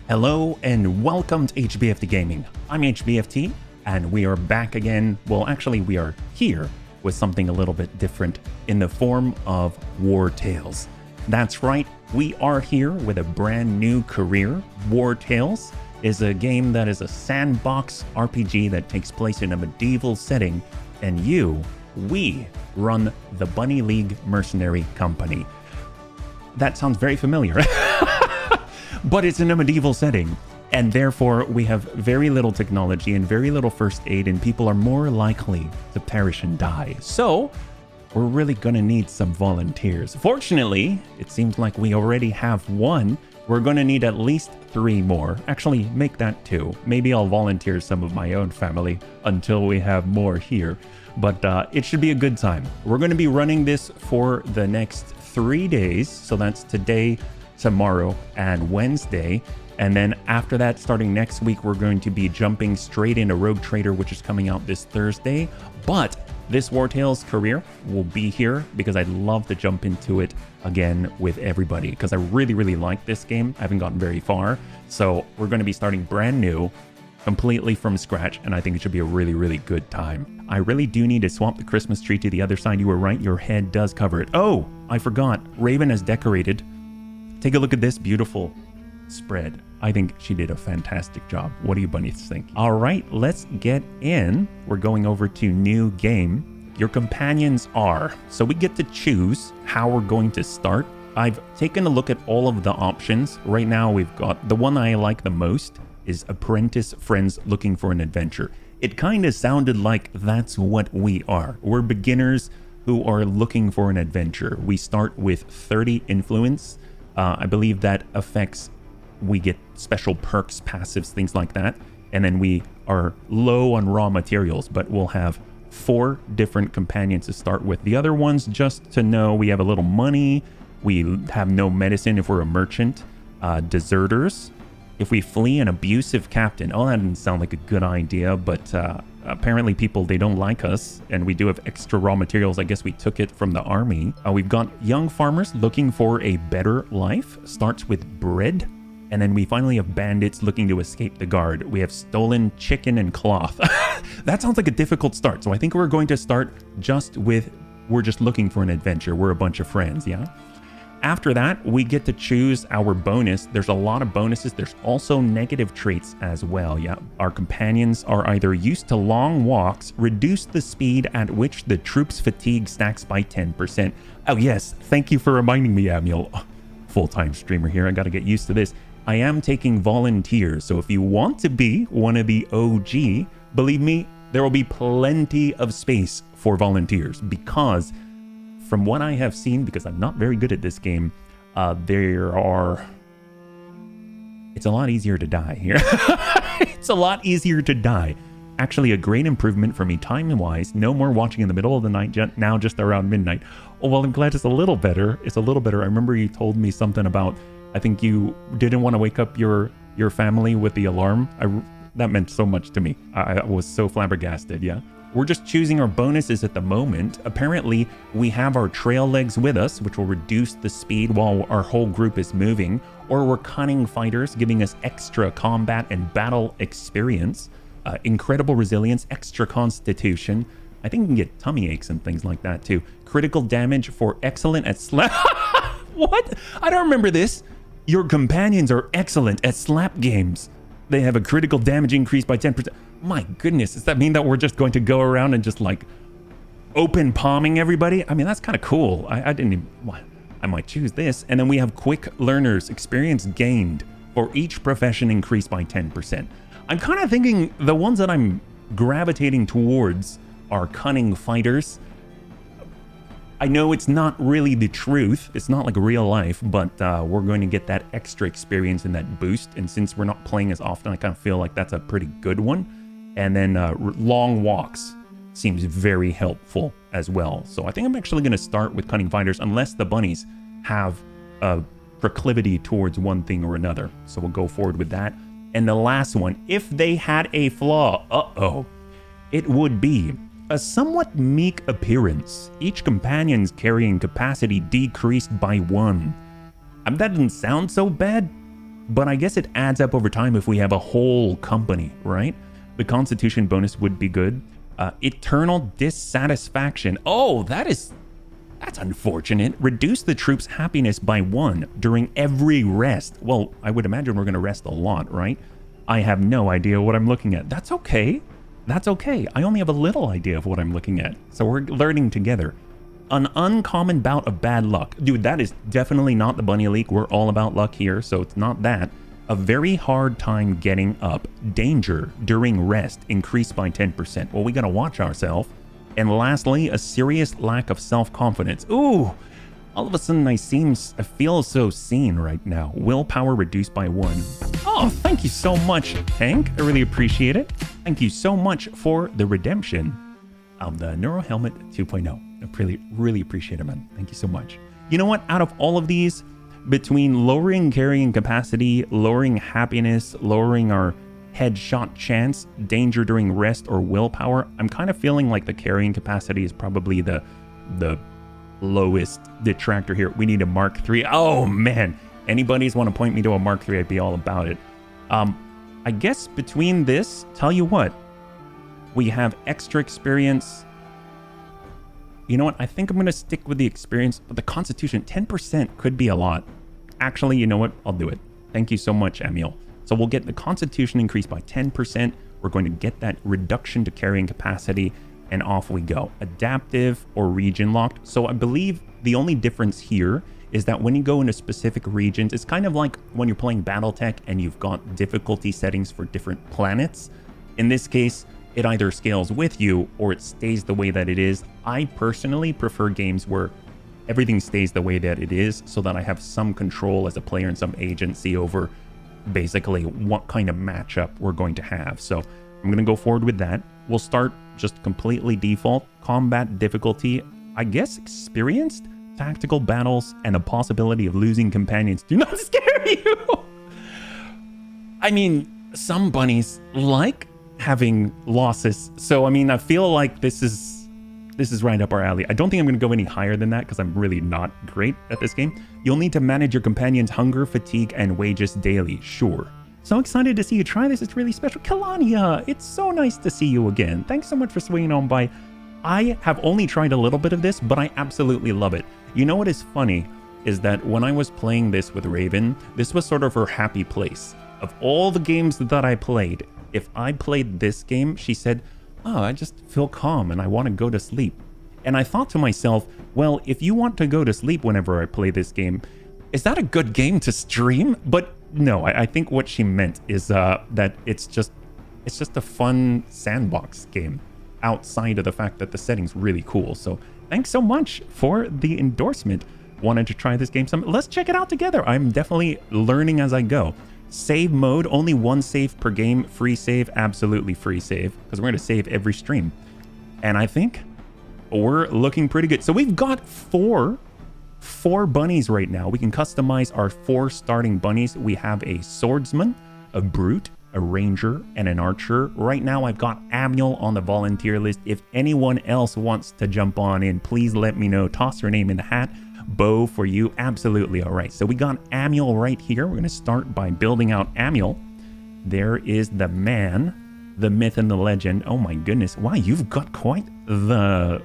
Hello and welcome to HBFT Gaming. I'm HBFT and we are back again. Well, actually we are here with something a little bit different in the form of Wartales. That's right, we are here with a brand new career. Wartales is a game that is a sandbox RPG that takes place in a medieval setting, and we run the Bunny League Mercenary Company. That sounds very familiar. But it's in a medieval setting, and therefore we have very little technology and very little first aid, and people are more likely to perish and die. So we're really gonna need some volunteers. Fortunately, it seems like we already have one. We're gonna need at least 3 more. Actually, make that 2. Maybe I'll volunteer some of my own family until we have more here. But it should be a good time. We're gonna be running this for the next 3 days. So that's today, tomorrow, and Wednesday. And then after that, starting next week, we're going to be jumping straight into Rogue Trader, which is coming out this Thursday. But this Wartales career will be here because I'd love to jump into it again with everybody because I really, really like this game. I haven't gotten very far. So we're going to be starting brand new, completely from scratch, and I think it should be a really, really good time. I really do need to swap the Christmas tree to the other side. You were right, your head does cover it. Oh, I forgot. Raven has decorated. Take a look at this beautiful spread. I think she did a fantastic job. What do you bunnies think? All right, let's get in. We're going over to new game. Your companions are, so we get to choose how we're going to start. I've taken a look at all of the options. Right now we've got, the one I like the most is apprentice friends looking for an adventure. It kind of sounded like that's what we are. We're beginners who are looking for an adventure. We start with 30 influence. I believe that affects, we get special perks, passives, things like that. And then we are low on raw materials, but we'll have 4 different companions to start with. The other ones, just to know, we have a little money. We have no medicine if we're a merchant. Deserters. If we flee an abusive captain. Oh, that didn't sound like a good idea, but apparently people, they don't like us, and we do have extra raw materials. I guess we took it from the army. We've got young farmers looking for a better life. Starts with bread. And then we finally have bandits looking to escape the guard. We have stolen chicken and cloth. That sounds like a difficult start. So I think we're going to start just with, we're just looking for an adventure. We're a bunch of friends, yeah? After that, we get to choose our bonus. There's a lot of bonuses. There's also negative traits as well, yeah? Our companions are either used to long walks, reduce the speed at which the troops' fatigue stacks by 10%. Oh yes, thank you for reminding me, Manuel. Full-time streamer here, I gotta get used to this. I am taking volunteers, so if you want to be one of the OG, believe me, there will be plenty of space for volunteers because from what I have seen, because I'm not very good at this game, it's a lot easier to die here. It's a lot easier to die. Actually, a great improvement for me time-wise. No more watching in the middle of the night, now just around midnight. Oh, well, I'm glad it's a little better. It's a little better. I remember you told me something about, I think you didn't want to wake up your family with the alarm. That meant so much to me. I was so flabbergasted, yeah. We're just choosing our bonuses at the moment. Apparently, we have our trail legs with us, which will reduce the speed while our whole group is moving. Or we're cunning fighters, giving us extra combat and battle experience. Incredible resilience, extra constitution. I think we can get tummy aches and things like that too. Critical damage for excellent at slap. What? I don't remember this. Your companions are excellent at slap games. They have a critical damage increase by 10%. My goodness, does that mean that we're just going to go around and just like open palming everybody? I mean, that's kind of cool. I didn't even, I might choose this. And then we have quick learners, experience gained for each profession increased by 10%. I'm kind of thinking the ones that I'm gravitating towards are cunning fighters. I know it's not really the truth. It's not like real life, but we're going to get that extra experience and that boost. And since we're not playing as often, I kind of feel like that's a pretty good one. And then long walks seems very helpful as well. So I think I'm actually going to start with cunning fighters unless the bunnies have a proclivity towards one thing or another. So we'll go forward with that. And the last one, if they had a flaw, it would be a somewhat meek appearance. Each companion's carrying capacity decreased by 1. That doesn't sound so bad. but I guess it adds up over time if we have a whole company, right? The constitution bonus would be good. Eternal dissatisfaction. Oh, that's unfortunate. Reduce the troops' happiness by 1 during every rest. Well, I would imagine we're going to rest a lot, right? I have no idea what I'm looking at. That's okay. That's okay. I only have a little idea of what I'm looking at. So we're learning together. An uncommon bout of bad luck. Dude, that is definitely not the bunny leak. We're all about luck here, so it's not that. A very hard time getting up. Danger during rest increased by 10%. Well, we got to watch ourselves. And lastly, a serious lack of self-confidence. Ooh, all of a sudden I feel so seen right now. Willpower reduced by 1. Oh, thank you so much, Hank. I really appreciate it. Thank you so much for the redemption of the Neuro Helmet 2.0. I really appreciate it, man. Thank you so much. You know what? Out of all of these, between lowering carrying capacity, lowering happiness, lowering our headshot chance, danger during rest, or willpower, I'm kind of feeling like the carrying capacity is probably the lowest detractor here. We need a Mark III. Oh man, anybody's want to point me to a Mark III, I'd be all about it. I guess between this, tell you what, we have extra experience. You know what? I think I'm going to stick with the experience, but the constitution, 10% could be a lot. Actually, you know what? I'll do it. Thank you so much, Emil. So we'll get the constitution increased by 10%. We're going to get that reduction to carrying capacity, and off we go. Adaptive or region locked. So I believe the only difference here is that when you go into specific regions, it's kind of like when you're playing Battletech and you've got difficulty settings for different planets. In this case, it either scales with you or it stays the way that it is. I personally prefer games where everything stays the way that it is so that I have some control as a player and some agency over basically what kind of matchup we're going to have. So I'm going to go forward with that. We'll start just completely default. Combat difficulty, I guess experienced. Tactical battles and the possibility of losing companions do not scare you. I mean, some bunnies like having losses. So, I mean, I feel like this is right up our alley. I don't think I'm going to go any higher than that because I'm really not great at this game. You'll need to manage your companion's hunger, fatigue, and wages daily. Sure. So excited to see you try this. It's really special. Kalania, it's so nice to see you again. Thanks so much for swinging on by. I have only tried a little bit of this, but I absolutely love it. You know what is funny is that when I was playing this with Raven, this was sort of her happy place. Of all the games that I played, if I played this game, she said, oh, I just feel calm and I want to go to sleep. And I thought to myself, well, if you want to go to sleep whenever I play this game, is that a good game to stream? But no, I think what she meant is that it's just a fun sandbox game outside of the fact that the setting's really cool. So thanks so much for the endorsement. Wanted to try this game some. Let's check it out together. I'm definitely learning as I go. Save mode, only 1 save per game. Free save, absolutely free save, because we're going to save every stream. And I think we're looking pretty good. So we've got four bunnies right now. We can customize our 4 starting bunnies. We have a swordsman, a brute, a ranger, and an archer. Right now I've got Amiel on the volunteer list. If anyone else wants to jump on in, please let me know. Toss your name in the hat. Bow for you. Absolutely. All right. So we got Amiel right here. We're going to start by building out Amiel. There is the man, the myth and the legend. Oh my goodness. Wow, you've got quite the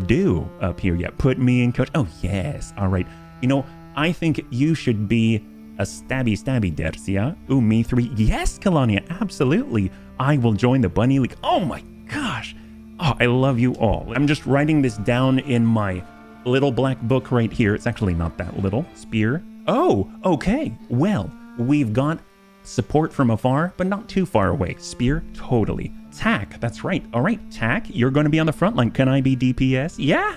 do up here. Yeah, put me in coach. Oh yes. All right. You know, I think you should be a stabby Dersia. Ooh, me 3. Yes, Kalania. Absolutely. I will join the bunny league. Oh my gosh. Oh, I love you all. I'm just writing this down in my little black book right here. It's actually not that little. Spear. Oh, okay. Well, we've got support from afar, but not too far away. Spear, totally. Tack, that's right. All right, Tack, you're going to be on the front line. Can I be DPS? Yeah,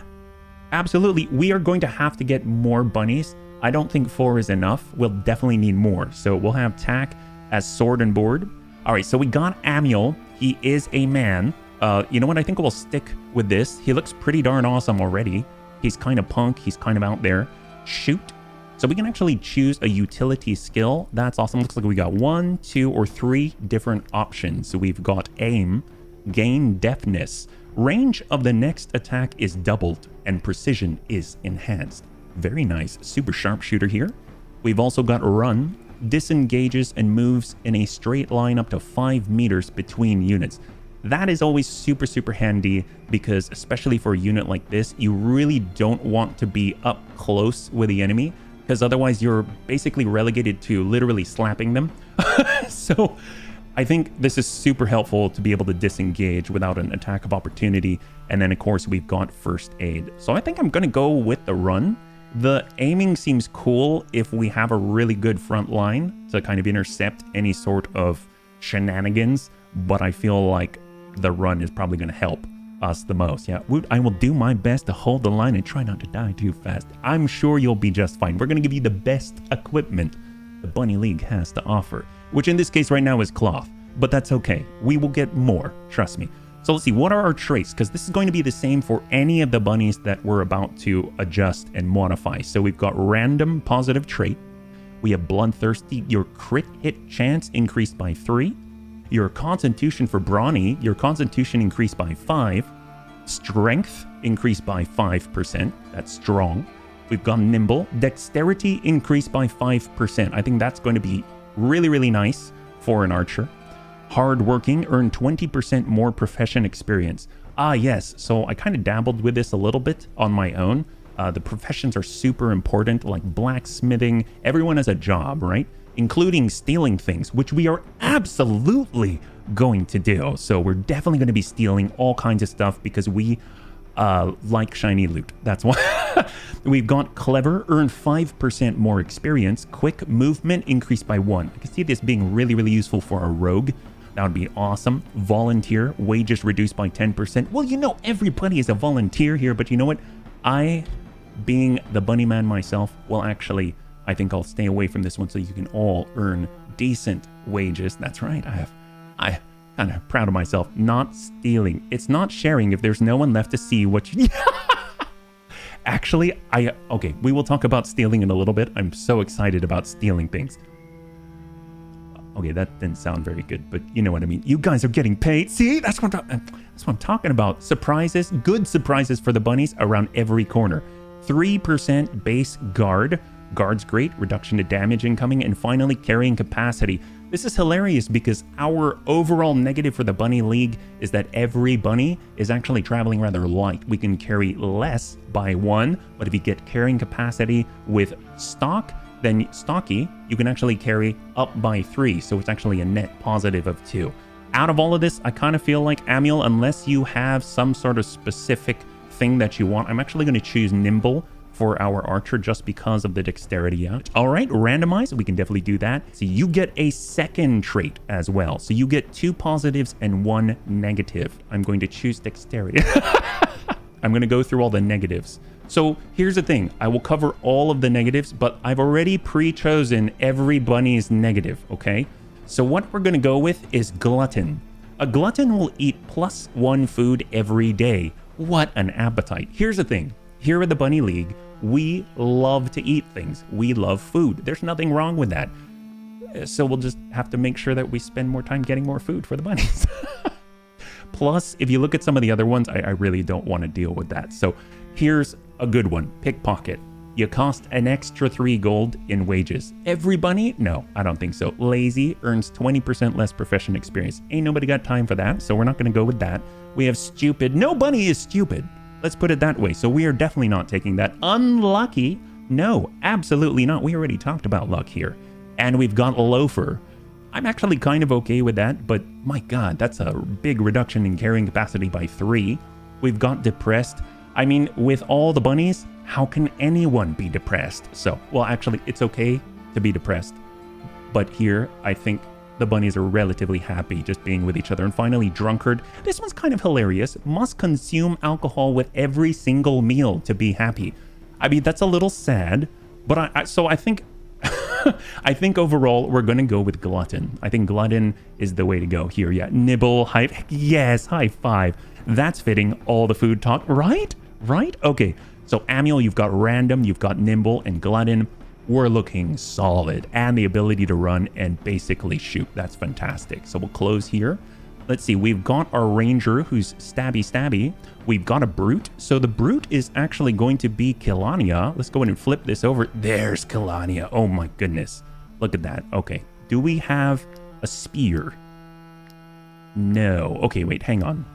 absolutely. We are going to have to get more bunnies. I don't think 4 is enough. We'll definitely need more. So we'll have Tack as sword and board. All right, so we got Amiel. He is a man. You know what? I think we'll stick with this. He looks pretty darn awesome already. He's kind of punk. He's kind of out there. Shoot. So we can actually choose a utility skill. That's awesome. Looks like we got 1, 2, or 3 different options. So we've got aim, gain deafness, range of the next attack is doubled, and precision is enhanced. Very nice. Super sharpshooter here. We've also got run. disengages and moves in a straight line up to 5 meters between units. That is always super handy because especially for a unit like this, you really don't want to be up close with the enemy because otherwise you're basically relegated to literally slapping them. So I think this is super helpful to be able to disengage without an attack of opportunity. And then of course we've got first aid. So I think I'm going to go with the run. The aiming seems cool if we have a really good front line to kind of intercept any sort of shenanigans, but I feel like the run is probably going to help us the most. Yeah, Woot, I will do my best to hold the line and try not to die too fast. I'm sure you'll be just fine. We're going to give you the best equipment the Bunny League has to offer, which in this case right now is cloth, but that's okay. We will get more, trust me. So let's see, what are our traits? Because this is going to be the same for any of the bunnies that we're about to adjust and modify. So we've got random positive trait. We have bloodthirsty, your crit hit chance increased by 3. Your constitution for brawny, your constitution increased by 5. Strength increased by 5%. That's strong. We've got nimble. Dexterity increased by 5%. I think that's going to be really nice for an archer. Hardworking, earn 20% more profession experience. Ah, yes. So I kind of dabbled with this a little bit on my own. The professions are super important, like blacksmithing. Everyone has a job, right? Including stealing things, which we are absolutely going to do. So we're definitely going to be stealing all kinds of stuff because we like shiny loot. That's why. We've got clever, earn 5% more experience. Quick movement increased by 1. I can see this being really useful for a rogue. That would be awesome. Volunteer, wages reduced by 10%. Well, you know, everybody is a volunteer here, but you know what? I, being the bunny man myself, well, actually, I think I'll stay away from this one so you can all earn decent wages. That's right. I kind of proud of myself. Not stealing. It's not sharing if there's no one left to see what you... Actually, okay, we will talk about stealing in a little bit. I'm so excited about stealing things. Okay, that didn't sound very good, but you know what I mean. You guys are getting paid. See, that's what I'm talking about. Surprises, good surprises for the bunnies around every corner. 3% base guard. Guard's great, reduction to damage incoming, and finally carrying capacity. This is hilarious because our overall negative for the Bunny League is that every bunny is actually traveling rather light. We can carry less by 1, but if you get carrying capacity with stock, then stocky, you can actually carry up by 3, so it's actually a net positive of 2. Out of all of this, I kind of feel like Amiel, unless you have some sort of specific thing that you want, I'm actually going to choose nimble for our archer just because of the dexterity out. All right, randomize, we can definitely do that. So you get a second trait as well. So you get 2 positives and 1 negative. I'm going to choose dexterity. I'm going to go through all the negatives. So here's the thing, I will cover all of the negatives, but I've already pre-chosen every bunny's negative, okay? So what we're going to go with is glutton. A glutton will eat +1 food every day. What an appetite. Here's the thing, here at the Bunny League, we love to eat things. We love food. There's nothing wrong with that. So we'll just have to make sure that we spend more time getting more food for the bunnies. Plus, if you look at some of the other ones, I really don't want to deal with that. So here's a good one, pickpocket. You cost an extra 3 gold in wages. Every bunny? No, I don't think so. Lazy earns 20% less profession experience. Ain't nobody got time for that, so we're not going to go with that. We have stupid. No bunny is stupid. Let's put it that way. So we are definitely not taking that. Unlucky? No, absolutely not. We already talked about luck here. And we've got loafer. I'm actually kind of okay with that, but my God, that's a big reduction in carrying capacity by 3. We've got depressed. I mean, with all the bunnies, how can anyone be depressed? So, well, actually, it's okay to be depressed. But here, I think the bunnies are relatively happy just being with each other. And finally, drunkard. This one's kind of hilarious. Must consume alcohol with every single meal to be happy. I mean, that's a little sad, but I think I think overall we're going to go with glutton. I think glutton is the way to go here. Yeah, nibble, yes, high five. That's fitting all the food talk, right? Right? Okay, so Amiel, you've got random, you've got nimble, and glutton. We're looking solid, and the ability to run and basically shoot. That's fantastic. So we'll close here. Let's see, we've got our ranger who's stabby. We've got a brute. So the brute is actually going to be Kilania. Let's go ahead and flip this over. There's Kilania. Oh my goodness. Look at that. Okay. Do we have a spear? No. Okay, wait, hang on.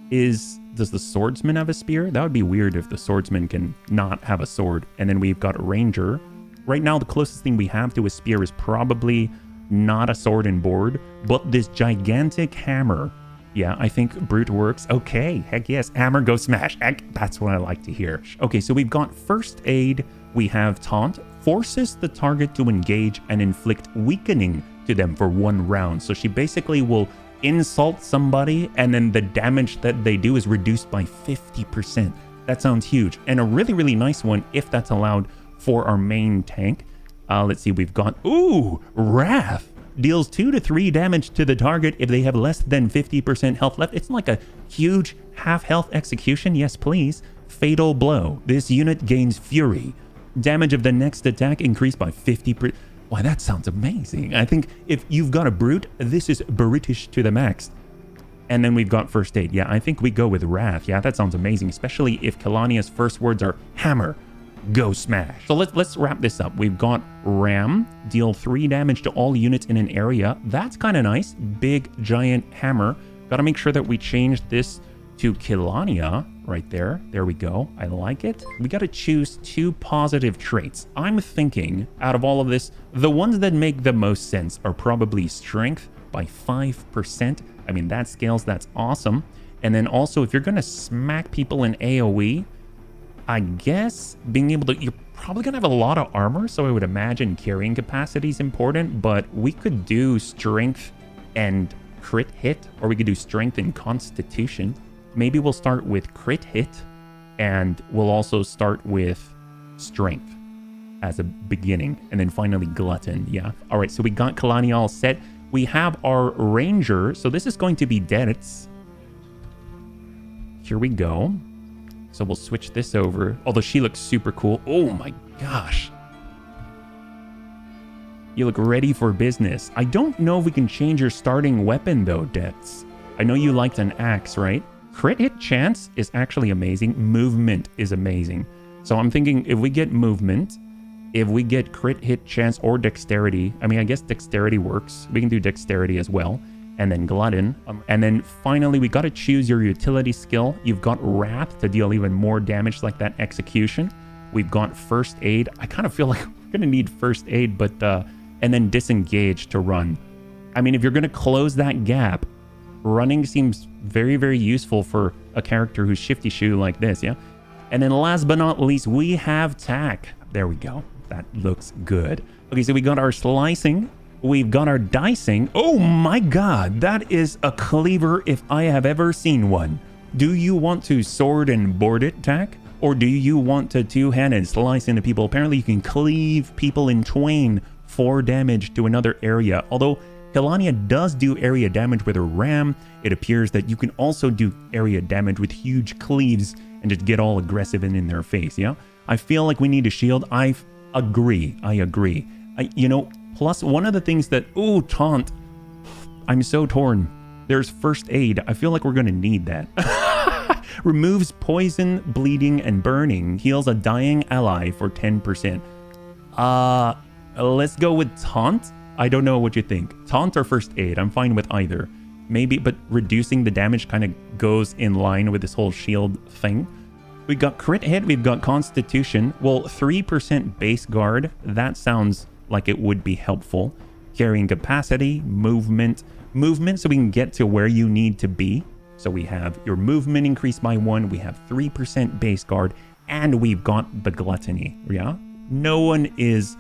Does the swordsman have a spear? That would be weird if the swordsman can not have a sword. And then we've got a ranger. Right now, the closest thing we have to a spear is probably not a sword and board, but this gigantic hammer. Yeah, I think brute works. Okay, heck yes. Hammer, go smash. Heck, that's what I like to hear. Okay, so we've got first aid. We have taunt. Forces the target to engage and inflict weakening to them for 1 round. So she basically will insult somebody, and then the damage that they do is reduced by 50%. That sounds huge. And a really, really nice one, if that's allowed, for our main tank. Let's see, we've got, Wrath. Deals 2 to 3 damage to the target if they have less than 50% health left. It's like a huge half-health execution. Yes, please. Fatal Blow. This unit gains Fury. Damage of the next attack increased by 50%. Why, that sounds amazing. I think if you've got a brute, this is brutish to the max. And then we've got first aid. Yeah, I think we go with Wrath. Yeah, that sounds amazing, especially if Kalania's first words are hammer, go smash. So let's wrap this up. We've got Ram, deal 3 damage to all units in an area. That's kind of nice. Big giant hammer. Got to make sure that we change this to Kalania right there. There we go. I like it. We got to choose 2 positive traits. I'm thinking out of all of this, the ones that make the most sense are probably strength by 5%. I mean, that scales. That's awesome. And then also, if you're going to smack people in AoE, I guess being able to, you're probably going to have a lot of armor. So I would imagine carrying capacity is important, but we could do strength and crit hit, or we could do strength and constitution. Maybe we'll start with crit hit, and we'll also start with strength as a beginning, and then finally glutton. Yeah. All right. So we got Kalani all set. We have our ranger. So this is going to be Deretz. Here we go. So we'll switch this over. Although she looks super cool. Oh my gosh. You look ready for business. I don't know if we can change your starting weapon though, Deretz. I know you liked an axe, right? Crit hit chance is actually amazing. Movement is amazing. So I'm thinking if we get movement, if we get crit hit chance or dexterity, I mean, I guess dexterity works. We can do dexterity as well. And then glutton. And then finally, we got to choose your utility skill. You've got wrath to deal even more damage like that execution. We've got first aid. I kind of feel like we're going to need first aid, but, and then disengage to run. I mean, if you're going to close that gap, running seems very, very useful for a character who's shifty shoe like this, yeah? And then last but not least, we have tack. There we go. That looks good. Okay, so we got our slicing. We've got our dicing. Oh my god, that is a cleaver if I have ever seen one. Do you want to sword and board it, tack? Or do you want to two-handed slice into people? Apparently you can cleave people in twain for damage to another area. Although Kalania does do area damage with her ram, it appears that you can also do area damage with huge cleaves and just get all aggressive and in their face, yeah? I feel like we need a shield. I agree. You know, plus one of the things that, ooh, taunt. I'm so torn. There's first aid. I feel like we're going to need that. Removes poison, bleeding, and burning. Heals a dying ally for 10%. Let's go with taunt. I don't know what you think. Taunt or first aid? I'm fine with either. Maybe, but reducing the damage kind of goes in line with this whole shield thing. We've got crit hit. We've got constitution. Well, 3% base guard. That sounds like it would be helpful. Carrying capacity, movement so we can get to where you need to be. So we have your movement increased by 1. We have 3% base guard, and we've got the gluttony. Yeah. No one is,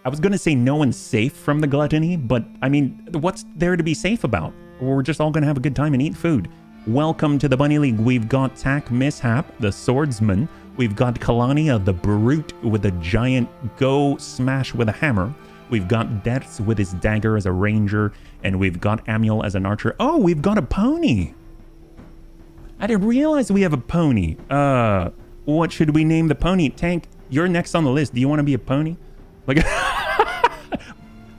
I was going to say no one's safe from the gluttony, but I mean, what's there to be safe about? We're just all going to have a good time and eat food. Welcome to the Bunny League. We've got Tack Mishap, the swordsman. We've got Kalania, the brute with a giant go smash with a hammer. We've got Deaths with his dagger as a ranger. And we've got Amiel as an archer. Oh, we've got a pony. I didn't realize we have a pony. What should we name the pony? Tank, you're next on the list. Do you want to be a pony? Like,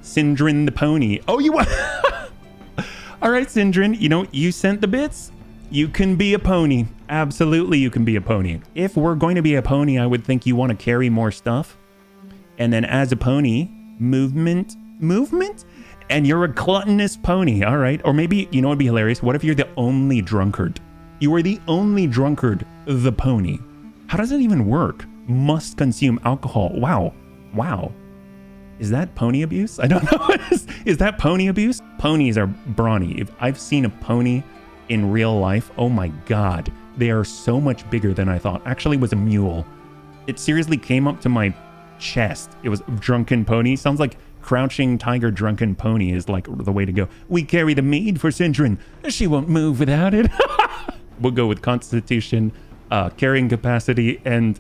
Syndrin the pony. Oh, you want... All right, Syndrin, you know, you sent the bits. You can be a pony. Absolutely, you can be a pony. If we're going to be a pony, I would think you want to carry more stuff. And then as a pony, movement, and you're a gluttonous pony. All right. Or maybe, you know, it'd be hilarious. What if you're the only drunkard? You are the only drunkard, the pony. How does it even work? Must consume alcohol. Wow. Is that pony abuse? I don't know. Is that pony abuse? Ponies are brawny. If I've seen a pony in real life, oh my God, they are so much bigger than I thought. Actually, it was a mule. It seriously came up to my chest. It was drunken pony. Sounds like crouching tiger drunken pony is like the way to go. We carry the mead for Cindrin. She won't move without it. We'll go with constitution, carrying capacity, and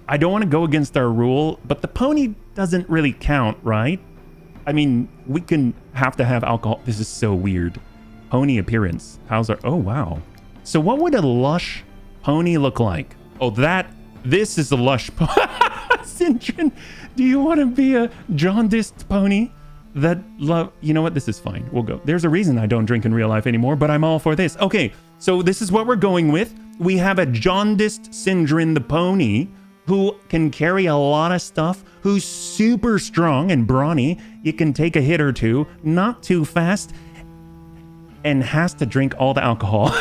I don't want to go against our rule, but the pony doesn't really count, right? I mean, we can have to have alcohol. This is so weird. Pony appearance. How's our... Oh, wow. So what would a lush pony look like? Oh, this is a lush pony. Cindrin, do you want to be a jaundiced pony that love... You know what? This is fine. We'll go. There's a reason I don't drink in real life anymore, but I'm all for this. Okay, so this is what we're going with. We have a jaundiced Cindrin the pony who can carry a lot of stuff, who's super strong and brawny. You can take a hit or two, not too fast, and has to drink all the alcohol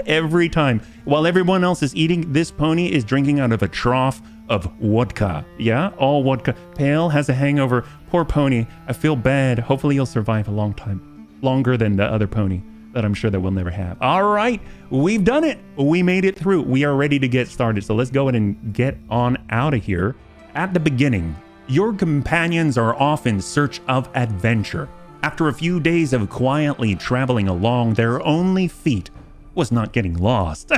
every time. While everyone else is eating, this pony is drinking out of a trough of vodka. Yeah, all vodka. Pale has a hangover. Poor pony. I feel bad. Hopefully he'll survive a long time. Longer than the other pony that I'm sure that we'll never have. All right, we've done it. We made it through. We are ready to get started. So let's go ahead and get on out of here. At the beginning, your companions are off in search of adventure. After a few days of quietly traveling along, their only feat was not getting lost.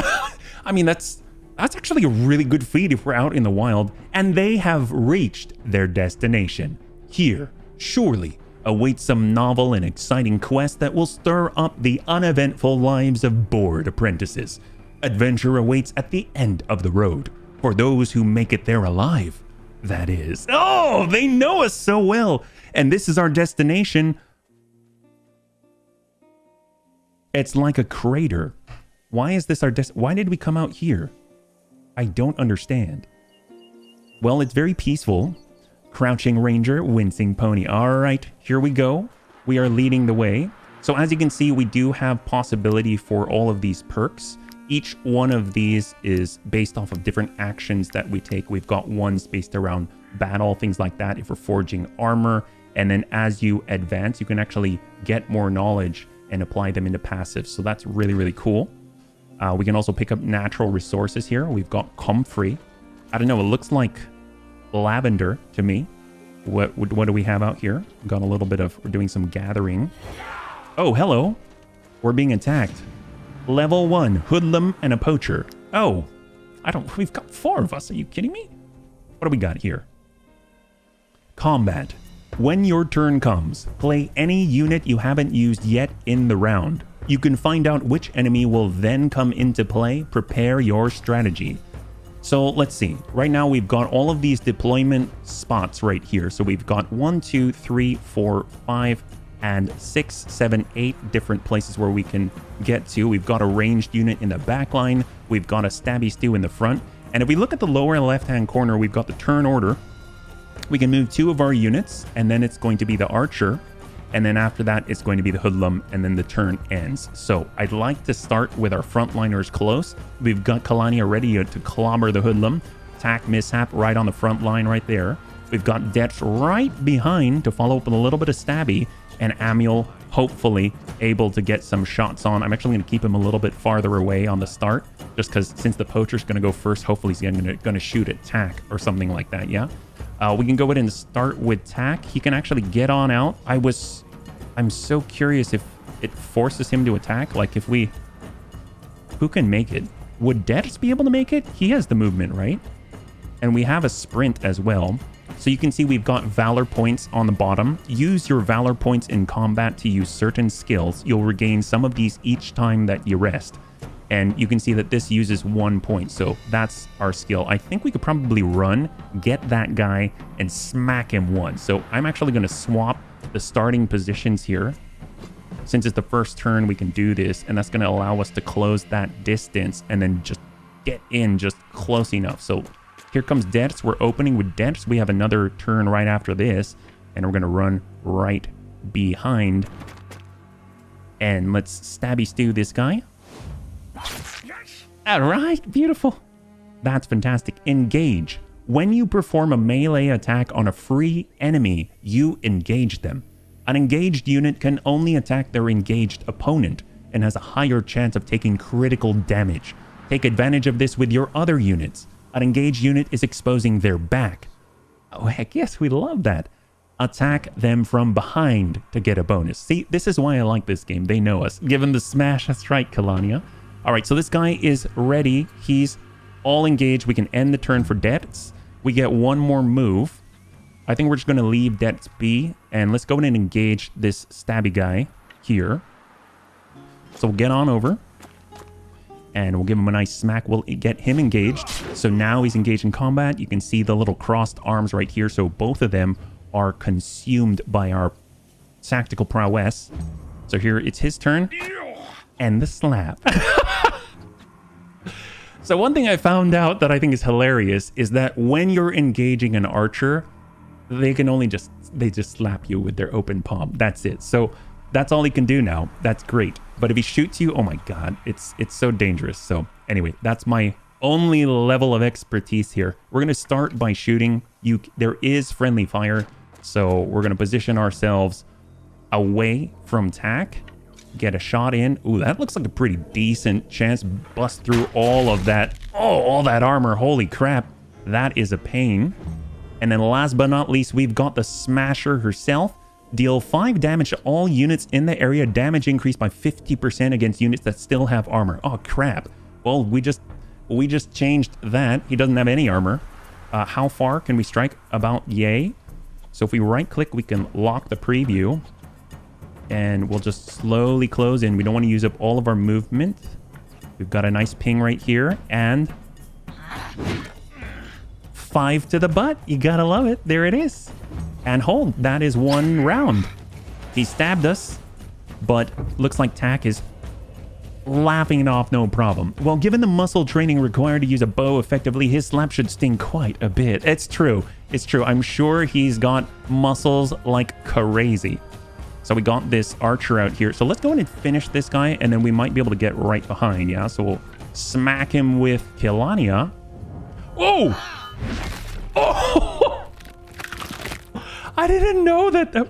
I mean, that's actually a really good feat if we're out in the wild, and they have reached their destination. Here, surely, awaits some novel and exciting quest that will stir up the uneventful lives of bored apprentices. Adventure awaits at the end of the road, for those who make it there alive, that is. Oh, they know us so well, and this is our destination. It's like a crater. Why is this our why did we come out here? I don't understand. Well, it's very peaceful. Crouching ranger, wincing pony. All right, here we go. We are leading the way. So as you can see, we do have possibility for all of these perks. Each one of these is based off of different actions that we take. We've got ones based around battle, things like that, if we're forging armor. And then as you advance, you can actually get more knowledge and apply them into passives. So that's really, really cool. We can also pick up natural resources here. We've got comfrey. I don't know, it looks like lavender to me. What do we have out here? We've got a little bit of, we're doing some gathering. Oh, hello. We're being attacked. Level 1, hoodlum and a poacher. Oh, we've got 4 of us. Are you kidding me? What do we got here? Combat. When your turn comes, play any unit you haven't used yet in the round. You can find out which enemy will then come into play. Prepare your strategy. So let's see. Right now we've got all of these deployment spots right here. So we've got 1, 2, 3, 4, 5, and 6, 7, 8 different places where we can get to. We've got a ranged unit in the back line. We've got a stabby stew in the front. And if we look at the lower left-hand corner, we've got the turn order. We can move 2 of our units, and then it's going to be the archer. And then after that, it's going to be the hoodlum, and then the turn ends. So I'd like to start with our frontliners close. We've got Kalania ready to clobber the hoodlum. Attack mishap right on the front line right there. We've got Detch right behind to follow up with a little bit of stabby, and Amiel hopefully able to get some shots on. I'm actually going to keep him a little bit farther away on the start, just because since the poacher's going to go first, hopefully he's going to shoot at Tack or something like that, yeah? We can go ahead and start with Tack. He can actually get on out. I'm so curious if it forces him to attack. Like if who can make it? Would Detch be able to make it? He has the movement, right? And we have a sprint as well. So you can see we've got Valor points on the bottom. Use your Valor points in combat to use certain skills. You'll regain some of these each time that you rest. And you can see that this uses 1 point. So that's our skill. I think we could probably run, get that guy, and smack him once. So I'm actually going to swap the starting positions here. Since it's the first turn, we can do this. And that's going to allow us to close that distance and then just get in just close enough. So Here comes Debts. We're opening with Debts. We have another turn right after this. And we're going to run right behind. And let's stabby stew this guy. All right, beautiful. That's fantastic. Engage. When you perform a melee attack on a free enemy, you engage them. An engaged unit can only attack their engaged opponent and has a higher chance of taking critical damage. Take advantage of this with your other units. An engaged unit is exposing their back. Oh, heck yes, we love that. Attack them from behind to get a bonus. See, this is why I like this game. They know us. Give him the smash. That's right, Kalania. All right, so this guy is ready. He's all engaged. We can end the turn for Debts. We get one more move. I think we're just going to leave Debts be. And let's go in and engage this stabby guy here. So we'll get on over. And we'll give him a nice smack. We'll get him engaged. So now he's engaged in combat. You can see the little crossed arms right here. So both of them are consumed by our tactical prowess. So here it's his turn. And the slap. So one thing I found out that I think is hilarious is that when you're engaging an archer, they can only just slap you with their open palm. That's it. So that's all he can do now. That's great. But if he shoots you, oh my god, it's so dangerous. So anyway, that's my only level of expertise here. We're going to start by shooting. There is friendly fire. So we're going to position ourselves away from tack. Get a shot in. Ooh, that looks like a pretty decent chance. Bust through all of that. Oh, all that armor. Holy crap. That is a pain. And then last but not least, we've got the Smasher herself. Deal 5 damage to all units in the area. Damage increased by 50% against units that still have armor. Oh, crap. Well, we just changed that. He doesn't have any armor. How far can we strike? About yay. So if we right-click, we can lock the preview. And we'll just slowly close in. We don't want to use up all of our movement. We've got a nice ping right here. And 5 to the butt. You gotta love it. There it is. And hold. That is 1 round. He stabbed us. But looks like Tack is laughing it off no problem. Well, given the muscle training required to use a bow effectively, his slap should sting quite a bit. It's true. It's true. I'm sure he's got muscles like crazy. So we got this archer out here. So let's go in and finish this guy, and then we might be able to get right behind, yeah? So we'll smack him with Kilania. Oh! Oh! I didn't know that...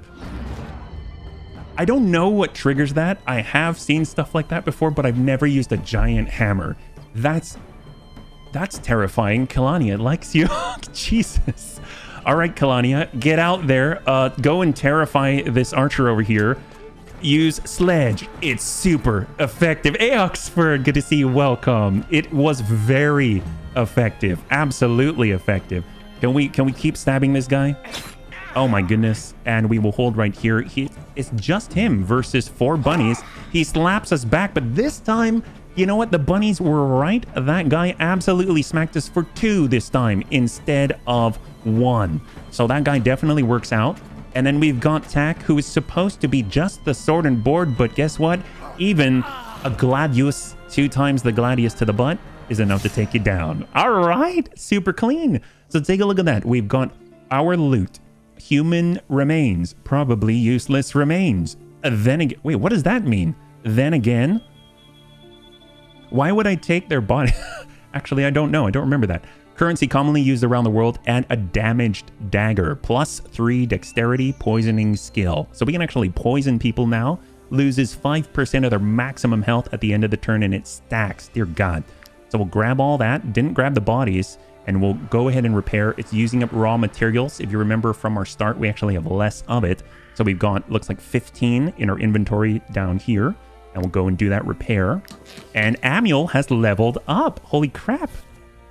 I don't know what triggers that. I have seen stuff like that before, but I've never used a giant hammer. That's terrifying. Kilania likes you. Jesus. All right, Kilania, get out there. Go and terrify this archer over here. Use Sledge. It's super effective. Hey, Oxford, good to see you. Welcome. It was very effective. Absolutely effective. Can we keep stabbing this guy? Oh my goodness. And we will hold right here. It's just him versus 4 bunnies. He slaps us back, but this time, you know what? The bunnies were right. That guy absolutely smacked us for 2 this time instead of 1. So that guy definitely works out. And then we've got Tack, who is supposed to be just the sword and board, but guess what? Even a Gladius, 2 times the Gladius to the butt, is enough to take you down. All right, super clean. So take a look at that. We've got our loot. Human remains, probably useless remains. Then again, wait, what does that mean? Then again, why would I take their body? Actually, I don't know. I don't remember that. Currency commonly used around the world, and a damaged dagger. +3 dexterity, poisoning skill. So we can actually poison people now. Loses 5% of their maximum health at the end of the turn, and it stacks. Dear God. So we'll grab all that. Didn't grab the bodies. And we'll go ahead and repair. It's using up raw materials. If you remember from our start, we actually have less of it. So we've got, looks like 15 in our inventory down here. And we'll go and do that repair. And Amuel has leveled up. Holy crap.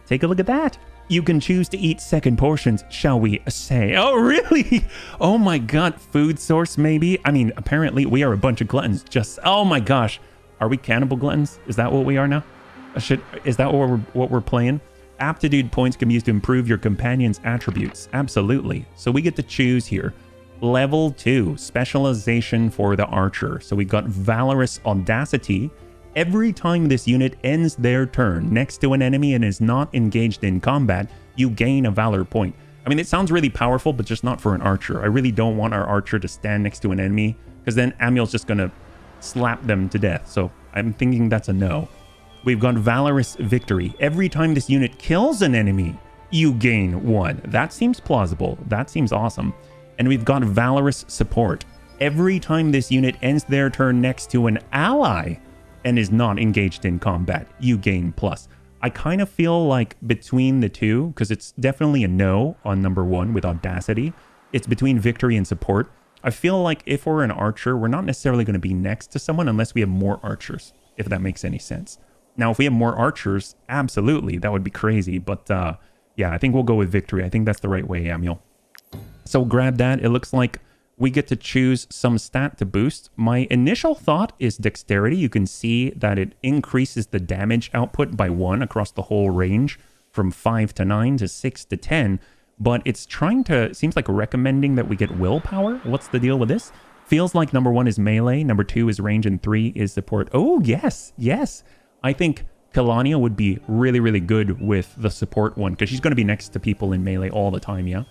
Take a look at that. You can choose to eat second portions, shall we say. Oh, really? Oh my God. Food source, maybe? I mean, apparently we are a bunch of gluttons. Just, oh my gosh. Are we cannibal gluttons? Is that what we are now? Is that what we're playing? Aptitude points can be used to improve your companion's attributes. Absolutely. So we get to choose here. Level 2, specialization for the archer. So we got Valorous Audacity. Every time this unit ends their turn next to an enemy and is not engaged in combat, you gain a valor point. I mean, it sounds really powerful, but just not for an archer. I really don't want our archer to stand next to an enemy, because then Amiel's just going to slap them to death. So I'm thinking that's a no. We've got Valorous Victory. Every time this unit kills an enemy, you gain 1. That seems plausible. That seems awesome. And we've got Valorous Support. Every time this unit ends their turn next to an ally and is not engaged in combat, you gain plus. I kind of feel like between the two, because it's definitely a no on number 1 with Audacity. It's between Victory and Support. I feel like if we're an archer, we're not necessarily going to be next to someone unless we have more archers, if that makes any sense. Now, if we have more archers, absolutely, that would be crazy. But yeah, I think we'll go with Victory. I think that's the right way, Amiel. So grab that. It looks like we get to choose some stat to boost. My initial thought is Dexterity. You can see that it increases the damage output by 1 across the whole range from 5 to 9 to 6 to 10. But it's trying to, seems like recommending that we get Willpower. What's the deal with this? Feels like number 1 is melee, number 2 is range, and 3 is support. Oh, yes, yes. I think Kelania would be really, really good with the support one, because she's going to be next to people in melee all the time, yeah?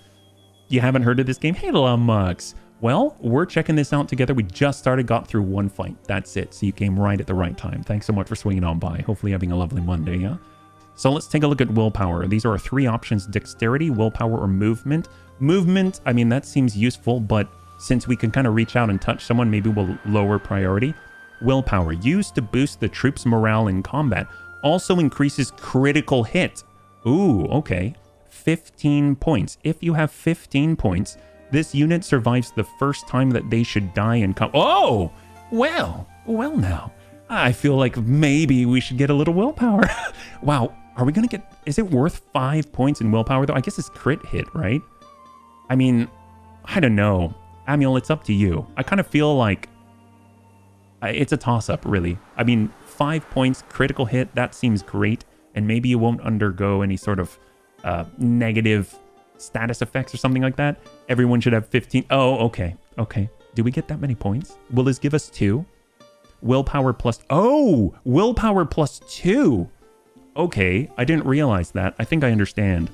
You haven't heard of this game? Hey, Lumux. Well, we're checking this out together. We just started, got through 1 fight. That's it. So you came right at the right time. Thanks so much for swinging on by. Hopefully having a lovely Monday, yeah? So let's take a look at Willpower. These are our 3 options: Dexterity, Willpower, or Movement. Movement, I mean, that seems useful, but since we can kind of reach out and touch someone, maybe we'll lower priority. Willpower, used to boost the troops' morale in combat. Also increases critical hit. Ooh, okay. 15 points. If you have 15 points, this unit survives the first time that they should die in Oh! Well now. I feel like maybe we should get a little willpower. Wow, are we gonna get... Is it worth 5 points in willpower, though? I guess it's crit hit, right? I mean, I don't know. Amiel, it's up to you. I kind of feel like... It's a toss-up, really. I mean, 5 points, critical hit, that seems great. And maybe you won't undergo any sort of negative status effects or something like that. Everyone should have 15. Oh, okay. Okay. Do we get that many points? Will this give us 2? Willpower plus... Oh! Willpower plus 2! Okay. I didn't realize that. I think I understand.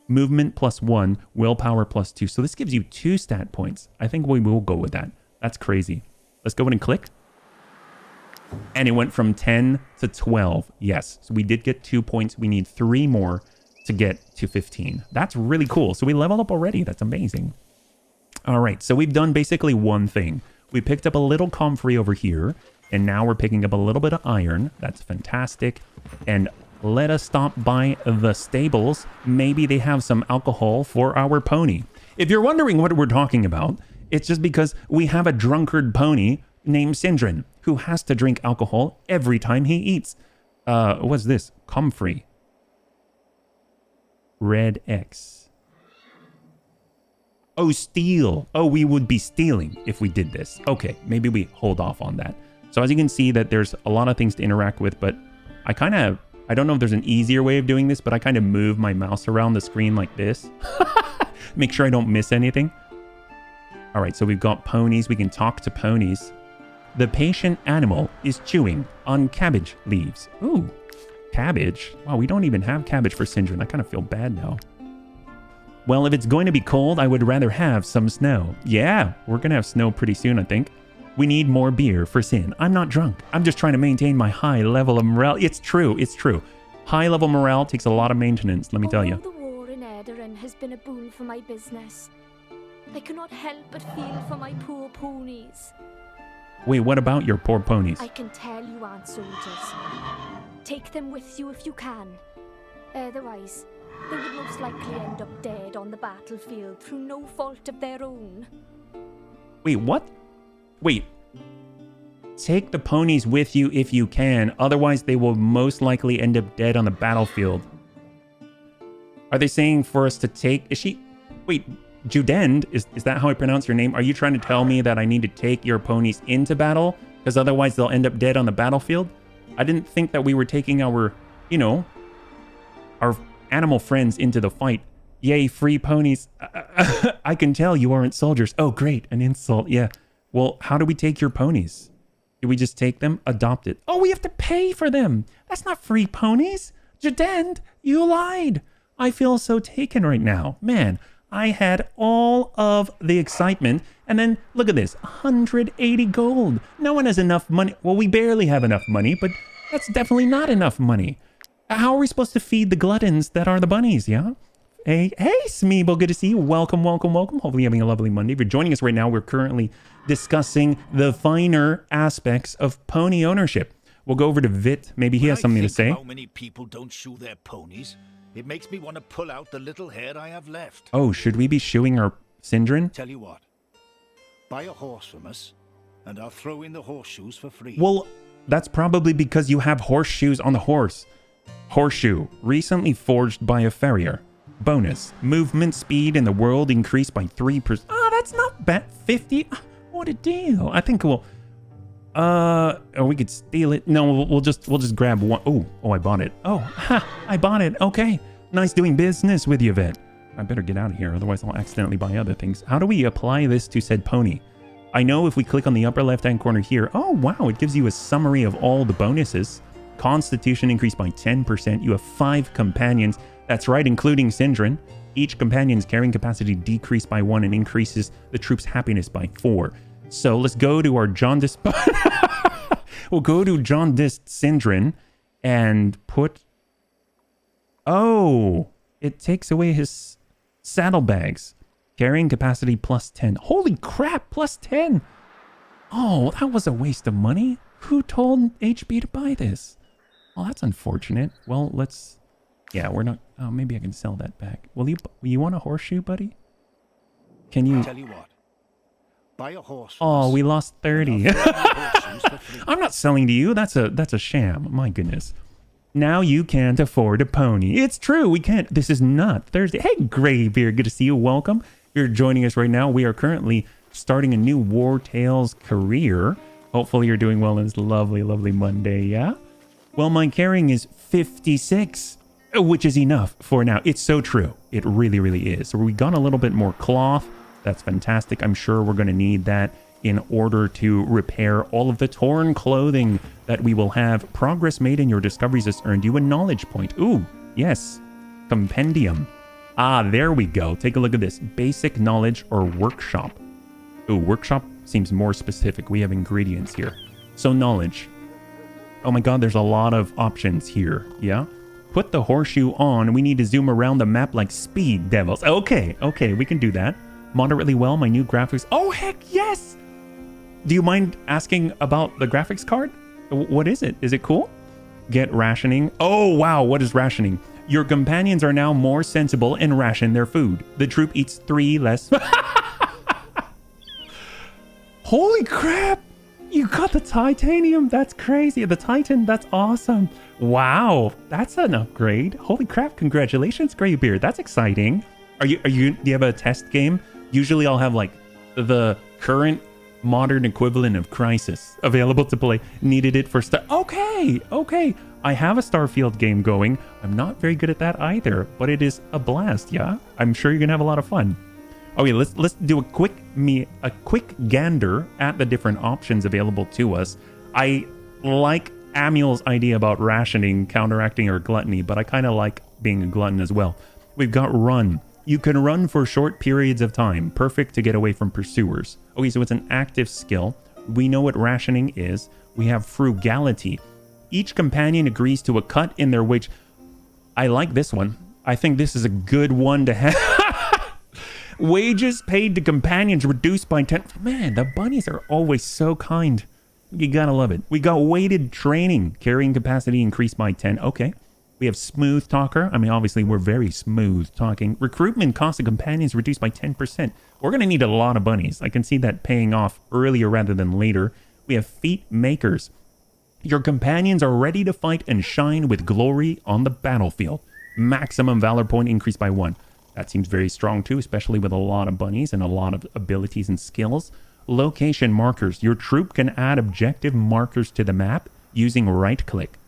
Movement plus 1. Willpower plus 2. So this gives you 2 stat points. I think we will go with that. That's crazy. Let's go ahead and click. And it went from 10 to 12. Yes. So we did get 2 points. We need 3 more to get to 15. That's really cool. So we leveled up already. That's amazing. All right. So we've done basically one thing. We picked up a little comfrey over here. And now we're picking up a little bit of iron. That's fantastic. And let us stop by the stables. Maybe they have some alcohol for our pony. If you're wondering what we're talking about, it's just because we have a drunkard pony named Sindrin who has to drink alcohol every time he eats. What's this? Comfrey. Red X. Oh, steal. Oh, we would be stealing if we did this. Okay, maybe we hold off on that. So as you can see that there's a lot of things to interact with, but I don't know if there's an easier way of doing this, but I kind of move my mouse around the screen like this. Make sure I don't miss anything. All right, so we've got ponies. We can talk to ponies. The patient animal is chewing on cabbage leaves. Ooh, cabbage. Wow, we don't even have cabbage for Sindrin. I kind of feel bad now. Well, if it's going to be cold, I would rather have some snow. Yeah, we're going to have snow pretty soon, I think. We need more beer for Sin. I'm not drunk. I'm just trying to maintain my high level of morale. It's true. It's true. High level morale takes a lot of maintenance, let me tell you. The war in Edarin has been a boon for my business. I cannot help but feel for my poor ponies. Wait, what about your poor ponies? I can tell you aren't soldiers. Take them with you if you can. Otherwise, they would most likely end up dead on the battlefield through no fault of their own. Wait, what? Wait. Take the ponies with you if you can. Otherwise, they will most likely end up dead on the battlefield. Are they saying for us to take... Is she... Wait, Judend? Is that how I pronounce your name? Are you trying to tell me that I need to take your ponies into battle? Because otherwise they'll end up dead on the battlefield? I didn't think that we were taking our, you know, our animal friends into the fight. Yay, free ponies. I can tell you aren't soldiers. Oh, great. An insult. Yeah. Well, how do we take your ponies? Do we just take them? Adopt it. Oh, we have to pay for them. That's not free ponies. Jadend, you lied. I feel so taken right now. Man, I had all of the excitement, and then look at this, 180 gold. No one has enough money. Well, we barely have enough money, but that's definitely not enough money. How are we supposed to feed the gluttons that are the bunnies, yeah? Hey, Smeeble, good to see you. Welcome. Hopefully you're having a lovely Monday. If you're joining us right now, we're currently discussing the finer aspects of pony ownership. We'll go over to Vit. Maybe he has something to say. How many people don't shoe their ponies? It makes me want to pull out the little hair I have left. Oh, should we be shoeing our Syndron? Tell you what, buy a horse from us, and I'll throw in the horseshoes for free. Well, that's probably because you have horseshoes on the horse. Horseshoe, recently forged by a farrier. Bonus, movement speed in the world increased by 3%. Ah, that's not bad. 50? What a deal. I think we'll... or we could steal it. No, we'll just grab one. Oh, I bought it. Oh, ha, I bought it. Okay. Nice doing business with you, Vet. I better get out of here, otherwise I'll accidentally buy other things. How do we apply this to said pony? I know if we click on the upper left-hand corner here. Oh, wow, it gives you a summary of all the bonuses. Constitution increased by 10%. You have 5 companions. That's right, including Syndron. Each companion's carrying capacity decreased by 1 and increases the troop's happiness by 4. So let's go to our jaundiced... We'll go to jaundiced Syndron and put... Oh, it takes away his saddlebags. Carrying capacity plus 10. Holy crap, plus 10. Oh, that was a waste of money. Who told HB to buy this? Oh, that's unfortunate. Well, let's... Yeah, we're not... Oh, maybe I can sell that back. Will you want a horseshoe, buddy? Can you... Tell you what. Buy a horse. Oh, we lost 30. I'm not selling to you. That's a sham. My goodness. Now you can't afford a pony. It's true. We can't. This is not Thursday. Hey, Graybeard. Good to see you. Welcome. If you're joining us right now. We are currently starting a new Wartales career. Hopefully you're doing well on this lovely, lovely Monday, yeah? Well, my carrying is 56. Which is enough for now. It's so true. It really, really is. So we got a little bit more cloth. That's fantastic. I'm sure we're going to need that in order to repair all of the torn clothing that we will have. Progress made in your discoveries has earned you a knowledge point. Ooh, yes. Compendium. Ah, there we go. Take a look at this. Basic knowledge or workshop. Ooh, workshop seems more specific. We have ingredients here. So knowledge. Oh my god, there's a lot of options here. Yeah? Put the horseshoe on. We need to zoom around the map like speed devils. Okay, we can do that. Moderately well, my new graphics. Oh, heck yes! Do you mind asking about the graphics card? What is it? Is it cool? Get rationing. Oh, wow, what is rationing? Your companions are now more sensible and ration their food. The troop eats 3 less. Holy crap! You got the titanium. That's crazy. The Titan. That's awesome. Wow, that's an upgrade. Holy crap! Congratulations, Graybeard. That's exciting. Do you have a test game? Usually, I'll have like the current modern equivalent of Crisis available to play. Needed it for Okay. I have a Starfield game going. I'm not very good at that either, but it is a blast. Yeah, I'm sure you're gonna have a lot of fun. Okay, let's do a quick gander at the different options available to us. I like Amiel's idea about rationing, counteracting our gluttony, but I kind of like being a glutton as well. We've got run. You can run for short periods of time, perfect to get away from pursuers. Okay, so it's an active skill. We know what rationing is. We have frugality. Each companion agrees to a cut in their wage. I like this one. I think this is a good one to have. Wages paid to companions reduced by 10. Man, the bunnies are always so kind. You gotta love it. We got weighted training. Carrying capacity increased by 10. Okay. We have smooth talker. I mean, obviously, we're very smooth talking. Recruitment cost of companions reduced by 10%. We're going to need a lot of bunnies. I can see that paying off earlier rather than later. We have feat makers. Your companions are ready to fight and shine with glory on the battlefield. Maximum valor point increased by 1. That seems very strong too, especially with a lot of bunnies and a lot of abilities and skills. Location markers. Your troop can add objective markers to the map using right click.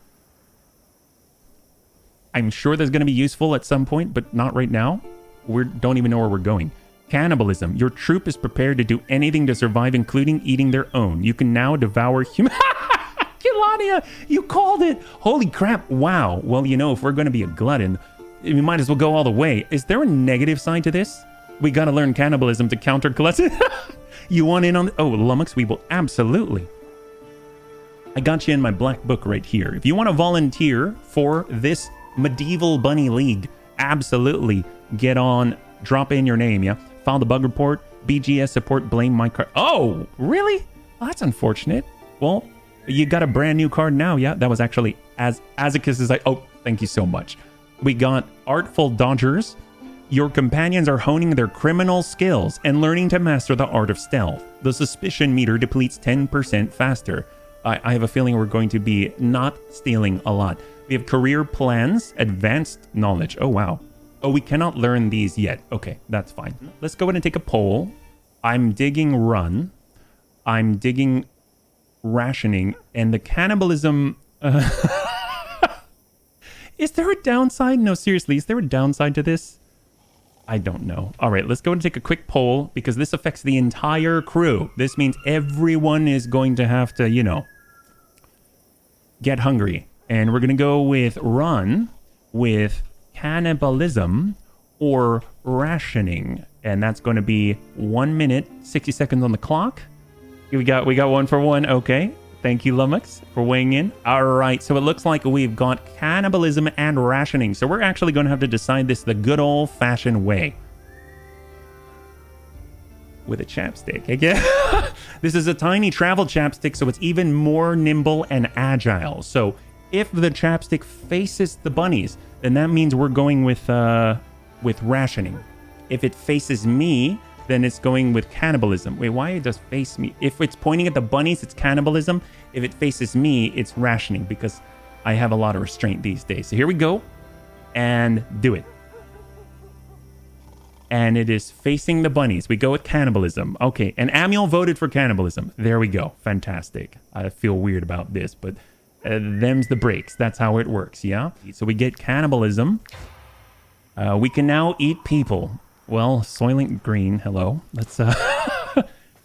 I'm sure that's going to be useful at some point, but not right now. We don't even know where we're going. Cannibalism. Your troop is prepared to do anything to survive, including eating their own. You can now devour human... Kilania, you called it! Holy crap, wow. Well, you know, if we're going to be a glutton, we might as well go all the way. Is there a negative side to this? We gotta learn cannibalism to counter gluttony. You want in on... Oh, Lummox, we will absolutely. I got you in my black book right here. If you want to volunteer for this medieval bunny league, absolutely get on, drop in your name, yeah? File the bug report, BGS support, blame my card. Oh, really? Oh, that's unfortunate. Well, you got a brand new card now, yeah? That was actually Azicus is like, oh, thank you so much. We got Artful Dodgers. Your companions are honing their criminal skills and learning to master the art of stealth. The suspicion meter depletes 10% faster. I have a feeling we're going to be not stealing a lot. We have career plans, advanced knowledge. Oh, wow. Oh, we cannot learn these yet. Okay, that's fine. Let's go ahead and take a poll. I'm digging run. I'm digging rationing. And the cannibalism... Is there a downside? No, seriously, is there a downside to this? I don't know. All right, let's go and take a quick poll because this affects the entire crew. This means everyone is going to have to, you know, get hungry. And we're going to go with run, with cannibalism, or rationing. And that's going to be 1 minute, 60 seconds on the clock. We got one for one. Okay. Thank you, Lummox, for weighing in. All right, so it looks like we've got cannibalism and rationing. So we're actually going to have to decide this the good old-fashioned way. With a chapstick, again. This is a tiny travel chapstick, so it's even more nimble and agile. So if the chapstick faces the bunnies, then that means we're going with rationing. If it faces me, then it's going with cannibalism. Wait, why it does face me? If it's pointing at the bunnies, it's cannibalism. If it faces me, it's rationing because I have a lot of restraint these days. So here we go and do it. And it is facing the bunnies. We go with cannibalism. Okay, and Amiel voted for cannibalism. There we go. Fantastic. I feel weird about this, but them's the breaks. That's how it works, yeah? So we get cannibalism. We can now eat people. Well, Soylent Green, hello. Let's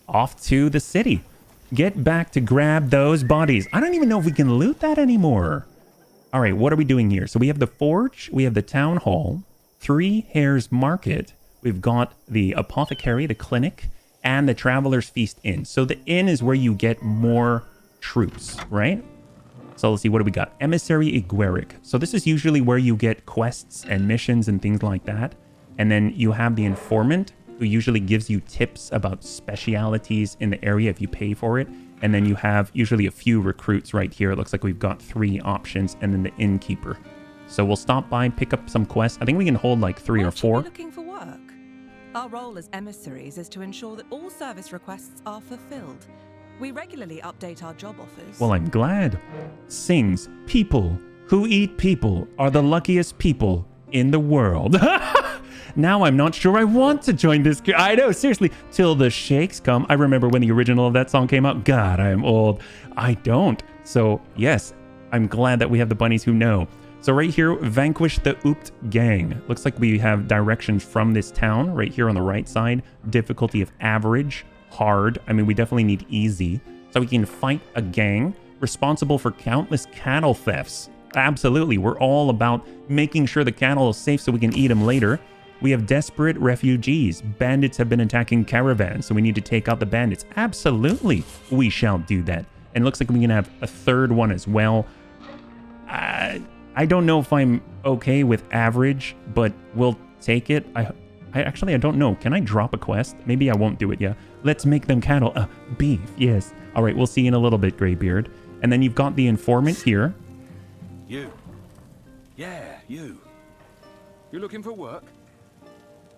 off to the city. Get back to grab those bodies. I don't even know if we can loot that anymore. All right, what are we doing here? So we have the forge, we have the town hall, 3 Hares Market. We've got the apothecary, the clinic, and the Traveler's Feast Inn. So the inn is where you get more troops, right? So let's see, what do we got? Emissary Igueric. So this is usually where you get quests and missions and things like that. And then you have the informant who usually gives you tips about specialities in the area if you pay for it. And then you have usually a few recruits right here. It looks like we've got 3 options and then the innkeeper. So we'll stop by, pick up some quests. I think we can hold like 3 or 4. Looking for work? Our role as emissaries is to ensure that all service requests are fulfilled. We regularly update our job offers. Well, I'm glad. Sings, people who eat people are the luckiest people in the world. Now I'm not sure I want to join this. I know, seriously. Till the shakes come. I remember when the original of that song came out. God, I am old. I don't. So, yes, I'm glad that we have the bunnies who know. So right here, vanquish the Oopt gang. Looks like we have directions from this town right here on the right side. Difficulty of average, hard. I mean, we definitely need easy. So we can fight a gang responsible for countless cattle thefts. Absolutely. We're all about making sure the cattle is safe so we can eat them later. We have desperate refugees. Bandits have been attacking caravans, so we need to take out the bandits. Absolutely, we shall do that. And it looks like we can have a third one as well. I don't know if I'm okay with average, but we'll take it. I don't know. Can I drop a quest? Maybe I won't do it, yeah. Let's make them cattle. Beef, yes. All right, we'll see you in a little bit, Greybeard. And then you've got the informant here. You. Yeah, you. You looking for work?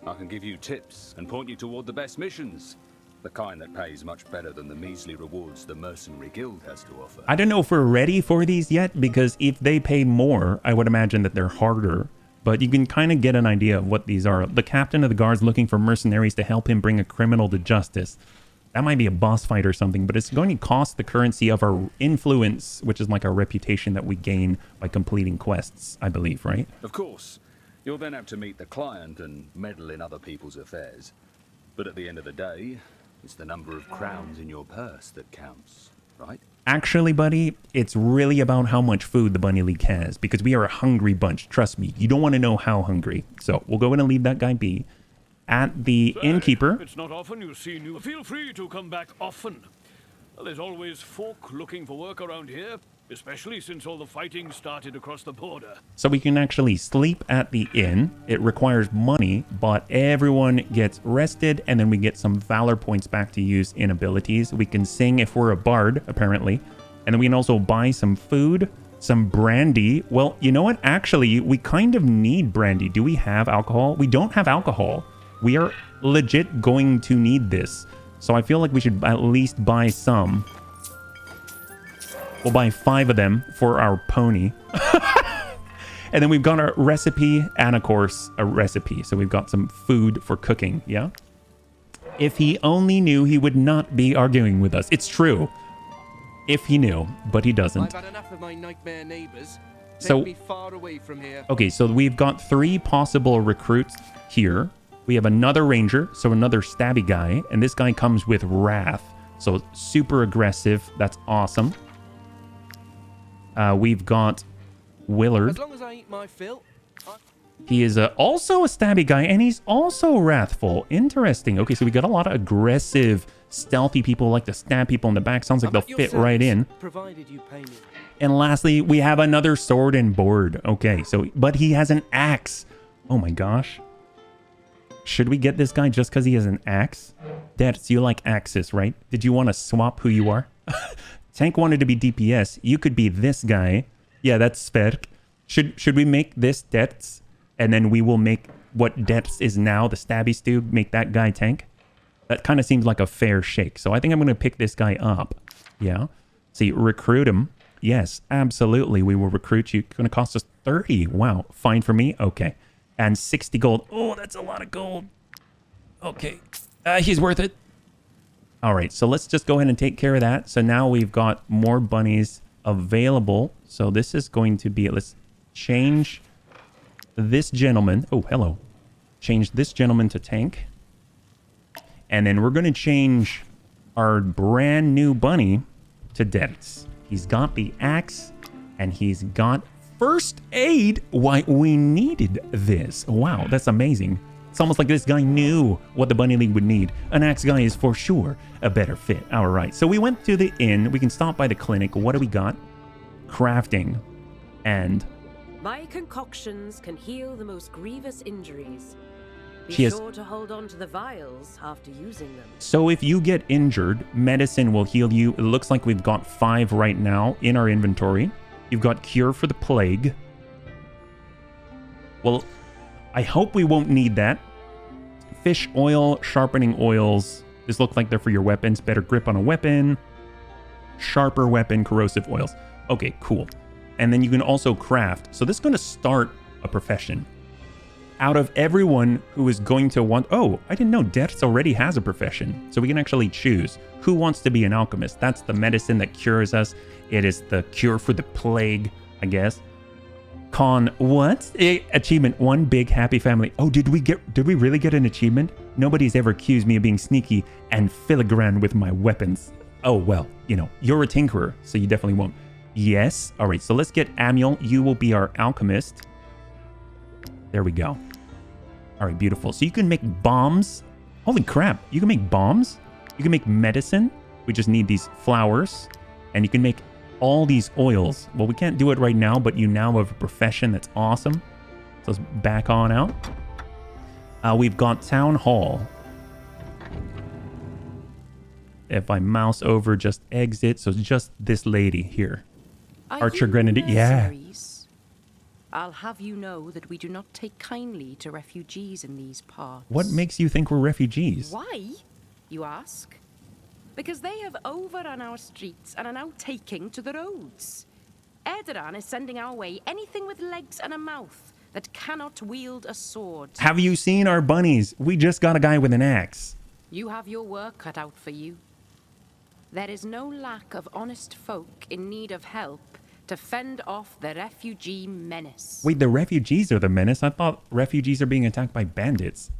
I can give you tips and point you toward the best missions. The kind that pays much better than the measly rewards the Mercenary Guild has to offer. I don't know if we're ready for these yet, because if they pay more, I would imagine that they're harder. But you can kind of get an idea of what these are. The captain of the guard's looking for mercenaries to help him bring a criminal to justice. That might be a boss fight or something, but it's going to cost the currency of our influence, which is like our reputation that we gain by completing quests, I believe, right? Of course. You'll then have to meet the client and meddle in other people's affairs. But at the end of the day, it's the number of crowns in your purse that counts. right? Actually, buddy, it's really about how much food the Bunny League has, because we are a hungry bunch. Trust me, you don't want to know how hungry. So we'll go ahead and leave that guy be. At the innkeeper. It's not often you see new. Feel free to come back often. There's always folk looking for work around here, especially since all the fighting started across the border. So we can actually sleep at the inn. It requires money, but everyone gets rested, and then we get some valor points back to use in abilities. We can sing if we're a bard, apparently. And then we can also buy some food, some brandy. Well, you know what? Actually, we kind of need brandy. Do we have alcohol? We don't have alcohol. We are legit going to need this. So I feel like we should at least buy some. We'll buy 5 of them for our pony. And then we've got our recipe and, of course, a recipe. So we've got some food for cooking, yeah? If he only knew, he would not be arguing with us. It's true. If he knew, but he doesn't. I've had enough of my nightmare neighbors. So, Take me far away from here. Okay, so we've got 3 possible recruits here. We have another ranger, so another stabby guy. And this guy comes with wrath. So super aggressive. That's awesome. We've got Willard. As long as I eat my fill. He is also a stabby guy, and he's also wrathful. Interesting. Okay, so we got a lot of aggressive, stealthy people like to stab people in the back. Sounds like they'll fit right in. Provided you pay me. And lastly, we have another sword and board. Okay, so, but he has an axe. Oh my gosh. Should we get this guy just because he has an axe? Debs, you like axes, right? Did you want to swap who you are? Tank wanted to be DPS. You could be this guy. Yeah, that's Sverk. Should we make this Debs? And then we will make what Debs is now, the stabby stew, make that guy tank? That kind of seems like a fair shake. So I think I'm going to pick this guy up. Yeah. See, recruit him. Yes, absolutely. We will recruit you. It's going to cost us 30. Wow. Fine for me? Okay. And 60 gold. Oh, that's a lot of gold. Okay. He's worth it. All right. So let's just go ahead and take care of that. So now we've got more bunnies available. So this is going to be, let's change this gentleman. Oh, hello. Change this gentleman to tank. And then we're going to change our brand new bunny to Debs. He's got the axe and he's got first aid. Why, we needed this. Wow, that's amazing. It's almost like this guy knew what the Bunny League would need. An axe guy is for sure a better fit. All right, so we went to the inn. We can stop by the clinic. What do we got? Crafting. And my concoctions can heal the most grievous injuries. Be She has- sure to hold on to the vials after using them. so if you get injured, medicine will heal you. It looks like we've got 5 right now in our inventory. You've got cure for the plague. Well, I hope we won't need that. Fish oil, sharpening oils. This looks like they're for your weapons. Better grip on a weapon. Sharper weapon, corrosive oils. Okay, cool. And then you can also craft. So this is going to start a profession. Out of everyone who is going to want... Oh, I didn't know Deaths already has a profession. So we can actually choose who wants to be an alchemist. That's the medicine that cures us. It is the cure for the plague, I guess. What? Achievement 1 big happy family. Oh, did we really get an achievement? Nobody's ever accused me of being sneaky and filigrane with my weapons. Oh, well, you know, you're a tinkerer, so you definitely won't. Yes. All right, so let's get Amuel. You will be our alchemist. There we go. All right, beautiful. So you can make bombs. Holy crap. You can make bombs. You can make medicine. We just need these flowers. And you can make all these oils. Well, we can't do it right now, but you now have a profession that's awesome. So let's back on out. We've got Town Hall. If I mouse over, just exit. So it's just this lady here. Archer Grenadier. Yeah. mercenaries? I'll have you know that we do not take kindly to refugees in these parts. What makes you think we're refugees? Why, you ask? Because they have overrun our streets and are now taking to the roads. Erdogan is sending our way anything with legs and a mouth that cannot wield a sword. Have you seen our bunnies? We just got a guy with an axe. You have your work cut out for you. There is no lack of honest folk in need of help to fend off the refugee menace. Wait, the refugees are the menace? I thought refugees are being attacked by bandits.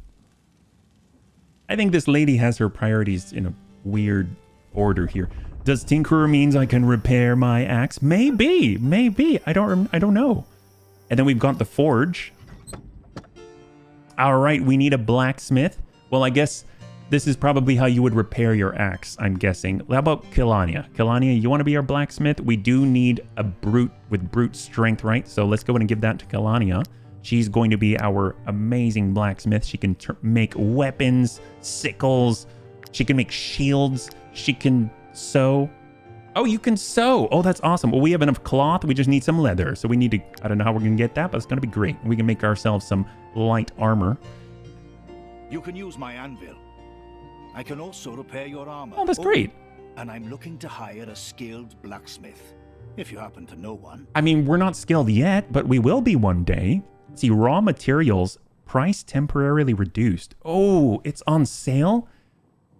I think this lady has her priorities in a weird order here. Does tinkerer means I can repair my axe? Maybe. I don't know. And then we've got the forge. All right, we need a blacksmith. Well, I guess this is probably how you would repair your axe, I'm guessing. How about Kilania? Kilania, you want to be our blacksmith? We do need a brute with brute strength, right? So let's go ahead and give that to Kilania. She's going to be our amazing blacksmith. She can make weapons, sickles. She can make shields. She can sew. Oh, you can sew. Oh, that's awesome. Well, we have enough cloth. We just need some leather. So we need to, I don't know how we're going to get that, but it's going to be great. We can make ourselves some light armor. You can use my anvil. I can also repair your armor. Oh, that's great. And I'm looking to hire a skilled blacksmith, if you happen to know one. I mean, we're not skilled yet, but we will be one day. See, raw materials, price temporarily reduced. Oh, it's on sale?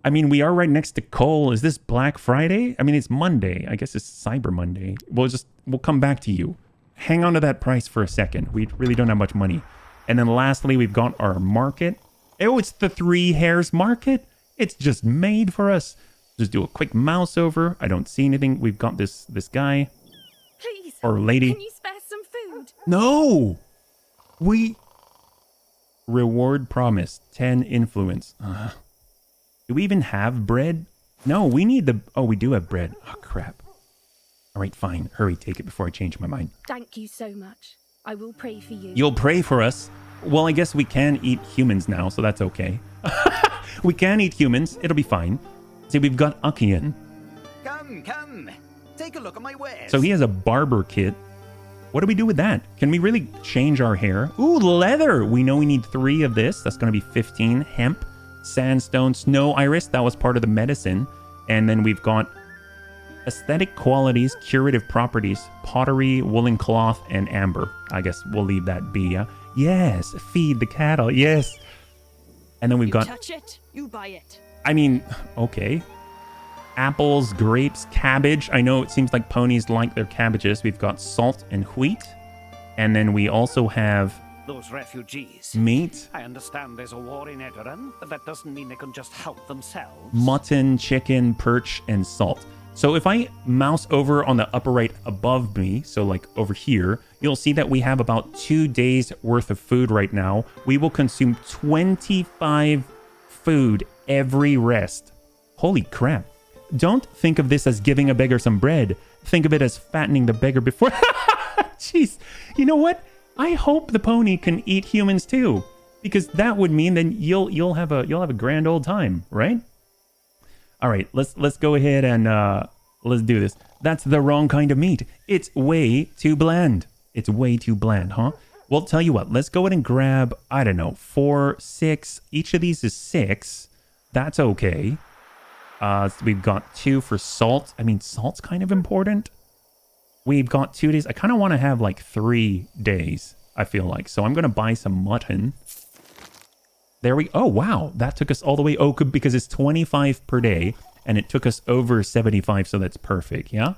I mean, we are right next to coal. Is this Black Friday? I mean, it's Monday. I guess it's Cyber Monday. We'll come back to you. Hang on to that price for a second. We really don't have much money. And then lastly, we've got our market. Oh, it's the Three Hairs Market. It's just made for us. Just do a quick mouse over. I don't see anything. We've got this guy. Please. Or lady. Can you spare some food? No. Reward promised. 10 influence. Do we even have bread? No, we need the... Oh, we do have bread. Oh, crap. All right, fine. Hurry, take it before I change my mind. Thank you so much. I will pray for you. You'll pray for us? Well, I guess we can eat humans now, so that's okay. We can eat humans. It'll be fine. See, we've got Akian. Come. Take a look at my wares. So he has a barber kit. What do we do with that? Can we really change our hair? Ooh, leather. We know we need 3 of this. That's going to be 15. Hemp, sandstone, snow iris. That was part of the medicine. And then we've got aesthetic qualities, curative properties, pottery, woolen cloth, and amber. I guess we'll leave that be, yeah? Yes, feed the cattle. Yes. And then we've got... touch it, you buy it. I mean, okay. Apples, grapes, cabbage. I know it seems like ponies like their cabbages. We've got salt and wheat. And then we also have... Those refugees. Meat. I understand there's a war in Edoran, but that doesn't mean they can just help themselves. Mutton, chicken, perch, and salt. So if I mouse over on the upper right above me, so like over here, you'll see that we have about 2 days worth of food right now. We will consume 25 food every rest. Holy crap. Don't think of this as giving a beggar some bread. Think of it as fattening the beggar before... Jeez. You know what? I hope the pony can eat humans too, because that would mean then you'll have a grand old time, right? All right, let's go ahead and let's do this. That's the wrong kind of meat. It's way too bland. It's way too bland, huh? Well, tell you what, let's go ahead and grab, I don't know, 4, 6. Each of these is 6. That's okay. So we've got 2 for salt. I mean, salt's kind of important. We've got 2 days. I kind of want to have like 3 days, I feel like. So I'm going to buy some mutton. There we... Oh, wow. That took us all the way... Oh, because it's 25 per day. And it took us over 75, so that's perfect, yeah?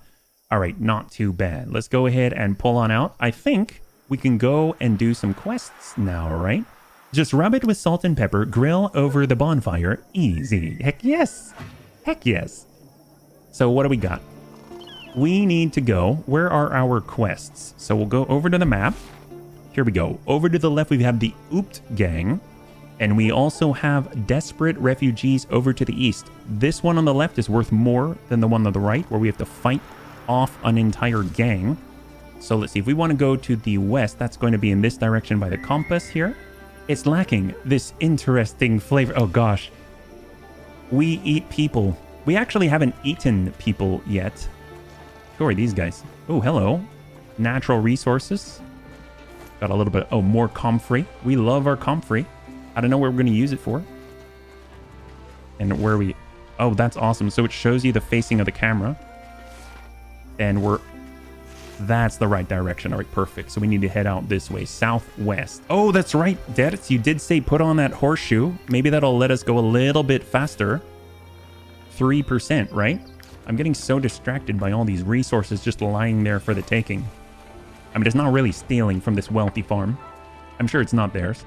All right, not too bad. Let's go ahead and pull on out. I think we can go and do some quests now, right? Just rub it with salt and pepper. Grill over the bonfire. Easy. Heck yes. Heck yes. So what do we got? We need to go... Where are our quests? So we'll go over to the map. Here we go. Over to the left, we have the Oopt Gang. And we also have Desperate Refugees over to the east. This one on the left is worth more than the one on the right, where we have to fight off an entire gang. So let's see. If we want to go to the west, that's going to be in this direction by the compass here. It's lacking this interesting flavor. Oh, gosh. We eat people. We actually haven't eaten people yet. Who are these guys? Oh, hello. Natural resources. Got a little bit... Oh, more comfrey. We love our comfrey. I don't know where we're going to use it for. And where we... Oh, that's awesome. So it shows you the facing of the camera. And we're... That's the right direction. All right, perfect. So we need to head out this way. Southwest. Oh, that's right, Deditz. You did say put on that horseshoe. Maybe that'll let us go a little bit faster. 3%, right? I'm getting so distracted by all these resources just lying there for the taking. I mean, it's not really stealing from this wealthy farm. I'm sure it's not theirs.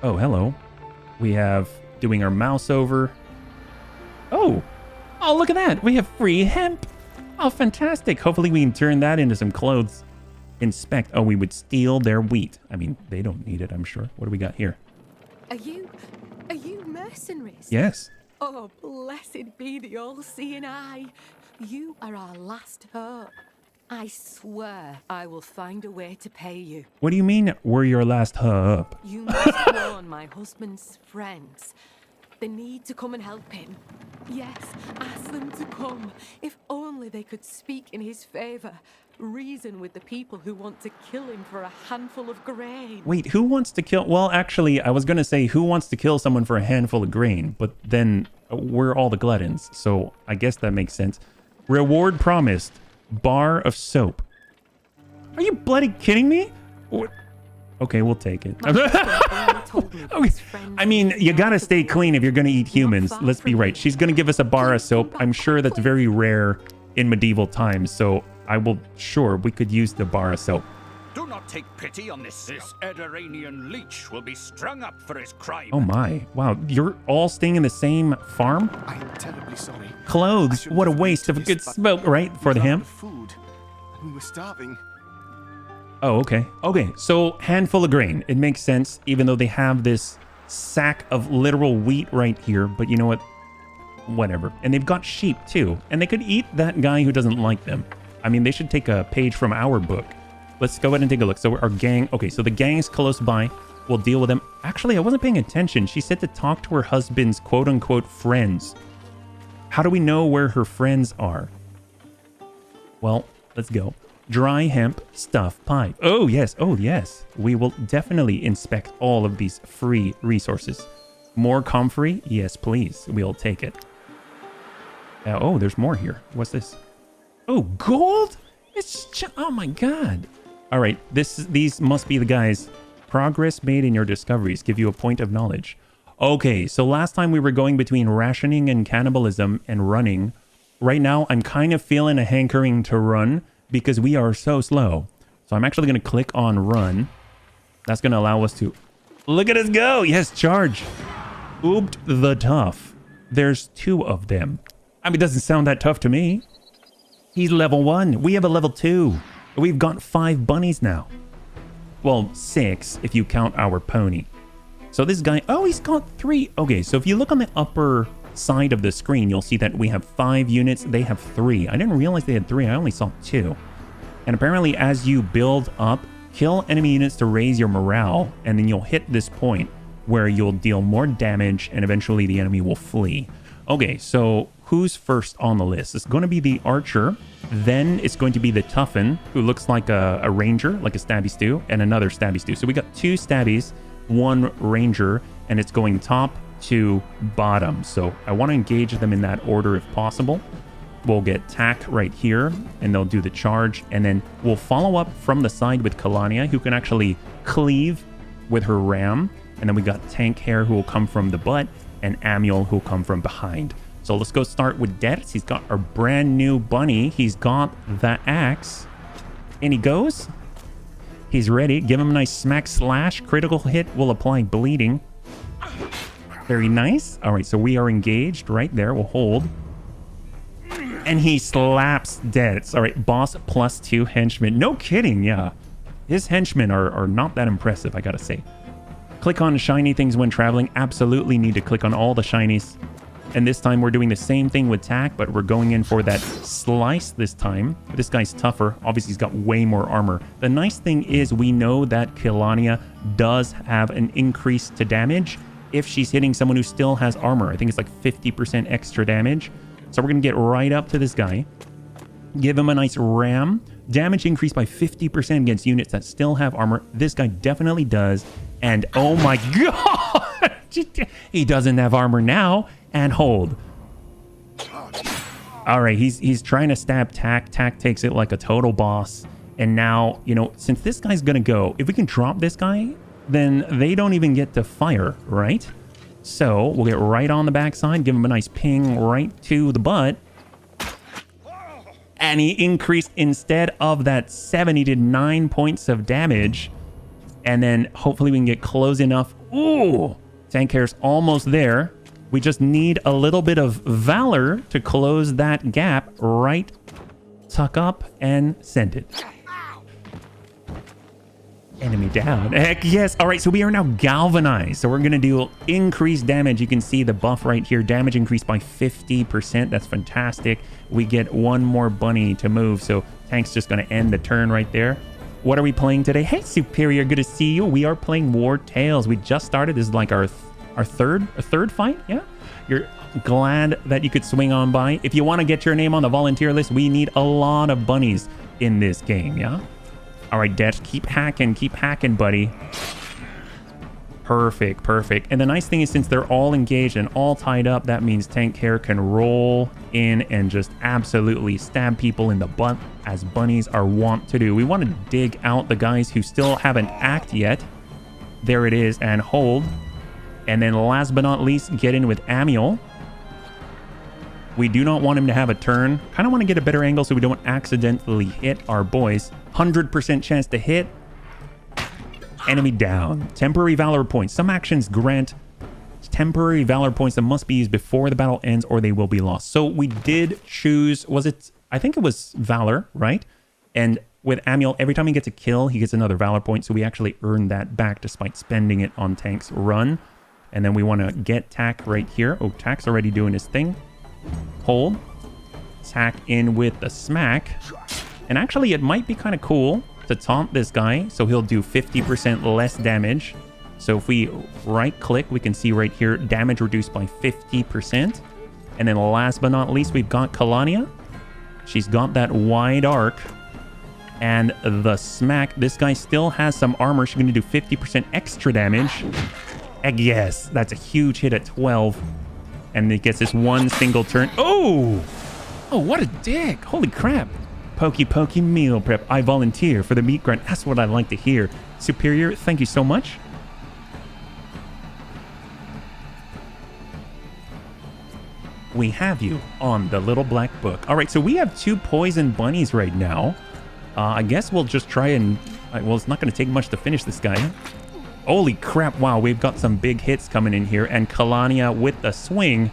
Oh, hello. We have doing our mouse over. Oh, Oh, look at that. We have free hemp. Oh, fantastic. Hopefully we can turn that into some clothes. Inspect. Oh, we would steal their wheat. I mean, they don't need it, I'm sure. What do we got here? Are you mercenaries? Yes. Oh, blessed be the all-seeing eye. You are our last hope. I swear I will find a way to pay you. What do you mean we're your last hope? You must warn my husband's friends. They need to come and help him. Yes, ask them to come. If only they could speak in his favor. Reason with the people who want to kill him for a handful of grain. Wait, who wants to kill? Well, actually, I was going to say who wants to kill someone for a handful of grain, but then we're all the gluttons, so I guess that makes sense. Reward promised. Bar of soap. Are you bloody kidding me? What? Okay, we'll take it. Okay. I mean, you gotta stay clean if you're gonna eat humans. Let's be right. She's gonna give us a bar of soap. I'm sure that's very rare in medieval times, so we could use the bar of soap. Do not take pity on this. This Eduranian leech will be strung up for his crime. Oh my. Wow, you're all staying in the same farm? I am terribly sorry. Clothes. What a waste of a good smoke, right? For the hemp. Food. And we were starving. Oh, okay. Okay, so handful of grain. It makes sense, even though they have this sack of literal wheat right here. But you know what? Whatever. And they've got sheep too. And they could eat that guy who doesn't like them. I mean, they should take a page from our book. Let's go ahead and take a look. So our gang... Okay, so the gang's close by. We'll deal with them. Actually, I wasn't paying attention. She said to talk to her husband's quote-unquote friends. How do we know where her friends are? Well, let's go. Dry hemp, stuff, pipe. Oh, yes. Oh, yes. We will definitely inspect all of these free resources. More comfrey? Yes, please. We'll take it. Oh, there's more here. What's this? Oh, gold? It's just, oh my god. All right, these must be the guys. Progress made in your discoveries give you a point of knowledge. Okay, so last time we were going between rationing and cannibalism and running. Right now, I'm kind of feeling a hankering to run because we are so slow. So I'm actually going to click on run. That's going to allow us to... Look at us go! Yes, charge! Ooped the tough. There's 2 of them. I mean, it doesn't sound that tough to me. He's level 1. We have a level 2. We've got 5 bunnies now. Well, 6 if you count our pony. So this guy... Oh, he's got 3. Okay, so if you look on the upper side of the screen, you'll see that we have 5 units. They have 3. I didn't realize they had 3. I only saw 2. And apparently as you build up, kill enemy units to raise your morale, and then you'll hit this point where you'll deal more damage and eventually the enemy will flee. Okay, so who's first on the list? It's going to be the archer, then it's going to be the toughen, who looks like a ranger, like a stabby stew, and another stabby stew. So we got 2 stabbies, 1 ranger, and it's going top to bottom. So I want to engage them in that order if possible. We'll get tack right here, and they'll do the charge, and then we'll follow up from the side with Kalania, who can actually cleave with her ram, and then we got Tank Hair, who will come from the butt, and Amiel, who will come from behind. So let's go start with Detz. He's got our brand new bunny. He's got the axe, and he goes. He's ready. Give him a nice smack slash. Critical hit will apply bleeding. Very nice. All right, so we are engaged right there. We'll hold. And he slaps Detz. All right, boss +2 henchmen. No kidding, yeah. His henchmen are not that impressive, I gotta say. Click on shiny things when traveling. Absolutely need to click on all the shinies. And this time we're doing the same thing with tack, but we're going in for that slice this time. This guy's tougher. Obviously, he's got way more armor. The nice thing is we know that Kelania does have an increase to damage if she's hitting someone who still has armor. I think it's like 50% extra damage. So we're going to get right up to this guy. Give him a nice ram. Damage increased by 50% against units that still have armor. This guy definitely does. And oh my god! He doesn't have armor now. And hold. All right, he's trying to stab Tack. Tack takes it like a total boss. And now, you know, since this guy's gonna go, if we can drop this guy, then they don't even get to fire, right? So we'll get right on the backside, give him a nice ping right to the butt. And he increased, instead of that 7, he did 9 points of damage. And then hopefully we can get close enough. Ooh, Tank Hair's almost there. We just need a little bit of valor to close that gap. Right, tuck up, and send it. Enemy down. Heck yes. All right, so we are now galvanized. So we're going to do increased damage. You can see the buff right here. Damage increased by 50%. That's fantastic. We get one more bunny to move. So tank's just going to end the turn right there. What are we playing today? Hey, Superior. Good to see you. We are playing Wartales. We just started. This is like our third fight. Yeah. You're glad that you could swing on by. If you want to get your name on the volunteer list, we need a lot of bunnies in this game. Yeah. All right, Detch, keep hacking, buddy. Perfect, perfect. And the nice thing is, since they're all engaged and all tied up, that means Tank Care can roll in and just absolutely stab people in the butt, as bunnies are wont to do. We want to dig out the guys who still haven't acted yet. There it is, and hold. And then last but not least, get in with Amiel. We do not want him to have a turn. Kind of want to get a better angle so we don't accidentally hit our boys. 100% chance to hit. Enemy down. Temporary valor points. Some actions grant temporary valor points that must be used before the battle ends or they will be lost. So we did choose, I think it was valor, right? And with Amiel, every time he gets a kill, he gets another valor point. So we actually earn that back despite spending it on Tank's run. And then we want to get Tack right here. Oh, Tack's already doing his thing. Hold. Tack in with the smack. And actually, it might be kind of cool to taunt this guy, so he'll do 50% less damage. So if we right-click, we can see right here, damage reduced by 50%. And then last but not least, we've got Kalania. She's got that wide arc. And the smack, this guy still has some armor. She's going to do 50% extra damage. And yes, that's a huge hit at 12. And it gets this one single turn. Oh! Oh, what a dick. Holy crap. Pokey meal prep. I volunteer for the meat grind. That's what I like to hear. Superior, thank you so much. We have you on the little black book. All right, so we have 2 poison bunnies right now. I guess we'll just try and... well, it's not going to take much to finish this guy. Holy crap. Wow, we've got some big hits coming in here. And Kalania with the swing.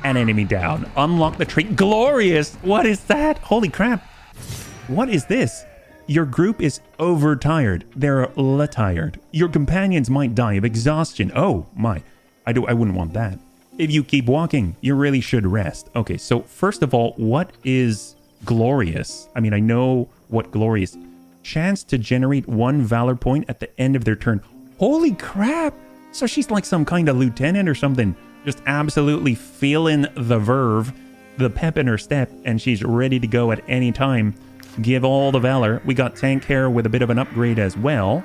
An enemy down. Unlock the trait. Glorious. What is that? Holy crap. What is this? Your group is overtired. They're tired. Your companions might die of exhaustion. Oh my. I wouldn't want that. If you keep walking, you really should rest. Okay, so first of all, what is glorious? I mean, I know what glorious. Chance to generate 1 valor point at the end of their turn. Holy crap. So she's like some kind of lieutenant or something. Just absolutely feeling the verve, the pep in her step, and she's ready to go at any time. Give all the valor. We got Tank Hair with a bit of an upgrade as well.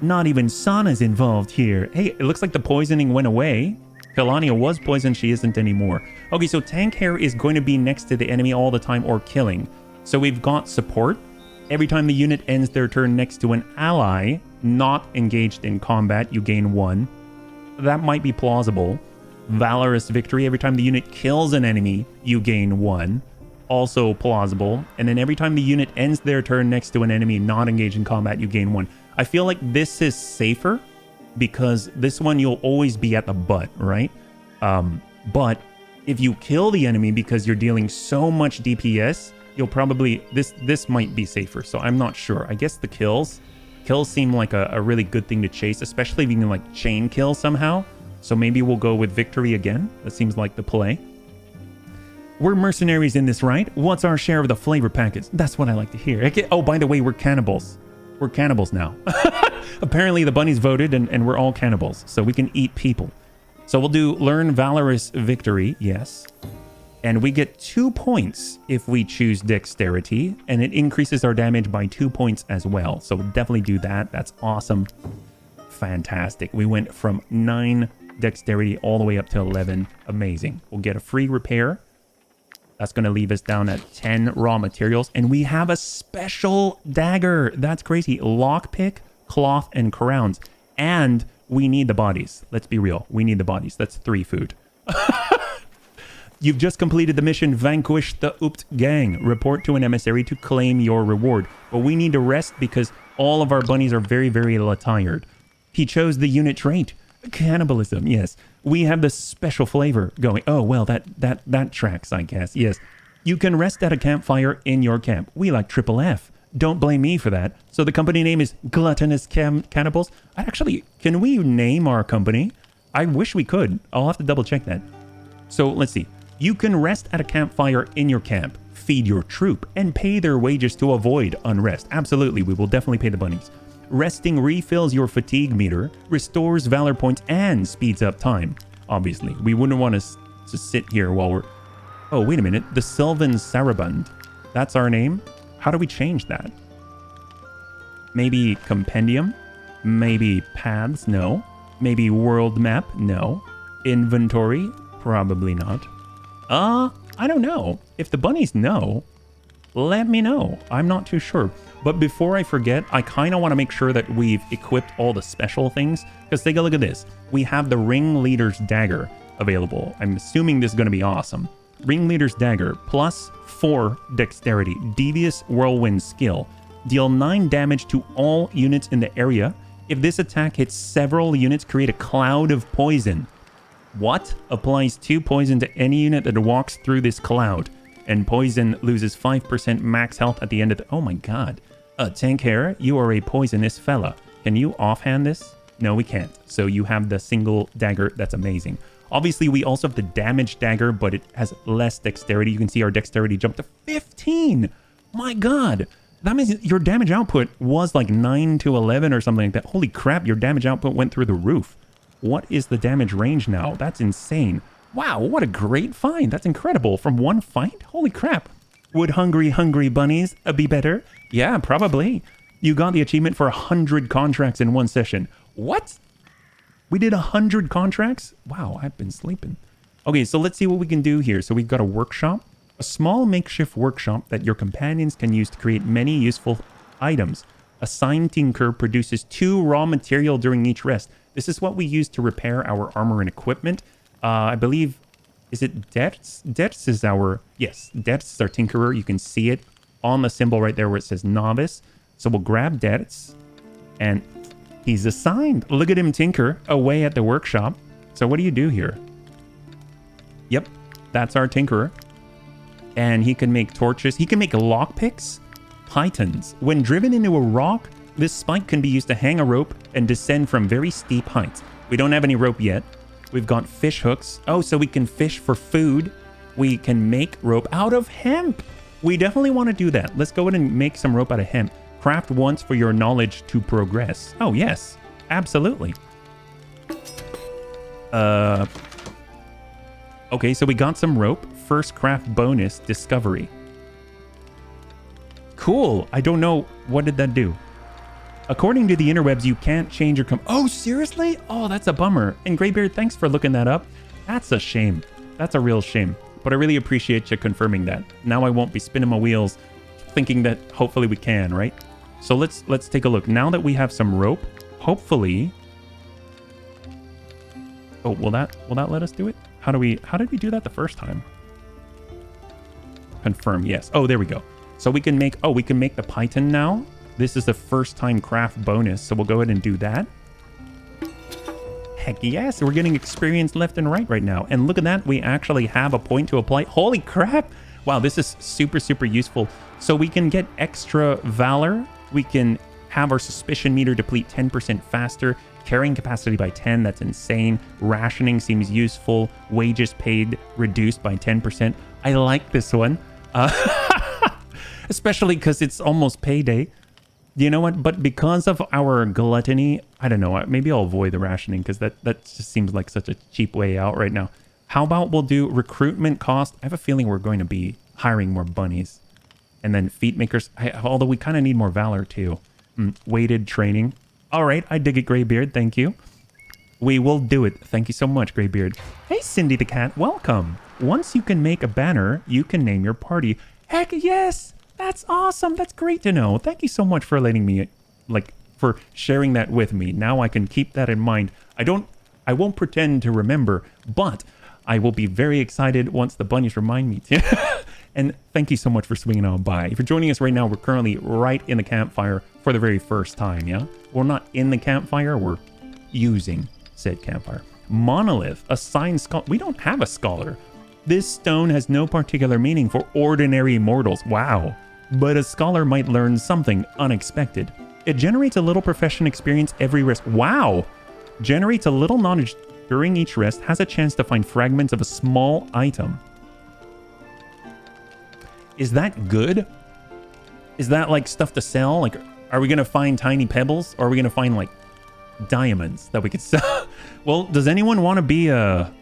Not even Sana's involved here. Hey, it looks like the poisoning went away. Kalania was poisoned, she isn't anymore. Okay, so Tank Hair is going to be next to the enemy all the time or killing. So we've got support. Every time the unit ends their turn next to an ally not engaged in combat, you gain 1. That might be plausible. Valorous victory. Every time the unit kills an enemy, you gain 1. Also plausible. And then every time the unit ends their turn next to an enemy not engaged in combat, you gain 1. I feel like this is safer because this one you'll always be at the butt, right? But if you kill the enemy because you're dealing so much DPS, you'll probably... This might be safer, so I'm not sure. I guess the kills seem like a really good thing to chase, especially if you can like chain kill somehow. So maybe we'll go with victory again. That seems like the play. We're mercenaries in this, right? What's our share of the flavor packets? That's what I like to hear. Oh, by the way, we're cannibals. We're cannibals now. Apparently the bunnies voted and we're all cannibals. So we can eat people. So we'll do learn valorous victory. Yes. And we get 2 points if we choose dexterity. And it increases our damage by 2 points as well. So we'll definitely do that. That's awesome. Fantastic. We went from 9 dexterity all the way up to 11. Amazing. We'll get a free repair. That's going to leave us down at 10 raw materials. And we have a special dagger. That's crazy. Lockpick, cloth, and crowns. And we need the bodies. Let's be real. We need the bodies. That's 3 food. You've just completed the mission, Vanquish the Oopt Gang. Report to an emissary to claim your reward. But we need to rest because all of our bunnies are very, very tired. He chose the unit trait. Cannibalism, yes. We have the special flavor going. Oh, well, that tracks, I guess. Yes. You can rest at a campfire in your camp. We like triple F. Don't blame me for that. So the company name is Gluttonous Cannibals. Actually, can we name our company? I wish we could. I'll have to double check that. So let's see. You can rest at a campfire in your camp, feed your troop, and pay their wages to avoid unrest. Absolutely, we will definitely pay the bunnies. Resting refills your fatigue meter, restores valor points, and speeds up time. Obviously, we wouldn't want to sit here while we're... Oh, wait a minute. The Sylvan Saraband. That's our name? How do we change that? Maybe compendium? Maybe paths? No. Maybe world map? No. Inventory? Probably not. I don't know. If the bunnies know, let me know. I'm not too sure. But before I forget, I kind of want to make sure that we've equipped all the special things. Because take a look at this. We have the Ringleader's Dagger available. I'm assuming this is going to be awesome. Ringleader's Dagger, plus 4 dexterity, devious whirlwind skill. Deal 9 damage to all units in the area. If this attack hits several units, create a cloud of poison. What? Applies 2 poison to any unit that walks through this cloud. And poison loses 5% max health at the end of the... Oh my god. Tank Hair, you are a poisonous fella. Can you offhand this? No, we can't. So you have the single dagger. That's amazing. Obviously, we also have the damage dagger, but it has less dexterity. You can see our dexterity jumped to 15. My god. That means your damage output was like 9 to 11 or something like that. Holy crap, your damage output went through the roof. What is the damage range now? That's insane. Wow, what a great find. That's incredible. From one fight? Holy crap. Would hungry bunnies be better? Yeah, probably. You got the achievement for 100 contracts in one session. What? We did 100 contracts? Wow, I've been sleeping. Okay, so let's see what we can do here. So we've got a workshop. A small makeshift workshop that your companions can use to create many useful items. A sign tinker produces 2 raw material during each rest. This is what we use to repair our armor and equipment. I believe, is it Detz? Detz is our, yes, Detz is our tinkerer. You can see it on the symbol right there where it says novice. So we'll grab Detz and he's assigned. Look at him tinker away at the workshop. So what do you do here? Yep, that's our tinkerer. And he can make torches. He can make lockpicks, pythons. When driven into a rock, this spike can be used to hang a rope and descend from very steep heights. We don't have any rope yet. We've got fish hooks. Oh, so we can fish for food. We can make rope out of hemp. We definitely want to do that. Let's go ahead and make some rope out of hemp. Craft once for your knowledge to progress. Oh, yes. Absolutely. Okay, so we got some rope. First craft bonus, discovery. Cool. I don't know. What did that do? According to the interwebs, you can't change your... Oh, seriously? Oh, that's a bummer. And Greybeard, thanks for looking that up. That's a shame. That's a real shame. But I really appreciate you confirming that. Now I won't be spinning my wheels thinking that hopefully we can, right? So let's take a look. Now that we have some rope, hopefully... Oh, will that let us do it? How did we do that the first time? Confirm, yes. Oh, there we go. So we can make the python now. This is the first time craft bonus, so we'll go ahead and do that. Heck yes, we're getting experience left and right now. And look at that, we actually have a point to apply. Holy crap! Wow, this is super, super useful. So we can get extra valor. We can have our suspicion meter deplete 10% faster. Carrying capacity by 10, that's insane. Rationing seems useful. Wages paid reduced by 10%. I like this one. Especially because it's almost payday. You know what? But because of our gluttony, I don't know. Maybe I'll avoid the rationing because that just seems like such a cheap way out right now. How about we'll do recruitment cost? I have a feeling we're going to be hiring more bunnies. And then feat makers, although we kind of need more valor too. Weighted training. All right, I dig it, Greybeard. Thank you. We will do it. Thank you so much, Greybeard. Hey, Cindy the cat. Welcome. Once you can make a banner, you can name your party. Heck yes! That's awesome. That's great to know. Thank you so much for letting me, for sharing that with me. Now I can keep that in mind. I won't pretend to remember, but I will be very excited once the bunnies remind me to. And thank you so much for swinging on by. If you're joining us right now, we're currently right in the campfire for the very first time, yeah? We're not in the campfire, we're using said campfire. Monolith, assigned scholar. We don't have a scholar. This stone has no particular meaning for ordinary mortals. Wow. But a scholar might learn something unexpected. It generates a little profession experience every rest. Wow. Generates a little knowledge during each rest. Has a chance to find fragments of a small item. Is that good? Is that like stuff to sell? Like, are we going to find tiny pebbles? Or are we going to find like diamonds that we could sell? Well, does anyone want to be a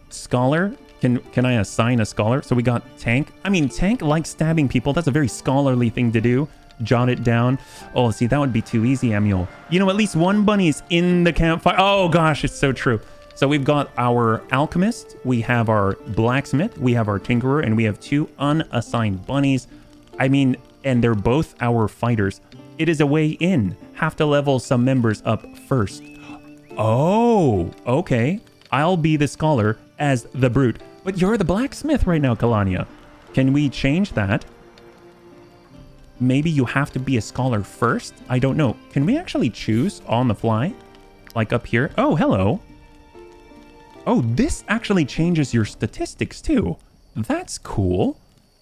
scholar? Can I assign a scholar? So we got Tank. I mean, Tank likes stabbing people. That's a very scholarly thing to do. Jot it down. Oh, see, that would be too easy, Amuel. You know, at least one bunny is in the campfire. Oh, gosh, it's so true. So we've got our alchemist. We have our blacksmith. We have our tinkerer. And we have 2 unassigned bunnies. I mean, and they're both our fighters. It is a way in. Have to level some members up first. Oh, okay. I'll be the scholar as the brute. But you're the blacksmith right now, Kalania. Can we change that? Maybe you have to be a scholar first? I don't know. Can we actually choose on the fly? Like up here? Oh, hello. Oh, this actually changes your statistics too. That's cool.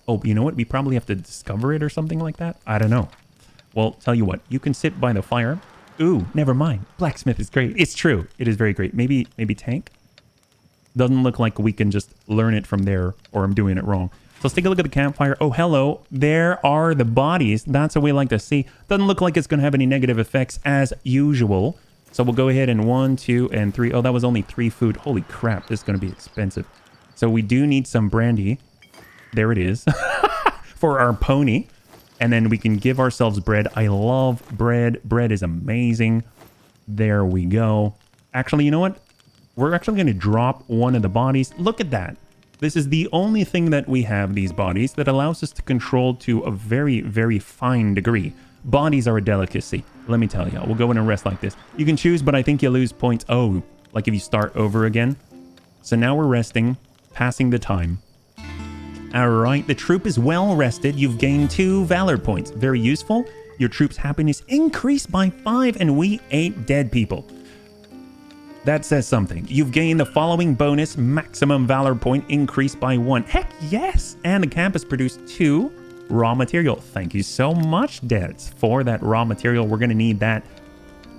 Oh, you know what? We probably have to discover it or something like that. I don't know. Well, tell you what. You can sit by the fire. Ooh, never mind. Blacksmith is great. It's true. It is very great. Maybe Tank? Doesn't look like we can just learn it from there, or I'm doing it wrong. So let's take a look at the campfire. Oh, hello. There are the bodies. That's what we like to see. Doesn't look like it's going to have any negative effects as usual. So we'll go ahead and 1, 2, and 3. Oh, that was only 3 food. Holy crap. This is going to be expensive. So we do need some brandy. There it is. For our pony. And then we can give ourselves bread. I love bread. Bread is amazing. There we go. Actually, you know what? We're actually going to drop one of the bodies. Look at that. This is the only thing that we have, these bodies, that allows us to control to a very, very fine degree. Bodies are a delicacy. Let me tell you. We'll go in and rest like this. You can choose, but I think you lose points. Oh, like if you start over again. So now we're resting, passing the time. All right, the troop is well rested. You've gained 2 valor points. Very useful. Your troop's happiness increased by 5, and we ate dead people. That says something. You've gained the following bonus: maximum valor point increased by 1. Heck yes! And the camp has produced 2 raw material. Thank you so much, Deds, for that raw material. We're going to need that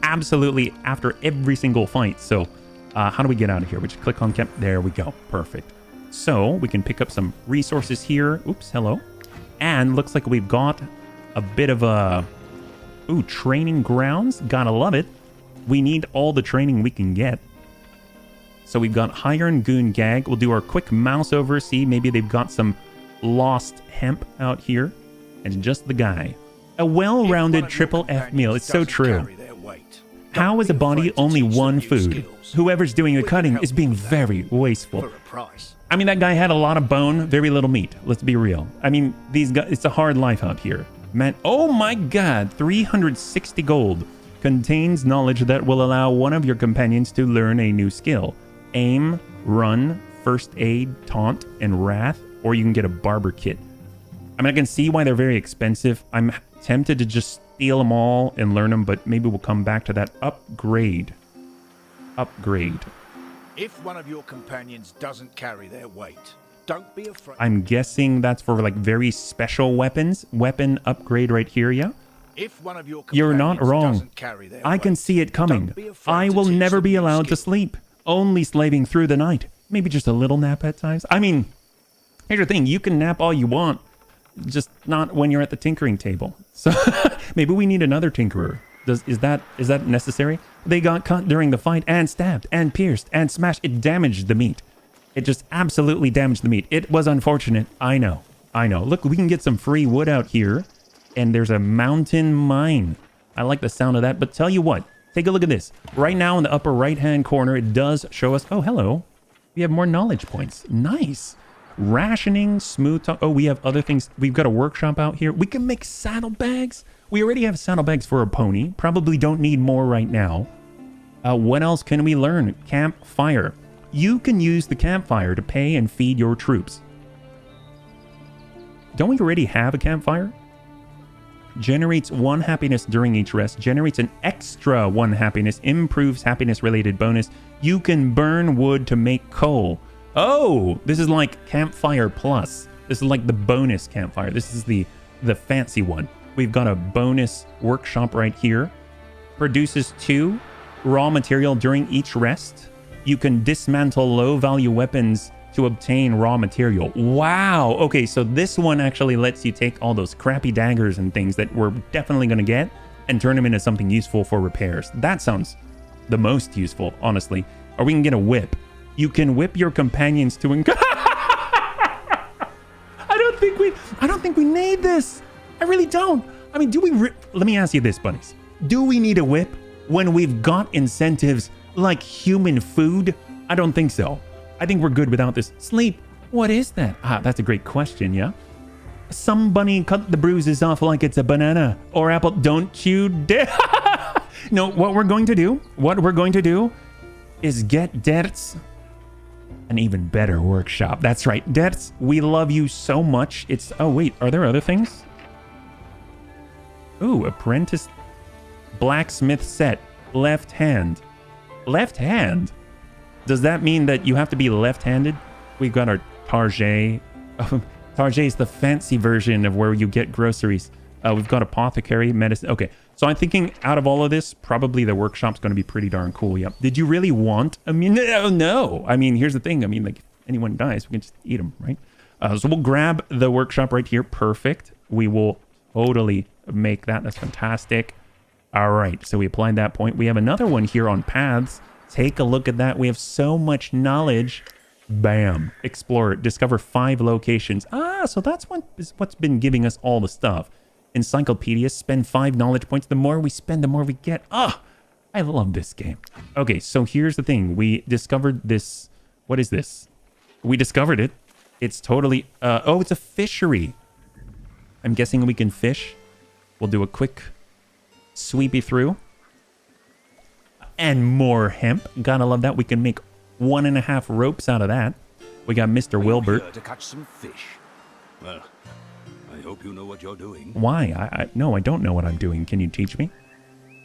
absolutely after every single fight. So how do we get out of here? We just click on camp. There we go. Perfect. So we can pick up some resources here. Oops, hello. And looks like we've got a bit of a... Ooh, training grounds. Gotta love it. We need all the training we can get. So we've got Iron Goon Gag. We'll do our quick mouse over. See, maybe they've got some lost hemp out here. And just the guy. A well-rounded triple F meal. It's so true. How is a body only 1 food? Whoever's doing the cutting is being very wasteful. I mean, that guy had a lot of bone, very little meat. Let's be real. I mean, these guys, it's a hard life out here. Man, oh my god, 360 gold. Contains knowledge that will allow one of your companions to learn a new skill. Aim, run, first aid, taunt, and wrath. Or you can get a barber kit. I mean, I can see why they're very expensive. I'm tempted to just steal them all and learn them, but maybe we'll come back to that. Upgrade. Upgrade. If one of your companions doesn't carry their weight, don't be afraid. I'm guessing that's for like very special weapons. Weapon upgrade right here, yeah? If one of your You're not wrong. doesn't carry their I can weight, see it coming. I will teach never them be new allowed to skills. sleep. Only slaving through the night. Maybe just a little nap at times. I mean, here's the thing. You can nap all you want. Just not when you're at the tinkering table. So maybe we need another tinkerer. Is that necessary? They got cut during the fight and stabbed and pierced and smashed. It damaged the meat. It just absolutely damaged the meat. It was unfortunate. I know. Look, we can get some free wood out here. And there's a mountain mine. I like the sound of that. But tell you what, take a look at this. Right now in the upper right-hand corner, it does show us... Oh, hello. We have more knowledge points. Nice. Rationing, smooth talk. Oh, we have other things. We've got a workshop out here. We can make saddlebags. We already have saddlebags for a pony. Probably don't need more right now. What else can we learn? Campfire. You can use the campfire to pay and feed your troops. Don't we already have a campfire? Generates 1 happiness during each rest. Generates an extra 1 happiness. Improves happiness-related bonus. You can burn wood to make coal. Oh, this is like Campfire Plus. This is like the bonus campfire. This is the fancy one. We've got a bonus workshop right here. Produces 2 raw material during each rest. You can dismantle low-value weapons to obtain raw material. Wow. Okay, so this one actually lets you take all those crappy daggers and things that we're definitely going to get and turn them into something useful for repairs. That sounds the most useful, honestly. Or we can get a whip. You can whip your companions to I don't think we need this. I really don't. I mean, let me ask you this, buddies. Do we need a whip when we've got incentives like human food? I don't think so. I think we're good without this. Sleep. What is that? That's a great question, yeah? Some bunny cut the bruises off like it's a banana or apple. Don't you dare. No, what we're going to do is get Dertz an even better workshop. That's right. Dertz, we love you so much. Oh wait, are there other things? Ooh, apprentice blacksmith set. Left hand. Left hand? Does that mean that you have to be left-handed? We've got our Target. Target is the fancy version of where you get groceries. We've got apothecary, medicine. Okay, so I'm thinking out of all of this, probably the workshop's going to be pretty darn cool. Yep. Did you really want? I mean, no. I mean, here's the thing. I mean, like, if anyone dies, we can just eat them, right? So we'll grab the workshop right here. Perfect. We will totally make that. That's fantastic. All right, so we applied that point. We have another one here on paths. Take a look at that. We have so much knowledge. Bam. Explore. Discover 5 locations. So that's what's been giving us all the stuff. Encyclopedia. Spend 5 knowledge points. The more we spend, the more we get. I love this game. Okay, so here's the thing. We discovered this. What is this? We discovered it. It's totally... it's a fishery. I'm guessing we can fish. We'll do a quick sweepy through. And more hemp. Gotta love that. We can make 1.5 ropes out of that. We got Mr. Wilbert. Here to catch some fish. Well, I hope you know what you're doing. Why? No, I don't know what I'm doing. Can you teach me?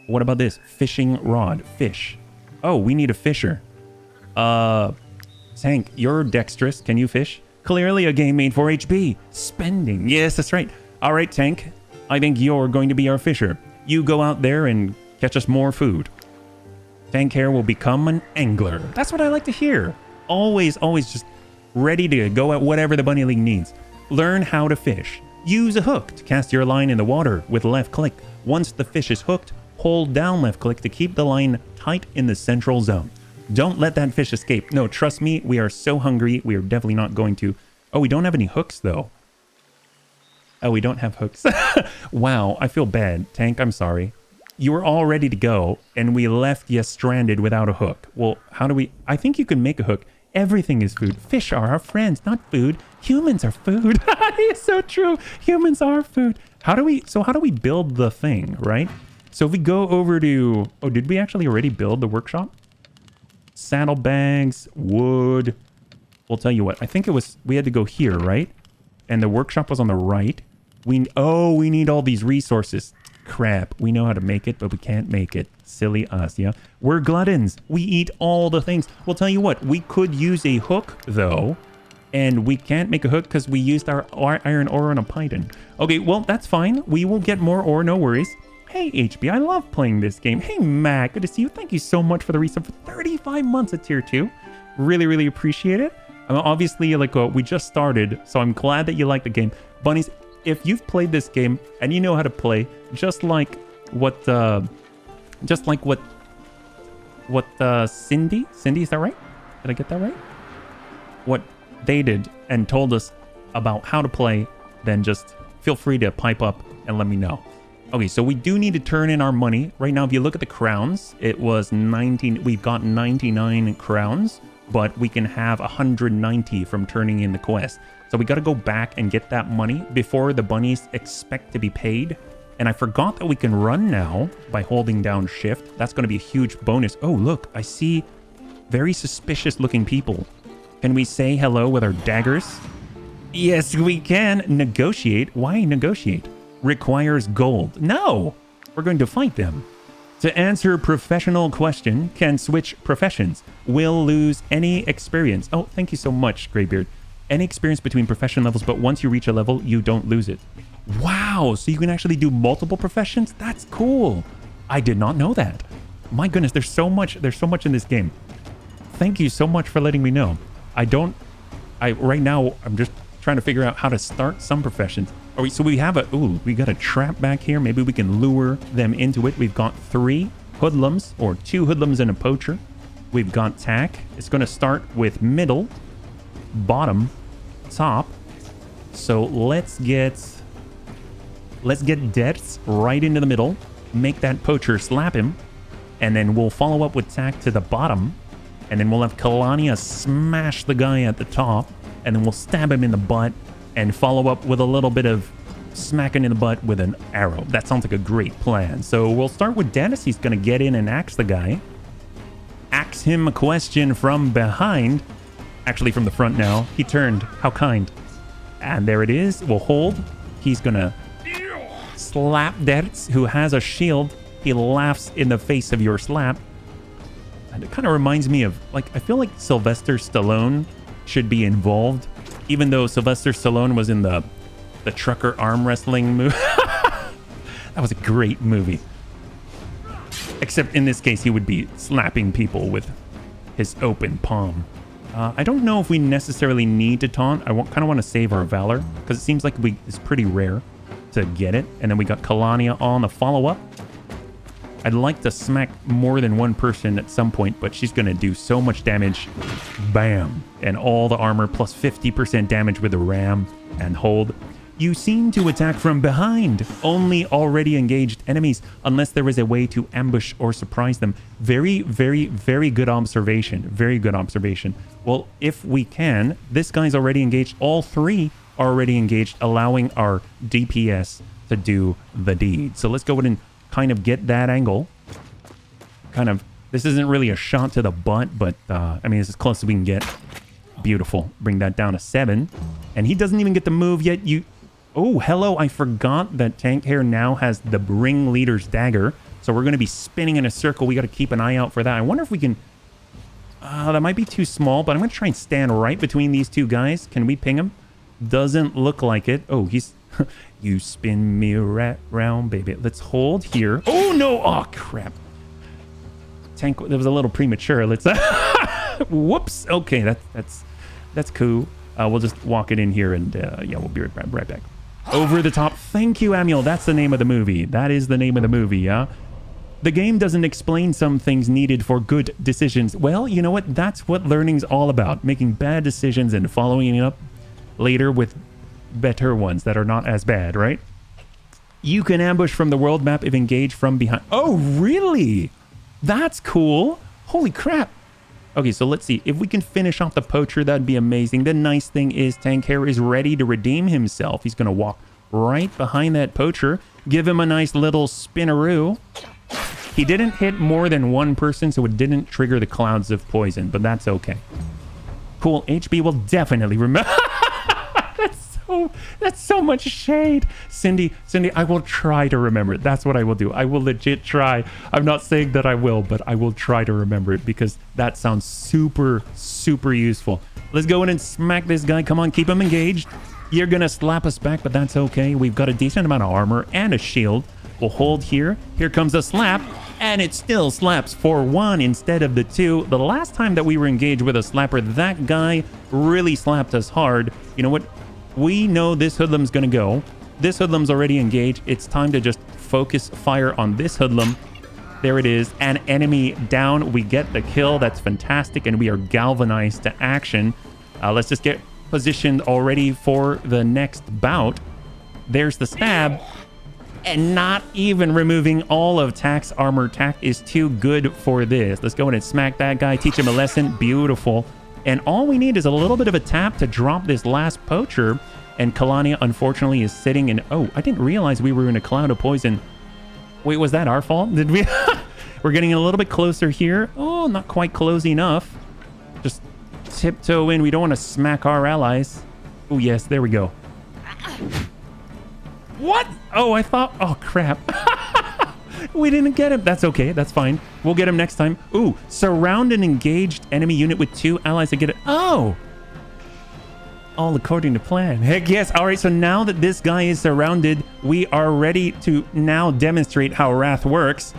What about this? Fishing rod. Fish. Oh, we need a fisher. Tank, you're dexterous. Can you fish? Clearly a game made for HB. Spending. Yes, that's right. All right, Tank. I think you're going to be our fisher. You go out there and catch us more food. Tank Hair will become an angler. That's what I like to hear. Always just ready to go at whatever the Bunny League needs. Learn how to fish. Use a hook to cast your line in the water with left click. Once the fish is hooked, hold down left click to keep the line tight in the central zone. Don't let that fish escape. No, trust me, we are so hungry. We are definitely not going to. Oh, we don't have any hooks though. Oh, we don't have hooks. Wow, I feel bad. Tank, I'm sorry. You were all ready to go, and we left you stranded without a hook. Well, how do we... I think you can make a hook. Everything is food. Fish are our friends, not food. Humans are food. It's so true. Humans are food. How do we build the thing, right? So if we go over to... Oh, did we actually already build the workshop? Saddlebags, wood. We'll tell you what. I think it was... We had to go here, right? And the workshop was on the right. We need all these resources. Crap, we know how to make it, but we can't make it. Silly us, yeah? We're gluttons. We eat all the things. We'll tell you what, we could use a hook, though, and we can't make a hook because we used our iron ore on a python. Okay, well, that's fine. We will get more ore, no worries. Hey, HB, I love playing this game. Hey, Mac, good to see you. Thank you so much for the resub for 35 months at Tier 2. Really, really appreciate it. Obviously, we just started, so I'm glad that you like the game. Bunnies, if you've played this game and you know how to play, just like what Cindy, is that right? Did I get that right? What they did and told us about how to play, then just feel free to pipe up and let me know. Okay, so we do need to turn in our money. Right now, if you look at the crowns, it was 19. We've got 99 crowns, but we can have 190 from turning in the quest. So we got to go back and get that money before the bunnies expect to be paid. And I forgot that we can run now by holding down shift. That's going to be a huge bonus. Oh, look, I see very suspicious looking people. Can we say hello with our daggers? Yes, we can. Negotiate. Why negotiate? requires gold. No, we're going to fight them. To answer professional question, can switch professions. Will lose any experience. Oh, thank you so much, Greybeard. Any experience between profession levels, but once you reach a level, you don't lose it. Wow, so you can actually do multiple professions? That's cool. I did not know that. My goodness, there's so much in this game. Thank you so much for letting me know. Right now, I'm just trying to figure out how to start some professions. So we have we got a trap back here. Maybe we can lure them into it. We've got 3 hoodlums, or 2 hoodlums and a poacher. We've got tack. It's going to start with middle, bottom, top. So let's get Deaths right into the middle. Make that poacher slap him. And then we'll follow up with tack to the bottom. And then we'll have Kalania smash the guy at the top. And then we'll stab him in the butt. And follow up with a little bit of smacking in the butt with an arrow. That sounds like a great plan. So we'll start with Dennis. He's going to get in and axe the guy. Axe him a question from behind. Actually, from the front now. He turned. How kind. And there it is. We'll hold. He's going to slap Dennis, who has a shield. He laughs in the face of your slap. And it kind of reminds me of, like, I feel like Sylvester Stallone should be involved. Even though Sylvester Stallone was in the trucker arm wrestling movie. That was a great movie. Except in this case, he would be slapping people with his open palm. I don't know if we necessarily need to taunt. I kind of want to save our valor, because it seems like it's pretty rare to get it. And then we got Kalania on the follow-up. I'd like to smack more than one person at some point, but she's going to do so much damage. Bam. And all the armor plus 50% damage with the ram and hold. You seem to attack from behind only already engaged enemies unless there is a way to ambush or surprise them. Very, very, very good observation. Very good observation. Well, if we can, this guy's already engaged. All 3 are already engaged, allowing our DPS to do the deed. So let's go ahead and kind of get that angle. This isn't really a shot to the butt, but I mean, it's as close as we can get. Beautiful. Bring that down to 7. And he doesn't even get to move yet. Oh, hello. I forgot that Tank Hair now has the Ringleader's Dagger. So we're going to be spinning in a circle. We got to keep an eye out for that. I wonder if we can... that might be too small, but I'm going to try and stand right between these 2 guys. Can we ping him? Doesn't look like it. Oh, he's... You spin me right round, baby. Let's hold here. Oh, no. Oh, crap. Tank, that was a little premature. Let's... Whoops. Okay, that's cool. We'll just walk it in here and, yeah, we'll be right back. Over the top. Thank you, Amiel. That's the name of the movie. That is the name of the movie, yeah? The game doesn't explain some things needed for good decisions. Well, you know what? That's what learning's all about. Making bad decisions and following it up later with better ones that are not as bad, right? You can ambush from the world map if engaged from behind. Oh, really? That's cool. Holy crap. Okay, so let's see. If we can finish off the poacher, that'd be amazing. The nice thing is Tank Hair is ready to redeem himself. He's going to walk right behind that poacher. Give him a nice little spinneroo. He didn't hit more than one person, so it didn't trigger the clouds of poison, but that's okay. Cool. HB will definitely remember. That's so much shade. Cindy, I will try to remember it. That's what I will do. I will legit try. I'm not saying that I will, but I will try to remember it because that sounds super, super useful. Let's go in and smack this guy. Come on, keep him engaged. You're going to slap us back, but that's okay. We've got a decent amount of armor and a shield. We'll hold here. Here comes a slap, and it still slaps for 1 instead of the 2. The last time that we were engaged with a slapper, that guy really slapped us hard. You know what? We know this hoodlum's going to go. This hoodlum's already engaged. It's time to just focus fire on this hoodlum. There it is. An enemy down. We get the kill. That's fantastic. And we are galvanized to action. Let's just get positioned already for the next bout. There's the stab. And not even removing all of Tack's armor. Tack is too good for this. Let's go in and smack that guy. Teach him a lesson. Beautiful. And all we need is a little bit of a tap to drop this last poacher. And Kalania, unfortunately, is sitting in... Oh, I didn't realize we were in a cloud of poison. Wait, was that our fault? Did we... We're getting a little bit closer here. Oh, not quite close enough. Just tiptoe in. We don't want to smack our allies. Oh, yes, there we go. What? Oh, I thought... Oh, crap. We didn't get him. That's okay. That's fine. We'll get him next time. Ooh, surround an engaged enemy unit with 2 allies to get it. Oh! All according to plan. Heck yes. All right, so now that this guy is surrounded, we are ready to now demonstrate how Wrath works.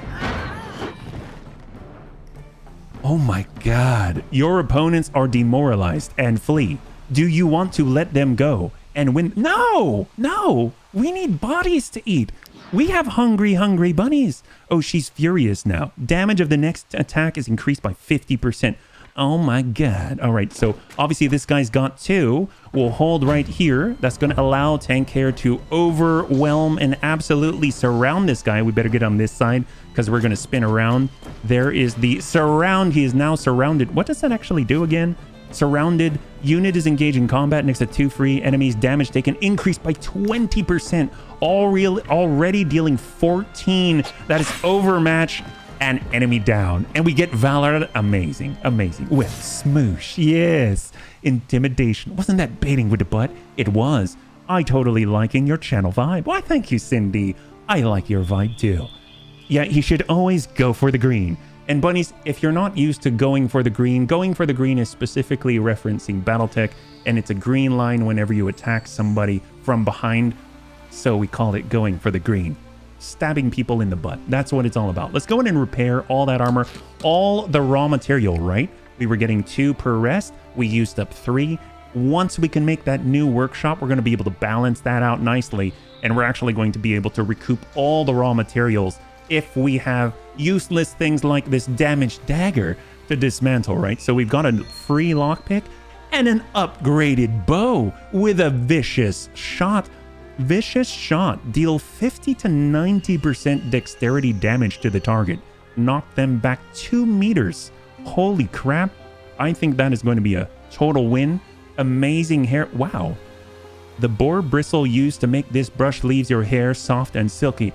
Oh my god. Your opponents are demoralized and flee. Do you want to let them go and win? No! No! We need bodies to eat. We have hungry bunnies. Oh, she's furious now. Damage of the next attack is increased by 50%. Oh my god. All right, so obviously this guy's got 2. We'll hold right here. That's going to allow Tank Hair to overwhelm and absolutely surround this guy. We better get on this side because we're going to spin around. There is the surround. He is now surrounded. What does that actually do again? Surrounded. Unit is engaged in combat next to 2 free enemies. Damage taken increased by 20%. Already dealing 14. That is overmatch and enemy down. And we get Valor. Amazing. Amazing. With Smoosh. Yes. Intimidation. Wasn't that baiting with the butt? It was. I totally liking your channel vibe. Why, thank you, Cindy. I like your vibe too. Yeah, he should always go for the green. And bunnies, if you're not used to going for the green is specifically referencing Battletech, and it's a green line whenever you attack somebody from behind. So we call it going for the green. Stabbing people in the butt. That's what it's all about. Let's go in and repair all that armor, all the raw material, right? We were getting 2 per rest. We used up 3. Once we can make that new workshop, we're going to be able to balance that out nicely. And we're actually going to be able to recoup all the raw materials if we have useless things like this damaged dagger to dismantle, right? So we've got a free lockpick and an upgraded bow with a vicious shot. Vicious shot. Deal 50 to 90% dexterity damage to the target. Knock them back 2 meters. Holy crap. I think that is going to be a total win. Amazing hair. Wow. The boar bristle used to make this brush leaves your hair soft and silky.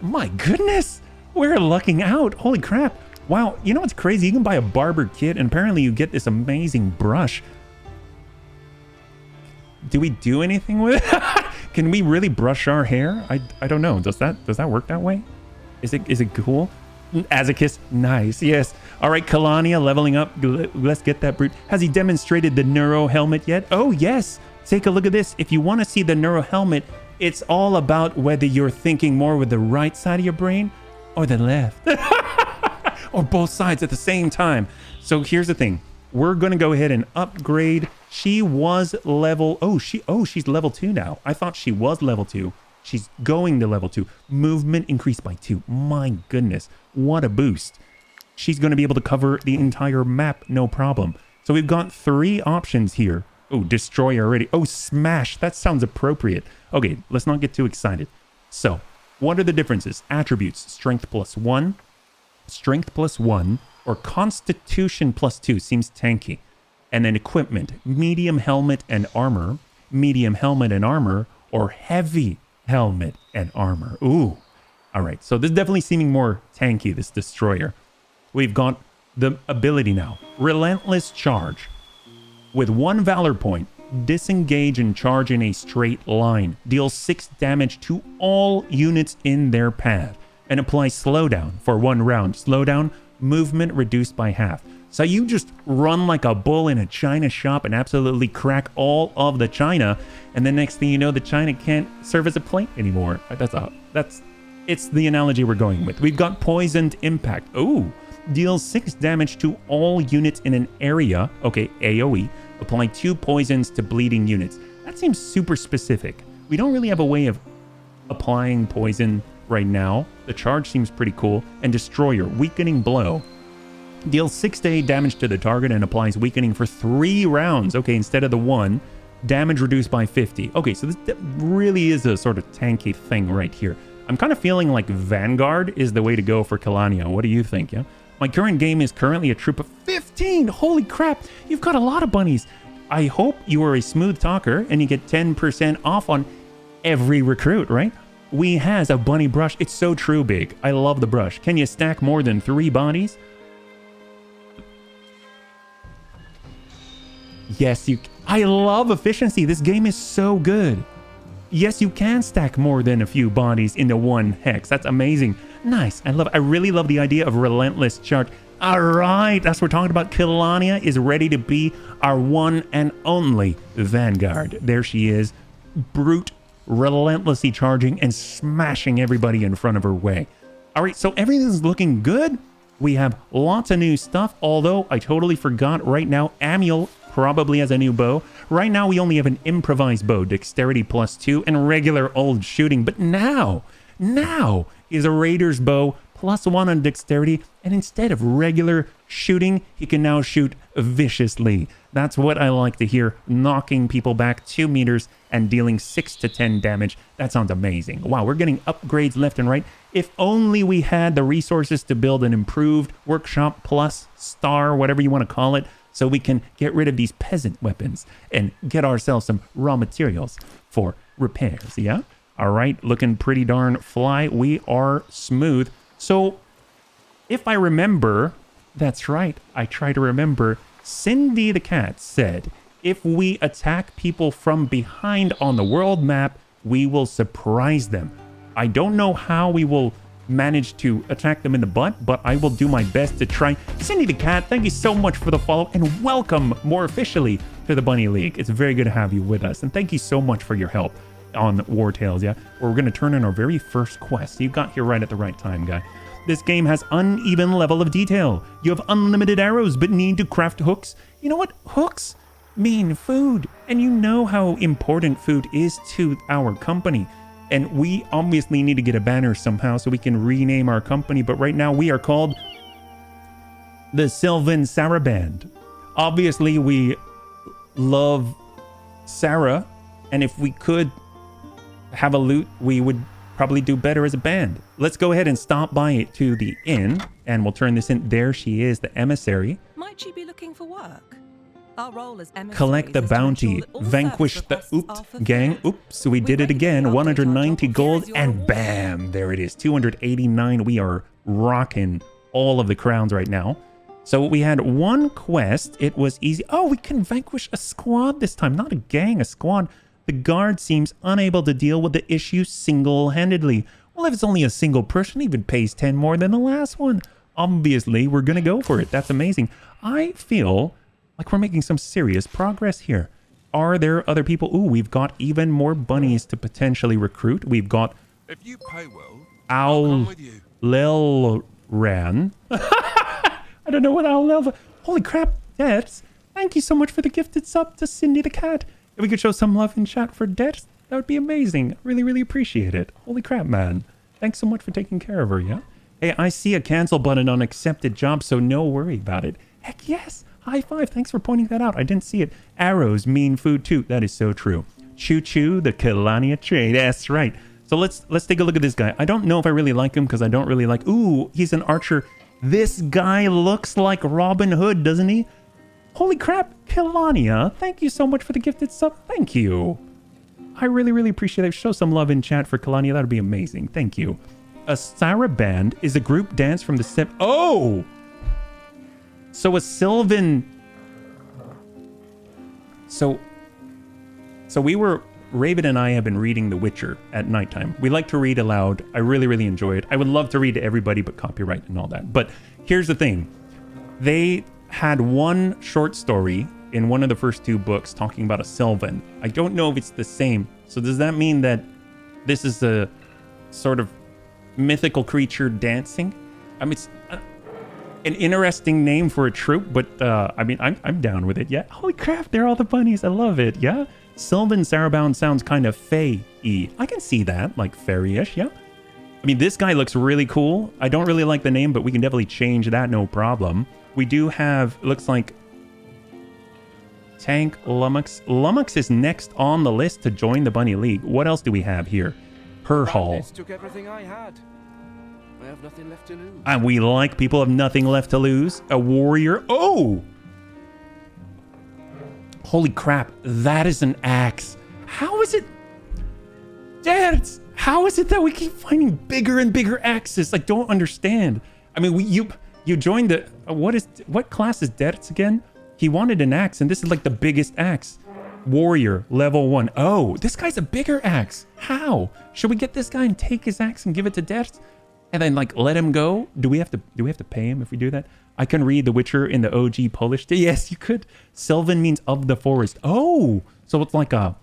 My goodness. We're lucking out. Holy crap. Wow. You know what's crazy? You can buy a barber kit and apparently you get this amazing brush. Do we do anything with it? Can we really brush our hair? I don't know. Does that work that way? Is it cool? Azakis, nice. Yes. All right, Kalania leveling up. Let's get that brute. Has he demonstrated the neuro helmet yet? Oh yes. Take a look at this. If you want to see the neuro helmet, it's all about whether you're thinking more with the right side of your brain or the left. Or both sides at the same time. So here's the thing. We're going to go ahead and upgrade. She was level... she's level 2 now. I thought she was level 2. She's going to level 2. Movement increased by 2. My goodness. What a boost. She's going to be able to cover the entire map, no problem. So we've got 3 options here. Oh, destroy already. Oh, smash. That sounds appropriate. Okay, let's not get too excited. So, what are the differences? Attributes. Strength +1. Strength +1. Or Constitution +2. Seems tanky. And then equipment. Medium helmet and armor. Medium helmet and armor. Or heavy helmet and armor. Ooh. All right. So this is definitely seeming more tanky, this destroyer. We've got the ability now. Relentless charge. With 1 valor point, disengage and charge in a straight line. Deal 6 damage to all units in their path. And apply slowdown for 1 round. Slowdown, movement reduced by half. So you just run like a bull in a china shop and absolutely crack all of the china. And the next thing you know, the china can't serve as a plate anymore. It's the analogy we're going with. We've got poisoned impact. Ooh. Deals 6 damage to all units in an area. Okay, AoE. Apply 2 poisons to bleeding units. That seems super specific. We don't really have a way of applying poison right now. The charge seems pretty cool. And Destroyer, weakening blow. Deals 6 to 8 damage to the target and applies weakening for 3 rounds. Okay, instead of the 1. Damage reduced by 50. Okay, so this really is a sort of tanky thing right here. I'm kind of feeling like Vanguard is the way to go for Kalania. What do you think, yeah? My current game is currently a troop of 15. Holy crap, you've got a lot of bunnies. I hope you are a smooth talker and you get 10% off on every recruit, right? We has a bunny brush. It's so true, Big. I love the brush. Can you stack more than 3 bodies? Yes, you... I love efficiency. This game is so good. Yes, you can stack more than a few bodies into one hex. That's amazing. Nice. I really love the idea of relentless charge. All right, that's what we're talking about. Kelania is ready to be our one and only vanguard. There she is, brute, relentlessly charging and smashing everybody in front of her way. All right, so everything's looking good. We have lots of new stuff, although I totally forgot right now, Amiel probably has a new bow. Right now, we only have an improvised bow, dexterity +2, and regular old shooting. But now is a raider's bow +1 on dexterity, and instead of regular shooting, he can now shoot viciously. That's what I like to hear, knocking people back 2 meters and dealing 6 to 10 damage. That sounds amazing. Wow, we're getting upgrades left and right. If only we had the resources to build an improved workshop plus star, whatever you want to call it, so we can get rid of these peasant weapons and get ourselves some raw materials for repairs, yeah? All right, looking pretty darn fly. We are smooth. So, if I remember, that's right, I try to remember, Cindy the cat said, if we attack people from behind on the world map, we will surprise them. I don't know how we will manage to attack them in the butt, but I will do my best to try. Cindy the cat, thank you so much for the follow, and welcome more officially to the Bunny League. It's very good to have you with us, and thank you so much for your help on Wartales, yeah? We're going to turn in our very first quest. You got here right at the right time, guy. This game has uneven level of detail. You have unlimited arrows, but need to craft hooks. You know what? Hooks mean food, and you know how important food is to our company. And we obviously need to get a banner somehow so we can rename our company, but right now we are called the Sylvan Saraband. Obviously, we love Sarah, and if we could have a loot, we would probably do better as a band. Let's go ahead and stop by to the inn, and we'll turn this in. There she is, the emissary. Might she be looking for work? Our role as emissaries Collect the bounty, vanquish the Oopt gang. Oops, we did it again. 190 gold, and bam, there it is. 289. We are rocking all of the crowns right now. So we had one quest. It was easy. Oh, we can vanquish a squad this time. Not a gang, a squad. The guard seems unable to deal with the issue single-handedly. Well, if it's only a single person, even pays 10 more than the last one. Obviously, we're going to go for it. That's amazing. I feel like we're making some serious progress here. Are there other people? Ooh, we've got even more bunnies to potentially recruit. We've got if you pay well, Owl Lelran. I don't know what Owl Lel. Holy crap, Debs. Thank you so much for the gifted sub to Cindy the cat. If we could show some love in chat for Debs, that would be amazing. Really, really appreciate it. Holy crap, man. Thanks so much for taking care of her, yeah? Hey, I see a cancel button on accepted job, so no worry about it. Heck yes. High five. Thanks for pointing that out. I didn't see it. Arrows mean food too. That is so true. Choo choo, the Kelania trade. That's right. So let's take a look at this guy. I don't know if I really like him because I don't really like... Ooh, he's an archer. This guy looks like Robin Hood, doesn't he? Holy crap, Kelania. Thank you so much for the gifted sub. Thank you. I really, really appreciate it. Show some love in chat for Kelania. That would be amazing. Thank you. A Saraband is a group dance from the... Oh! So a Sylvan... So we were... Raven and I have been reading The Witcher at nighttime. We like to read aloud. I really, really enjoy it. I would love to read to everybody, but copyright and all that. But here's the thing. They had one short story in one of the first two books talking about a Sylvan. I don't know if it's the same. So does that mean that this is a sort of mythical creature dancing? I mean, it's an interesting name for a troop, but I mean, I'm down with it. Yeah. Holy crap, they're all the bunnies. I love it. Yeah. Sylvan Saraband sounds kind of fey-y. I can see that, like fairy-ish. Yeah. I mean, this guy looks really cool. I don't really like the name, but we can definitely change that. No problem. We do have, looks like Tank Lummox. Lummox is next on the list to join the Bunny League. What else do we have here? Her Hall. Took everything I had. I have nothing left to lose. And we like people have nothing left to lose. A warrior. Oh! Holy crap. That is an axe. How is it? Dad, how is it that we keep finding bigger and bigger axes? I don't understand. I mean, you joined the... what class is Dertz again? He wanted an axe, and this is like the biggest axe. Warrior, level 1. Oh, this guy's a bigger axe. How? Should we get this guy and take his axe and give it to Death? And then, like, let him go? Do we have to pay him if we do that? I can read The Witcher in the OG Polish. Yes, you could. Sylvan means of the forest. Oh, so it's like a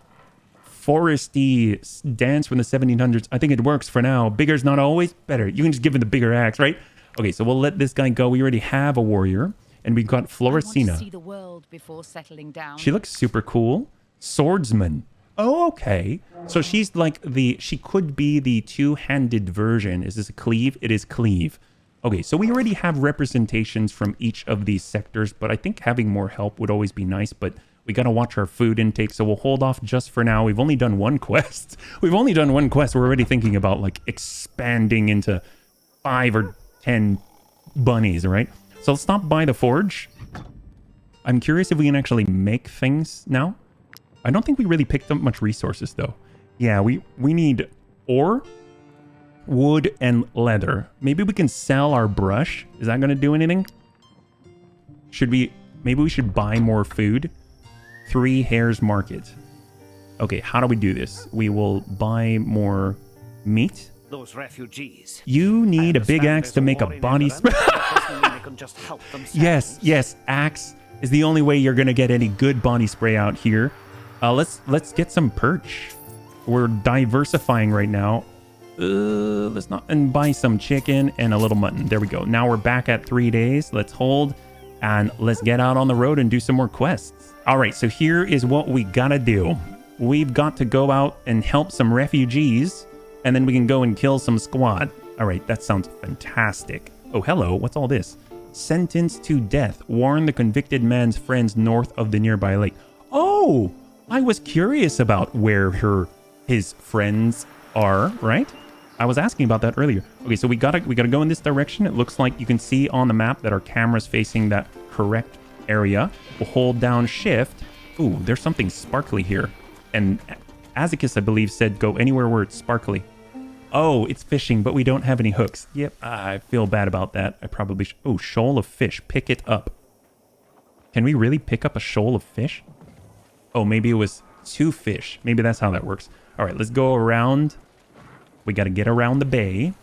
foresty dance from the 1700s. I think it works for now. Bigger's not always better. You can just give him the bigger axe, right? Okay, so we'll let this guy go. We already have a warrior. And we've got Floricina. I want to see the world before settling down. She looks super cool. Swordsman. Oh, okay. So she's like she could be the two-handed version. Is this a cleave? It is cleave. Okay, so we already have representations from each of these sectors, but I think having more help would always be nice, but we got to watch our food intake, so we'll hold off just for now. We've only done one quest. We're already thinking about, like, expanding into 5 or 10 bunnies, right? So let's stop by the forge. I'm curious if we can actually make things now. I don't think we really picked up much resources, though. Yeah, we need ore, wood, and leather. Maybe we can sell our brush. Is that going to do anything? Maybe we should buy more food. 3 Hares Market. Okay, how do we do this? We will buy more meat. Those refugees. You need a big axe to make a body spray. Yes, axe is the only way you're gonna get any good body spray out here. Let's get some perch. We're diversifying right now. Let's not and buy some chicken and a little mutton. There we go. Now we're back at 3 days. Let's hold and let's get out on the road and do some more quests. All right, so here is what we gotta do. We've got to go out and help some refugees, and then we can go and kill some squad. All right, that sounds fantastic. Oh, hello, what's all this? Sentenced to death. Warn the convicted man's friends north of the nearby lake. Oh, I was curious about where his friends are, right? I was asking about that earlier. Okay, so we gotta go in this direction. It looks like you can see on the map that our camera's facing that correct area. We'll hold down shift. Ooh, there's something sparkly here. And Azicus, I believe, said go anywhere where it's sparkly. Oh, it's fishing, but we don't have any hooks. Yep, I feel bad about that. I probably should. Oh, shoal of fish. Pick it up. Can we really pick up a shoal of fish? Oh, maybe it was 2 fish. Maybe that's how that works. All right, let's go around. We got to get around the bay.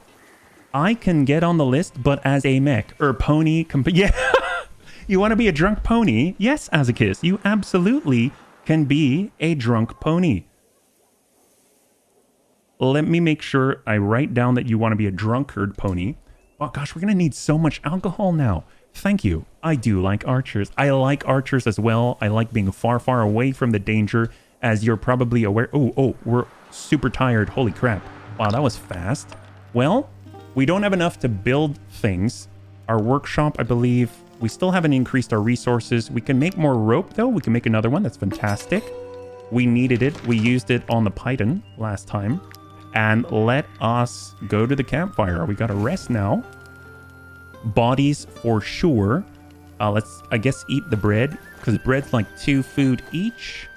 I can get on the list, but as a mech or pony. Yeah. You want to be a drunk pony? Yes, Azicus, you absolutely can be a drunk pony. Let me make sure I write down that you want to be a drunkard pony. Oh gosh, we're going to need so much alcohol now. Thank you. I do like archers. I like archers as well. I like being far, far away from the danger, as you're probably aware. Oh, we're super tired. Holy crap. Wow, that was fast. Well, we don't have enough to build things. Our workshop, I believe, we still haven't increased our resources. We can make more rope, though. We can make another one. That's fantastic. We needed it. We used it on the Python last time. And let us go to the campfire. We got to rest now. Bodies for sure. Let's, I guess, eat the bread, because bread's like 2 food each.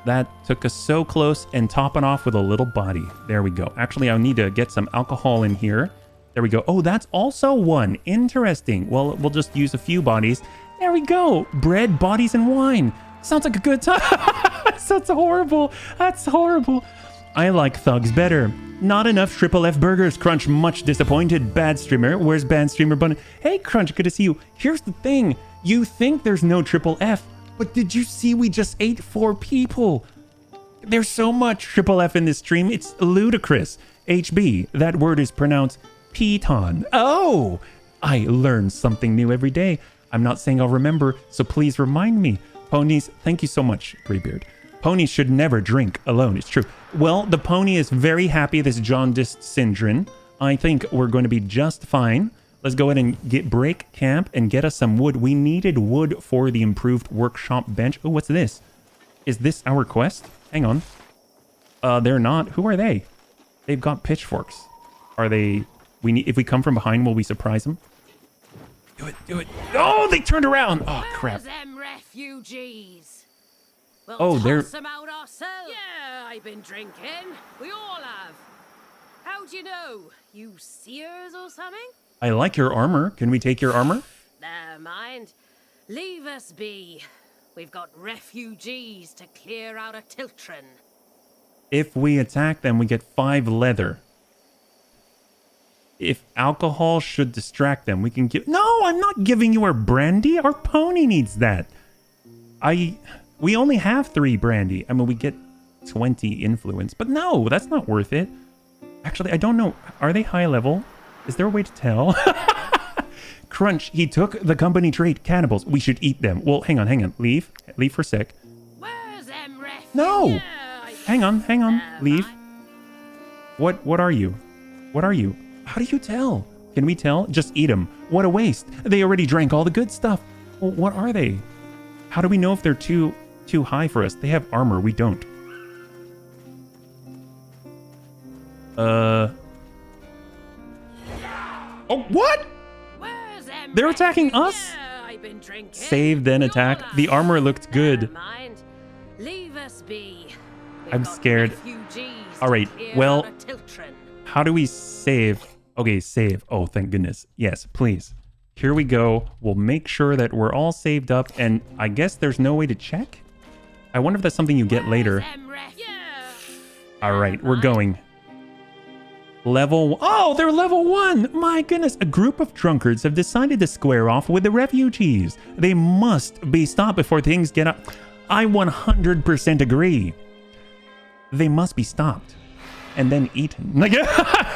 That took us so close, and topping off with a little body. There we go. Actually, I need to get some alcohol in here. There we go. Oh, that's also 1. Interesting. Well, we'll just use a few bodies. There we go. Bread, bodies, and wine. Sounds like a good time. That's horrible. That's horrible. I like thugs better. Not enough triple F burgers. Crunch, much disappointed. Bad streamer. Where's bad streamer bun? Hey, Crunch, good to see you. Here's the thing. You think there's no triple F, but did you see we just ate 4 people? There's so much triple F in this stream. It's ludicrous. HB, that word is pronounced Piton. Oh, I learn something new every day. I'm not saying I'll remember, so please remind me. Ponies, thank you so much, Greybeard. Ponies should never drink alone. It's true. Well, the pony is very happy, this jaundiced syndrome. I think we're going to be just fine. Let's go ahead and break camp and get us some wood. We needed wood for the improved workshop bench. Oh, what's this? Is this our quest? Hang on. They're not. Who are they? They've got pitchforks. Are they... If we come from behind, will we surprise them? Do it, do it. Oh, they turned around. Oh, crap. Them refugees. We'll they're... them out ourselves. Yeah, I've been drinking. We all have. How'd you know? You seers or something? I like your armor. Can we take your armor? Never mind. Leave us be. We've got refugees to clear out of Tiltrin. If we attack them, we get 5 leather. If alcohol should distract them, we can give... No, I'm not giving you our brandy. Our pony needs that. We only have 3 brandy. I mean, we get 20 influence. But no, that's not worth it. Actually, I don't know. Are they high level? Is there a way to tell? Crunch, he took the company trait, cannibals. We should eat them. Well, hang on. Leave for a sec. Where's them ref? No! Hang on. Leave. What are you? What are you? How do you tell? Can we tell? Just eat them. What a waste. They already drank all the good stuff. Well, what are they? How do we know if they're too high for us? They have armor. We don't. Oh, what? They're attacking us? Save, then attack. The armor looked good. Leave us be. I'm scared. All right, well, how do we save? Okay, save. Oh, thank goodness. Yes, please. Here we go. We'll make sure that we're all saved up, and I guess there's no way to check? I wonder if that's something you get later. All right, we're going. Oh, they're level 1! My goodness, a group of drunkards have decided to square off with the refugees. They must be stopped before things get up. I 100% agree. They must be stopped. And then eaten.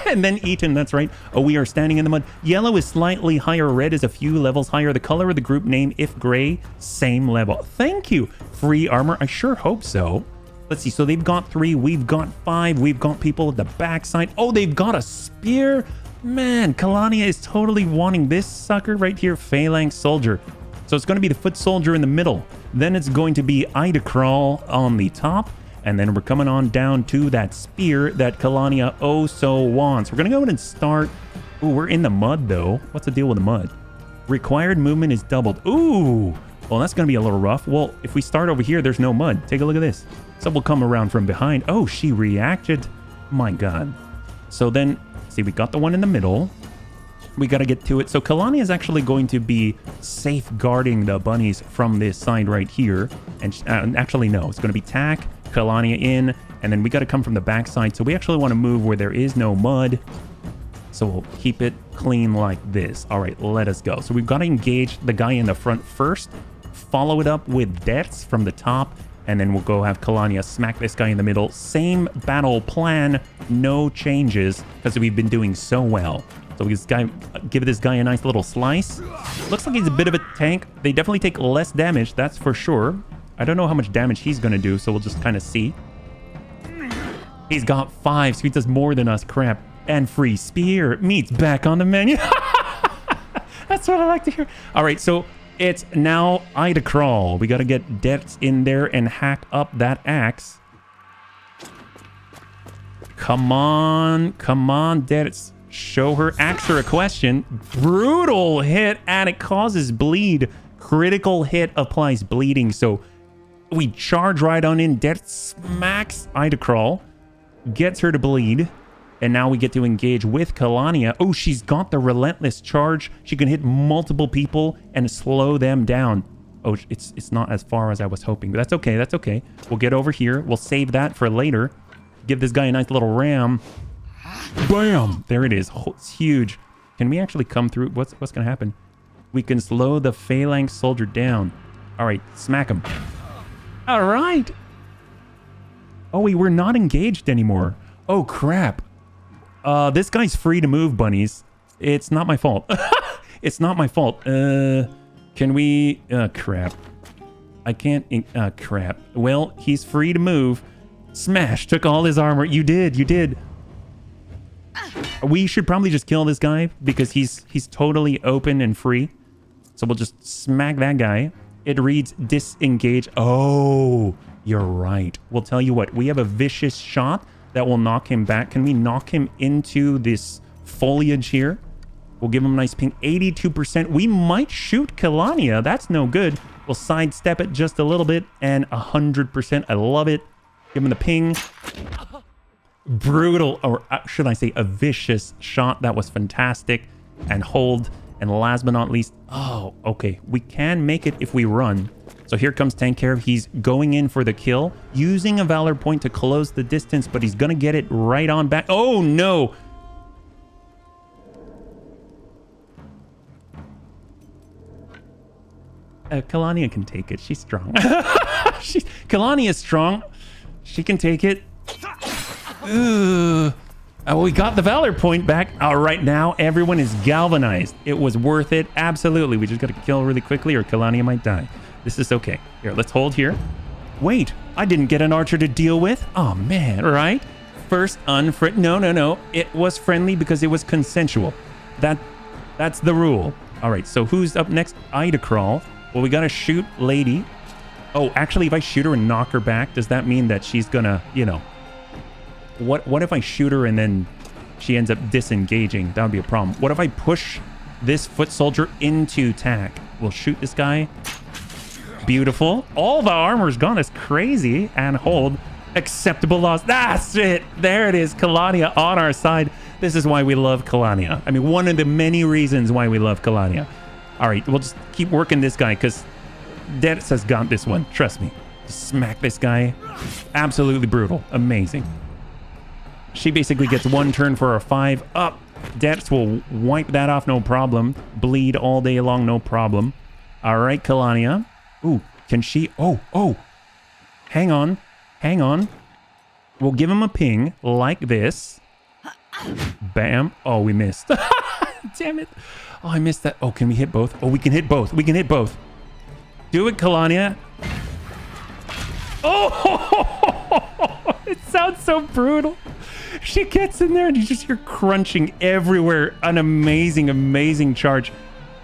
And then eaten, that's right. Oh, we are standing in the mud. Yellow is slightly higher. Red is a few levels higher. The color of the group name, if gray, same level. Thank you. Free armor? I sure hope so. Let's see. So they've got 3. We've got 5. We've got people at the backside. Oh, they've got a spear. Man, Kalania is totally wanting this sucker right here. Phalanx soldier. So it's going to be the foot soldier in the middle. Then it's going to be Ida Crawl on the top. And then we're coming on down to that spear that Kalania oh so wants. We're going to go ahead and start. Ooh, we're in the mud, though. What's the deal with the mud? Required movement is doubled. Ooh. Well, that's going to be a little rough. Well, if we start over here, there's no mud. Take a look at this. So we'll come around from behind. Oh, she reacted. My God. So then, see, we got the one in the middle. We got to get to it. So Kalani is actually going to be safeguarding the bunnies from this side right here. And actually, no, it's going to be Tack, Kalani in, and then we got to come from the backside. So we actually want to move where there is no mud. So we'll keep it clean like this. All right, let us go. So we've got to engage the guy in the front first, follow it up with deaths from the top, and then we'll go have Kalania smack this guy in the middle. Same battle plan, no changes, because we've been doing so well. So we give this guy a nice little slice. Looks like he's a bit of a tank. They definitely take less damage, that's for sure. I don't know how much damage he's going to do, so we'll just kind of see. He's got 5, so he does more than us. Crap. And free spear. Meat's back on the menu. That's what I like to hear. All right, so it's now Ida Crawl. We got to get Debts in there and hack up that axe. Come on, Debts. Show her, ask her a question. Brutal hit, and it causes bleed. Critical hit applies bleeding, so we charge right on in. Death smacks Ida Crawl, gets her to bleed, and now we get to engage with Kalania. Oh, she's got the relentless charge. She can hit multiple people and slow them down. Oh, it's not as far as I was hoping, but that's okay. That's okay. We'll get over here. We'll save that for later. Give this guy a nice little ram. Bam! There it is. Oh, it's huge. Can we actually come through? What's going to happen? We can slow the phalanx soldier down. All right, smack him. All right. Oh, we're not engaged anymore. Oh, crap. This guy's free to move, bunnies. It's not my fault. It's not my fault. Can we... crap. I can't... crap. Well, he's free to move. Smash. Took all his armor. You did. We should probably just kill this guy because he's totally open and free. So we'll just smack that guy. It reads disengage. Oh, you're right. We'll tell you what. We have a vicious shot that will knock him back. Can we knock him into this foliage here? We'll give him a nice ping. 82%. We might shoot Kalania. That's no good. We'll sidestep it just a little bit. And 100%. I love it. Give him the ping. Brutal, or should I say a vicious shot. That was fantastic. And hold. And last but not least, oh, okay, we can make it if we run. So here comes Tank Care. He's going in for the kill, using a Valor point to close the distance, but he's going to get it right on back. Oh, no. Kalania can take it. She's strong. Kalania is strong. She can take it. We got the Valor point back. All right, now everyone is galvanized. It was worth it. Absolutely. We just got to kill really quickly or Kalania might die. This is okay. Here, let's hold here. Wait, I didn't get an archer to deal with. Oh, man, right? First unfriend. No. It was friendly because it was consensual. That's the rule. All right, so who's up next? Ida Crawl. Well, we got to shoot Lady. Oh, actually, if I shoot her and knock her back, does that mean that she's going to, you know... What if I shoot her and then she ends up disengaging? That would be a problem. What if I push this foot soldier into tack? We'll shoot this guy. Beautiful. All the armor's gone. It's crazy. And hold. Acceptable loss. That's it. There it is. Kalania on our side. This is why we love Kalania. I mean, one of the many reasons why we love Kalania. All right, we'll just keep working this guy because Dennis has got this one. Trust me. Just smack this guy. Absolutely brutal. Amazing. She basically gets one turn for a 5 up. Depths will wipe that off, no problem. Bleed all day long, no problem. All right, Kalania. Ooh, can she? Oh. Hang on. We'll give him a ping like this. Bam. Oh, we missed. Damn it. Oh, I missed that. Oh, can we hit both? Oh, we can hit both. Do it, Kalania. Oh, it sounds so brutal. She gets in there and you just hear crunching everywhere. An amazing charge.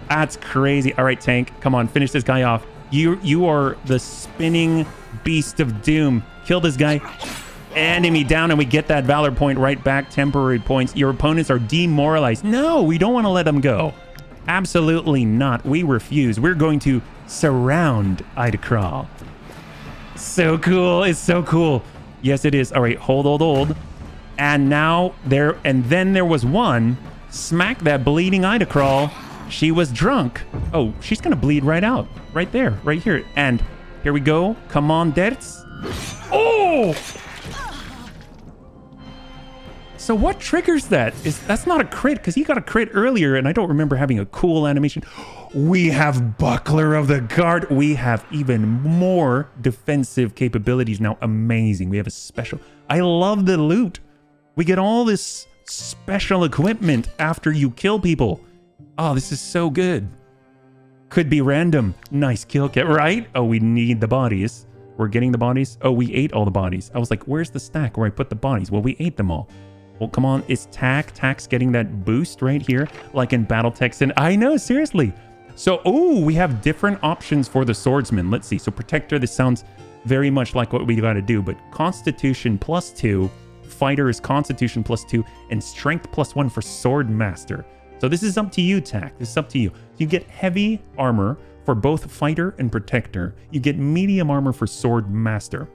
That's crazy. All right, Tank, come on, finish this guy off. You are the spinning beast of doom. Kill this guy. Enemy down, and we get that Valor point right back. Temporary points. Your opponents are demoralized. No, we don't want to let them go. Absolutely not. We refuse. We're going to surround Ida Crawl. So cool. It's so cool. Yes, it is. All right, hold. And now then there was one. Smack that bleeding Ida Crawl. She was drunk. Oh, she's gonna bleed right out. Right there, right here. And here we go. Come on, Dertz. Oh! So what triggers that? That's not a crit, because he got a crit earlier, and I don't remember having a cool animation. We have Buckler of the Guard. We have even more defensive capabilities now. Amazing. We have a special. I love the loot. We get all this special equipment after you kill people. Oh, this is so good. Could be random. Nice kill kit, right? Oh, we need the bodies. We're getting the bodies. Oh, we ate all the bodies. I was like, where's the stack where I put the bodies? Well, we ate them all. Well, come on. It's Tack. Tack's getting that boost right here, like in Battletech. And I know, seriously. So, oh, we have different options for the swordsman. Let's see. So, Protector, this sounds very much like what we got to do, but Constitution +2. Fighter is Constitution +2 and Strength +1 for Sword Master. So this is up to you, Tack. This is up to you. You get heavy armor for both Fighter and Protector. You get medium armor for Sword Master.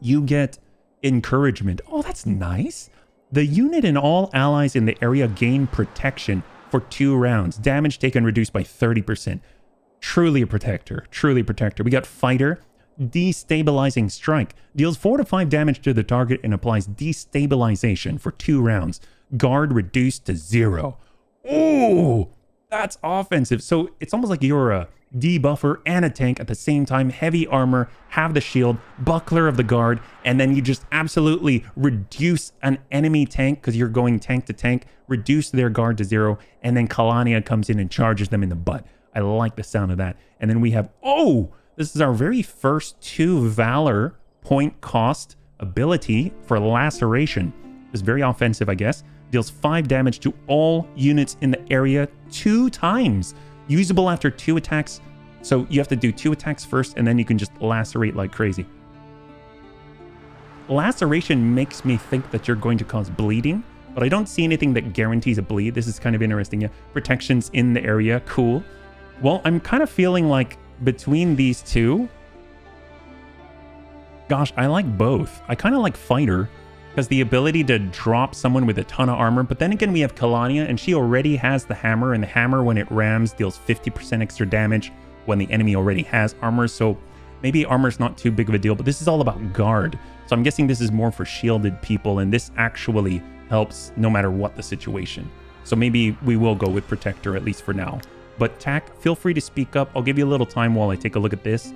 You get Encouragement. Oh, that's nice. The unit and all allies in the area gain protection for 2 rounds. Damage taken reduced by 30%. Truly a Protector. Truly a Protector. We got Fighter. Destabilizing Strike. Deals 4 to 5 damage to the target and applies destabilization for 2 rounds. Guard reduced to 0. Ooh, that's offensive. So it's almost like you're a debuffer and a tank at the same time. Heavy armor, have the shield, Buckler of the Guard, and then you just absolutely reduce an enemy tank because you're going tank to tank, reduce their guard to 0, and then Kalania comes in and charges them in the butt. I like the sound of that. And then we have, this is our very first 2 Valor point cost ability for Laceration. It's very offensive, I guess. Deals 5 damage to all units in the area 2 times. Usable after 2 attacks. So you have to do 2 attacks first, and then you can just lacerate like crazy. Laceration makes me think that you're going to cause bleeding, but I don't see anything that guarantees a bleed. This is kind of interesting. Yeah, protections in the area. Cool. Well, I'm kind of feeling like between these two, gosh, I like both. I kind of like Fighter. because the ability to drop someone with a ton of armor, but then again we have Kalania and she already has the hammer, and the hammer when it rams deals 50% extra damage when the enemy already has armor, so maybe armor's not too big of a deal, but this is all about guard. So I'm guessing this is more for shielded people, and this actually helps no matter what the situation. So maybe we will go with Protector, at least for now. But Tack, feel free to speak up. I'll give you a little time while I take a look at this.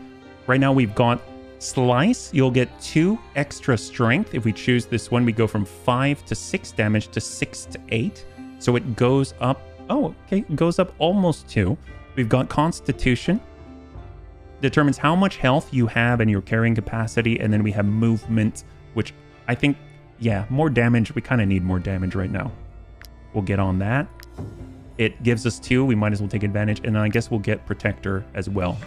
Right now we've got Slice. You'll get 2 extra strength. If we choose this one, we go from 5 to 6 damage to 6 to 8. So it goes up. Oh, okay. It goes up almost 2. We've got Constitution. Determines how much health you have and your carrying capacity. And then we have Movement, which I think, yeah, more damage. We kind of need more damage right now. We'll get on that. It gives us 2. We might as well take advantage. And then I guess we'll get Protector as well.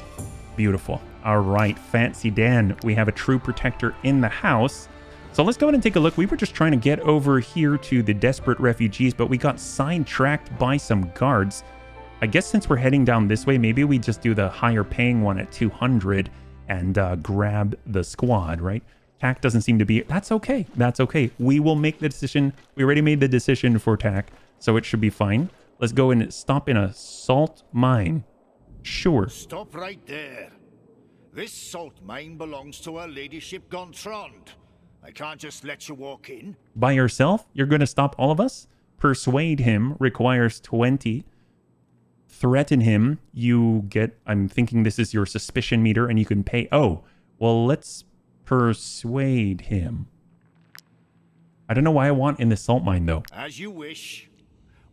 Beautiful. All right, Fancy Dan, we have a true Protector in the house. So let's go ahead and take a look. We were just trying to get over here to the desperate refugees, but we got sidetracked by some guards. I guess since we're heading down this way, maybe we just do the higher paying one at 200 and grab the squad, right? Tack doesn't seem to be... That's okay. That's okay. We will make the decision. We already made the decision for Tack, so it should be fine. Let's go and stop in a salt mine. Sure. Stop right there. This salt mine belongs to Her Ladyship Gonthrond. I can't just let you walk in. By yourself? You're going to stop all of us? Persuade him requires 20. Threaten him, you get... I'm thinking this is your suspicion meter and you can pay... Oh, well, let's persuade him. I don't know why I want in the salt mine, though. As you wish.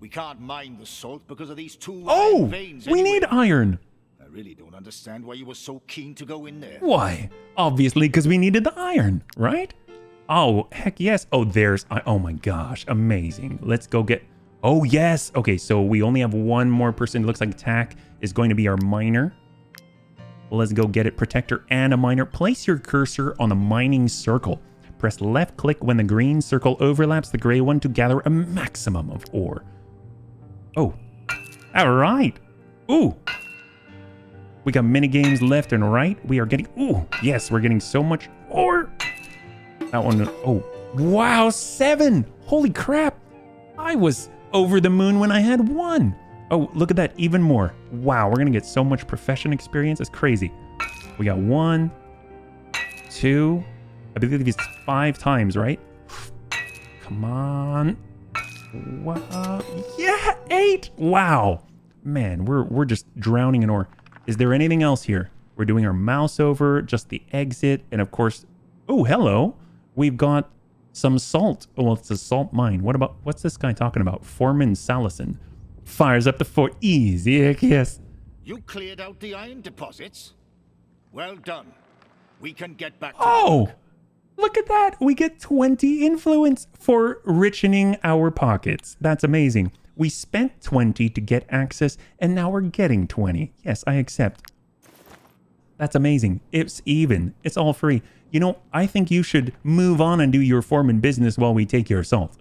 We can't mine the salt because of these 2 iron veins. We need iron. I really don't understand why you were so keen to go in there. Why? Obviously, because we needed the iron, right? Oh, heck yes. Oh, there's... Oh my gosh, amazing. Let's go get... Oh, yes. Okay, so we only have one more person. It looks like Tack is going to be our miner. Well, let's go get it. Protector and a miner. Place your cursor on the mining circle. Press left click when the green circle overlaps the gray one to gather a maximum of ore. Oh, all right. Ooh. We got mini games left and right. We are getting... Ooh, yes, we're getting so much ore. That one... Oh, wow, 7. Holy crap. I was over the moon when I had 1. Oh, look at that, even more. Wow, we're going to get so much profession experience. It's crazy. We got 1, 2... I believe it's 5 times, right? Come on. What? Yeah, 8. Wow. Man, we're just drowning in ore. Is there anything else here? We're doing our mouse over, just the exit, and of course... Oh, hello. We've got some salt. Oh, well, it's a salt mine. What's this guy talking about? Foreman Salison. Fires up the fort. Easy, yes. You cleared out the iron deposits? Well done. We can get back to work. Look at that. We get 20 influence for richening our pockets. That's amazing. We spent 20 to get access, and now we're getting 20. Yes, I accept. That's amazing. It's even. It's all free. You know, I think you should move on and do your foreman business while we take your salt.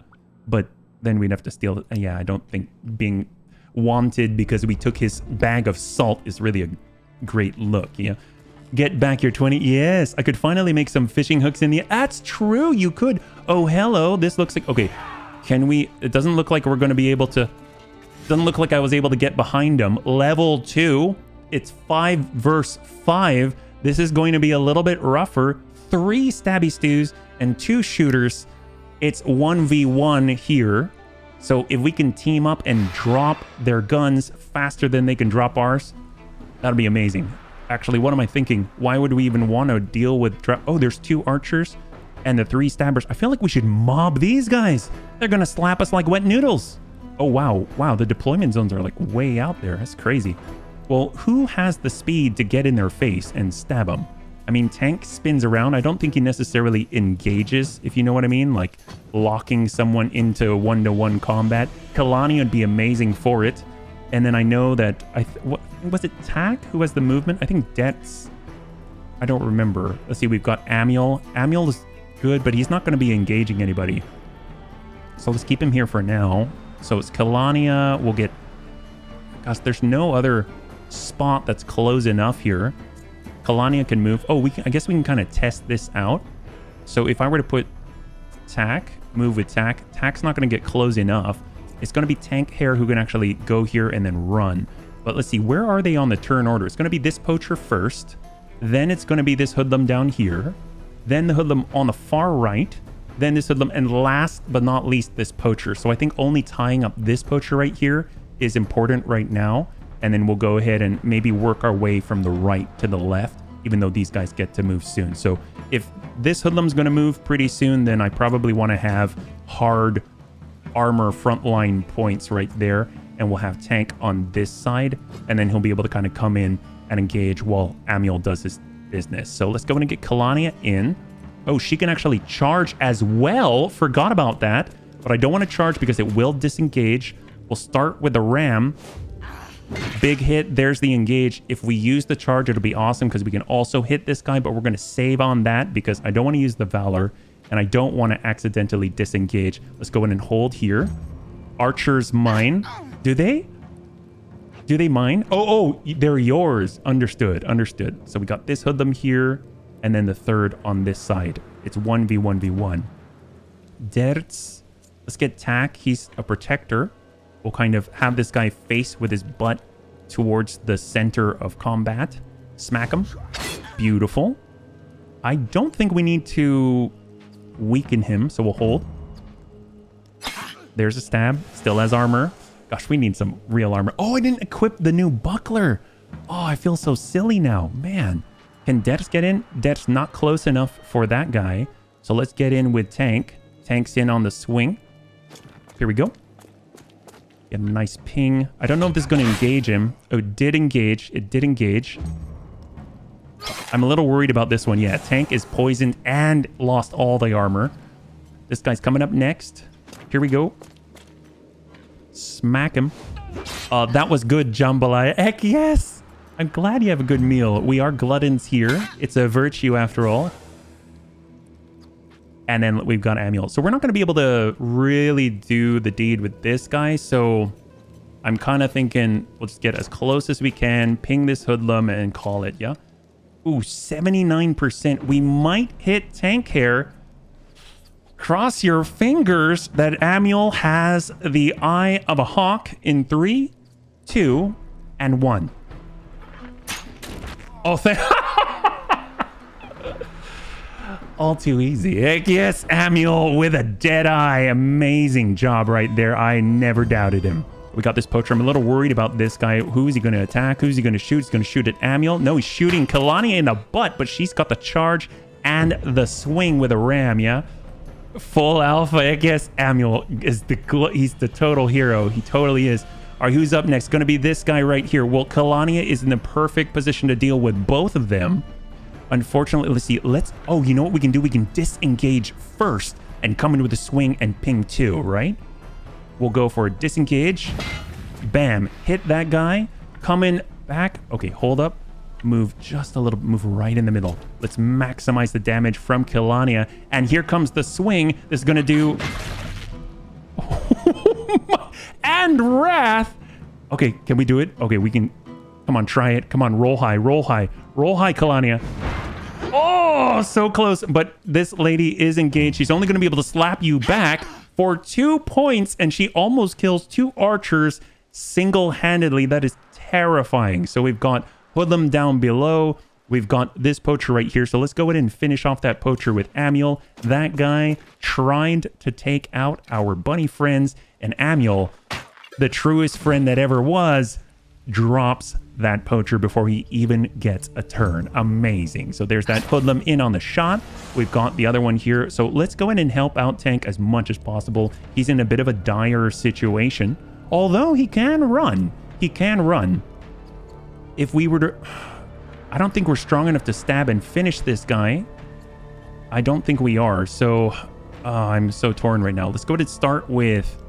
But then we'd have to steal it. Yeah, I don't think being wanted because we took his bag of salt is really a great look. Yeah. Get back your 20. Yes, I could finally make some fishing hooks in the... That's true, you could. Oh, hello. This looks like... Okay, can we... It doesn't look like we're going to be able to... Doesn't look like I was able to get behind him. Level 2. It's 5 versus 5. This is going to be a little bit rougher. 3 stabby stews and 2 shooters. It's 1v1 here. So if we can team up and drop their guns faster than they can drop ours, that'll be amazing. Actually, what am I thinking? Why would we even want to deal with... Oh, there's 2 archers and the 3 stabbers. I feel like we should mob these guys. They're going to slap us like wet noodles. Oh, wow. Wow, the deployment zones are like way out there. That's crazy. Well, who has the speed to get in their face and stab them? I mean, Tank spins around. I don't think he necessarily engages, if you know what I mean. Like locking someone into one-to-one combat. Kalani would be amazing for it. And then I know that... What was it Tack who has the movement? I think Det's... I don't remember. Let's see, we've got Amiel. Amiel is good, but he's not going to be engaging anybody. So let's keep him here for now. So it's Kalania. We'll get... Gosh, there's no other spot that's close enough here. Kalania can move. Oh, I guess we can kind of test this out. So if I were to put Tack. Move with Tack. Tack's not going to get close enough. It's going to be Tank Hair who can actually go here and then run. But let's see, where are they on the turn order? It's going to be this poacher first. Then it's going to be this hoodlum down here. Then the hoodlum on the far right. Then this hoodlum. And last but not least, this poacher. So I think only tying up this poacher right here is important right now. And then we'll go ahead and maybe work our way from the right to the left, even though these guys get to move soon. So if this hoodlum's going to move pretty soon, then I probably want to have hard armor frontline points right there. And we'll have Tank on this side. And then he'll be able to kind of come in and engage while Amiel does his business. So let's go in and get Kalania in. Oh, she can actually charge as well. Forgot about that. But I don't want to charge because it will disengage. We'll start with the ram. Big hit. There's the engage. If we use the charge, it'll be awesome because we can also hit this guy. But we're going to save on that because I don't want to use the Valor. And I don't want to accidentally disengage. Let's go in and hold here. Archers mine. Do they? Do they mine? Oh, they're yours. Understood. Understood. So we got this hoodlum here. And then the third on this side. It's 1v1v1. Dertz. Let's get Tack. He's a protector. We'll kind of have this guy face with his butt towards the center of combat. Smack him. Beautiful. I don't think we need to weaken him, so we'll hold. There's a stab. Still has armor. Gosh, we need some real armor. Oh, I didn't equip the new buckler. Oh, I feel so silly now. Man. Can Dex get in? Dex not close enough for that guy. So let's get in with Tank. Tank's in on the swing. Here we go. Get a nice ping. I don't know if this is going to engage him. Oh, it did engage. It did engage. I'm a little worried about this one. Yeah, Tank is poisoned and lost all the armor. This guy's coming up next. Here we go. Smack him. That was good, Jambalaya. Heck yes! I'm glad you have a good meal. We are gluttons here. It's a virtue after all. And then we've got Amiel. So we're not going to be able to really do the deed with this guy. So I'm kind of thinking we'll just get as close as we can, ping this hoodlum and call it, yeah? Ooh, 79%. We might hit Tank Hair. Cross your fingers that Amiel has the eye of a hawk in 3, 2, and 1. Oh, all too easy. Heck yes, Amiel with a dead eye. Amazing job right there. I never doubted him. We got this poacher. I'm a little worried about this guy. Who is he going to attack? Who's he going to shoot? He's going to shoot at Amiel. No, he's shooting Kalani in the butt, but she's got the charge and the swing with a ram, yeah? Full alpha. I guess Amiel is he's the total hero. He totally is. All right, who's up next? Going to be this guy right here. Well, Kalania is in the perfect position to deal with both of them. Unfortunately, let's see. Oh, you know what we can do? We can disengage first and come in with a swing and ping 2, right? We'll go for a disengage. Bam. Hit that guy. Come in back. Okay, hold up. Move just a little. Move right in the middle. Let's maximize the damage from Kalania. And here comes the swing. This is going to do... and Wrath. Okay, can we do it? Okay, we can... Come on, try it. Come on, roll high, roll high. Roll high, Kalania. Oh, so close. But this lady is engaged. She's only going to be able to slap you back for 2 points, and she almost kills 2 archers single-handedly. That is terrifying. So we've got Hoodlum down below. We've got this poacher right here. So let's go ahead and finish off that poacher with Amiel. That guy tried to take out our bunny friends, and Amiel, the truest friend that ever was, drops that poacher before he even gets a turn. Amazing. So there's that hoodlum in on the shot. We've got the other one here. So let's go in and help out Tank as much as possible. He's in a bit of a dire situation, although he can run. He can run. If we were to... I don't think we're strong enough to stab and finish this guy. I don't think we are. So I'm so torn right now. Let's go ahead and start with...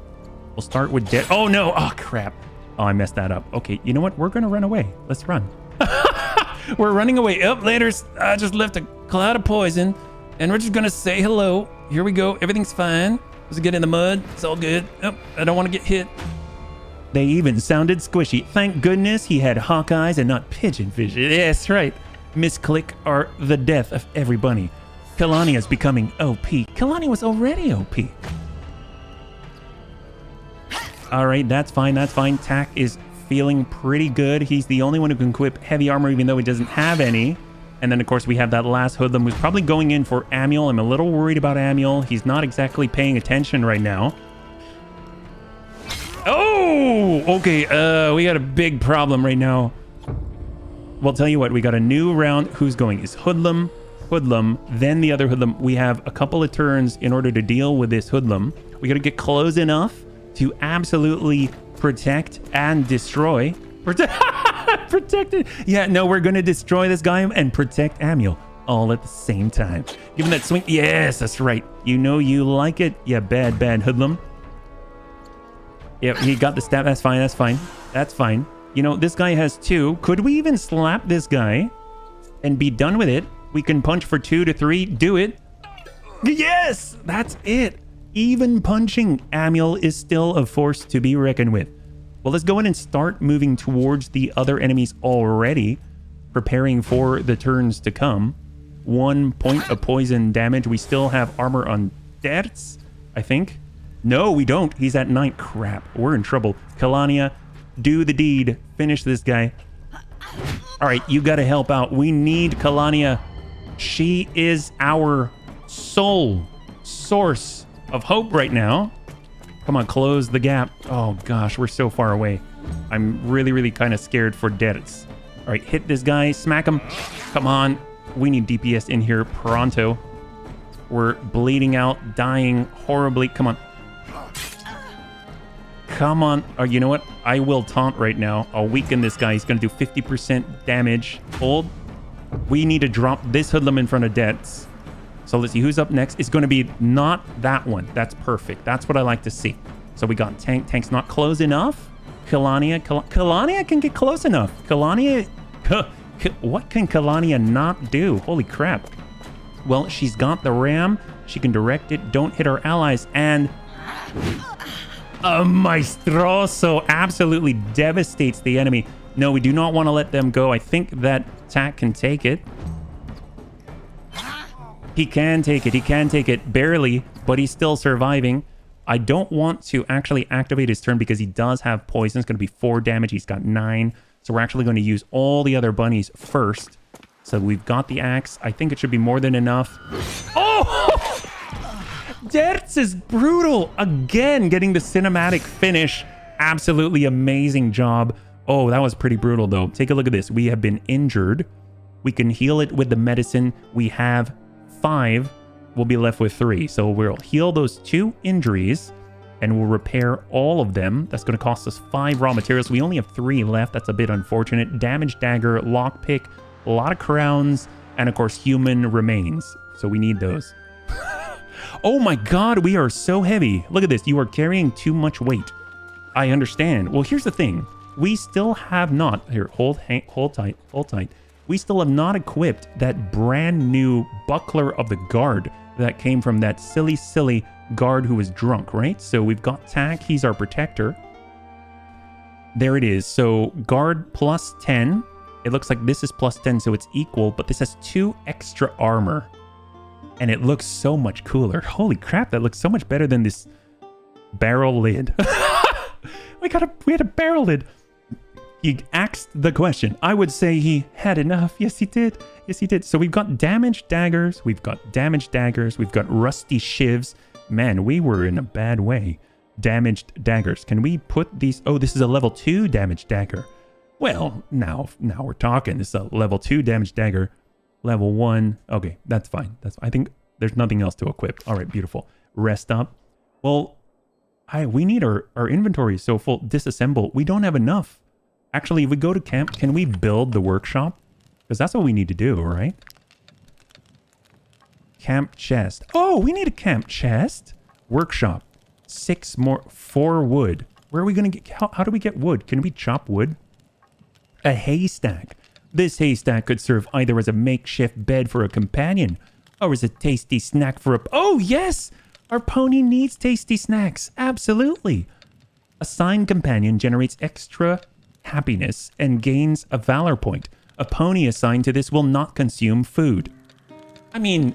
We'll start with dead. Oh no. Oh crap. Oh, I messed that up. Okay, you know what? We're going to run away. Let's run. We're running away. Oh, later. I just left a cloud of poison. And we're just going to say hello. Here we go. Everything's fine. Let's get in the mud. It's all good. Oh, I don't want to get hit. They even sounded squishy. Thank goodness he had hawk eyes and not pigeon vision. Yes, right. Misclick are the death of every bunny. Kalania's becoming OP. Kalania was already OP. All right, that's fine. That's fine. Tak is feeling pretty good. He's the only one who can equip heavy armor, even though he doesn't have any. And then, of course, we have that last hoodlum who's probably going in for Amiel. I'm a little worried about Amiel. He's not exactly paying attention right now. Oh, okay. We got a big problem right now. Well, tell you what, we got a new round. Who's going? Is hoodlum, then the other hoodlum. We have a couple of turns in order to deal with this hoodlum. We got to get close enough to absolutely protect and destroy. Protect it. Yeah, no, we're going to destroy this guy and protect Amiel all at the same time. Give him that swing. Yes, that's right. You know you like it. Yeah, bad hoodlum. Yeah, he got the stab. That's fine. That's fine. That's fine. You know, this guy has 2. Could we even slap this guy and be done with it? We can punch for 2 to 3. Do it. Yes, that's it. Even punching Amiel is still a force to be reckoned with. Well, let's go in and start moving towards the other enemies already, preparing for the turns to come. 1 point of poison damage. We still have armor on Dertz, I think. No, we don't. He's at 9. Crap, we're in trouble. Kalania, do the deed. Finish this guy. All right, you got to help out. We need Kalania. She is our sole source of hope right now. Come on, close the gap. Oh gosh, we're so far away. I'm really kind of scared for Dertz. All right, hit this guy, smack him. Come on, we need DPS in here pronto. We're bleeding out, dying horribly. Come on. Come on. Oh, you know what? I will taunt right now. I'll weaken this guy. He's going to do 50% damage. Hold. We need to drop this hoodlum in front of Dertz. So let's see who's up next. It's going to be not that one. That's perfect. That's what I like to see. So we got Tank. Tank's not close enough. Kalania. Kalania can get close enough. Kalania. What can Kalania not do? Holy crap. Well, she's got the ram. She can direct it. Don't hit our allies. And a Maestroso absolutely devastates the enemy. No, we do not want to let them go. I think that Tak can take it. He can take it. He can take it. Barely, but he's still surviving. I don't want to actually activate his turn because he does have poison. It's going to be 4 damage. He's got 9. So we're actually going to use all the other bunnies first. So we've got the axe. I think it should be more than enough. Oh! Dertz is brutal. Again, getting the cinematic finish. Absolutely amazing job. Oh, that was pretty brutal, though. Take a look at this. We have been injured. We can heal it with the medicine. We have 5. We'll be left with 3. So we'll heal those 2 injuries and we'll repair all of them. That's going to cost us 5 raw materials. We only have 3 left. That's a bit unfortunate. Damage dagger, lockpick, a lot of crowns, and of course, human remains. So we need those. Oh my god, we are so heavy. Look at this. You are carrying too much weight. I understand. Well, here's the thing. We still have not... Here, hold tight. Hold tight. We still have not equipped that brand new Buckler of the Guard that came from that silly guard who was drunk, right? So we've got Tak. He's our protector. There it is. So guard plus 10. It looks like this is plus 10, so it's equal, but this has 2 extra armor. And it looks so much cooler. Holy crap, that looks so much better than this barrel lid. we had a barrel lid. He asked the question. I would say he had enough. Yes, he did. Yes, he did. So we've got damage daggers. We've got damage daggers. We've got rusty shivs. Man, we were in a bad way. Damaged daggers. Can we put these... Oh, this is a level 2 damage dagger. Well, now we're talking. This is a level 2 damage dagger. Level 1. Okay, that's fine. I think there's nothing else to equip. All right, beautiful. Rest up. Well, we need our inventory is so full. Disassemble. We don't have enough. Actually, if we go to camp, can we build the workshop? Because that's what we need to do, right? Camp chest. Oh, we need a camp chest. Workshop. 4 wood. Where are we going to get... How do we get wood? Can we chop wood? A haystack. This haystack could serve either as a makeshift bed for a companion or as a tasty snack for a... Oh, yes! Our pony needs tasty snacks. Absolutely. A signed companion generates extra happiness and gains a valor point. A pony assigned to this will not consume food. I mean,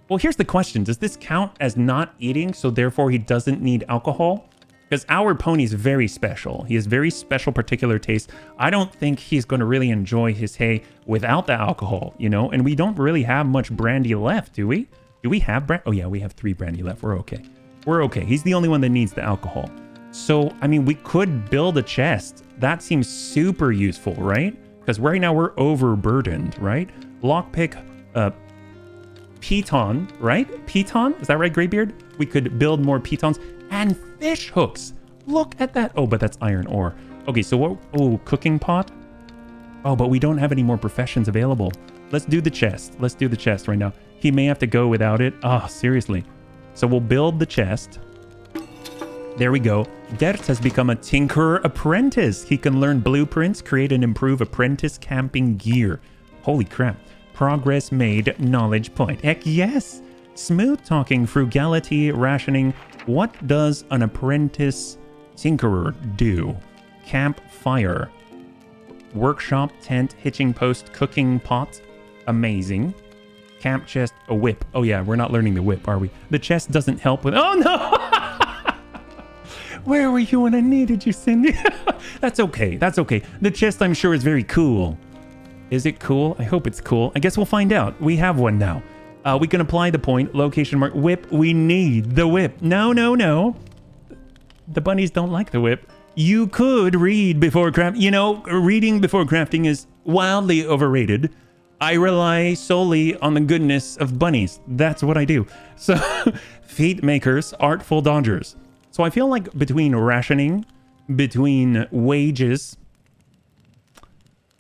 Well, here's the question. Does this count as not eating, so therefore he doesn't need alcohol? Because our pony is very special. He has very special particular taste. I don't think he's going to really enjoy his hay without the alcohol, you know? And we don't really have much brandy left, do we? Do we have brandy? Oh, yeah, we have 3 brandy left. We're okay. We're okay. He's the only one that needs the alcohol. So, I mean, we could build a chest. That seems super useful, right? Because right now we're overburdened, right? Lockpick, piton, right? Piton? Is that right, Greybeard? We could build more pitons and fish hooks. Look at that. Oh, but that's iron ore. Okay, so what? Oh, cooking pot. Oh, but we don't have any more professions available. Let's do the chest. Let's do the chest right now. He may have to go without it. Oh, seriously. So we'll build the chest. There we go. Gert has become a tinkerer apprentice. He can learn blueprints, create and improve apprentice camping gear. Holy crap. Progress made, knowledge point. Heck yes. Smooth talking, frugality, rationing. What does an apprentice tinkerer do? Campfire. Workshop, tent, hitching post, cooking pot. Amazing. Camp chest, a whip. Oh yeah, we're not learning the whip, are we? The chest doesn't help with... Oh no! Where were you when I needed you, Cindy? That's okay. That's okay. The chest, I'm sure, is very cool. Is it cool? I hope it's cool. I guess we'll find out. We have one now. We can apply the point. Location mark. Whip. We need the whip. No, no, no. The bunnies don't like the whip. You could read before crafting. You know, reading before crafting is wildly overrated. I rely solely on the goodness of bunnies. That's what I do. So, feat makers, artful dodgers. So I feel like between rationing, between wages,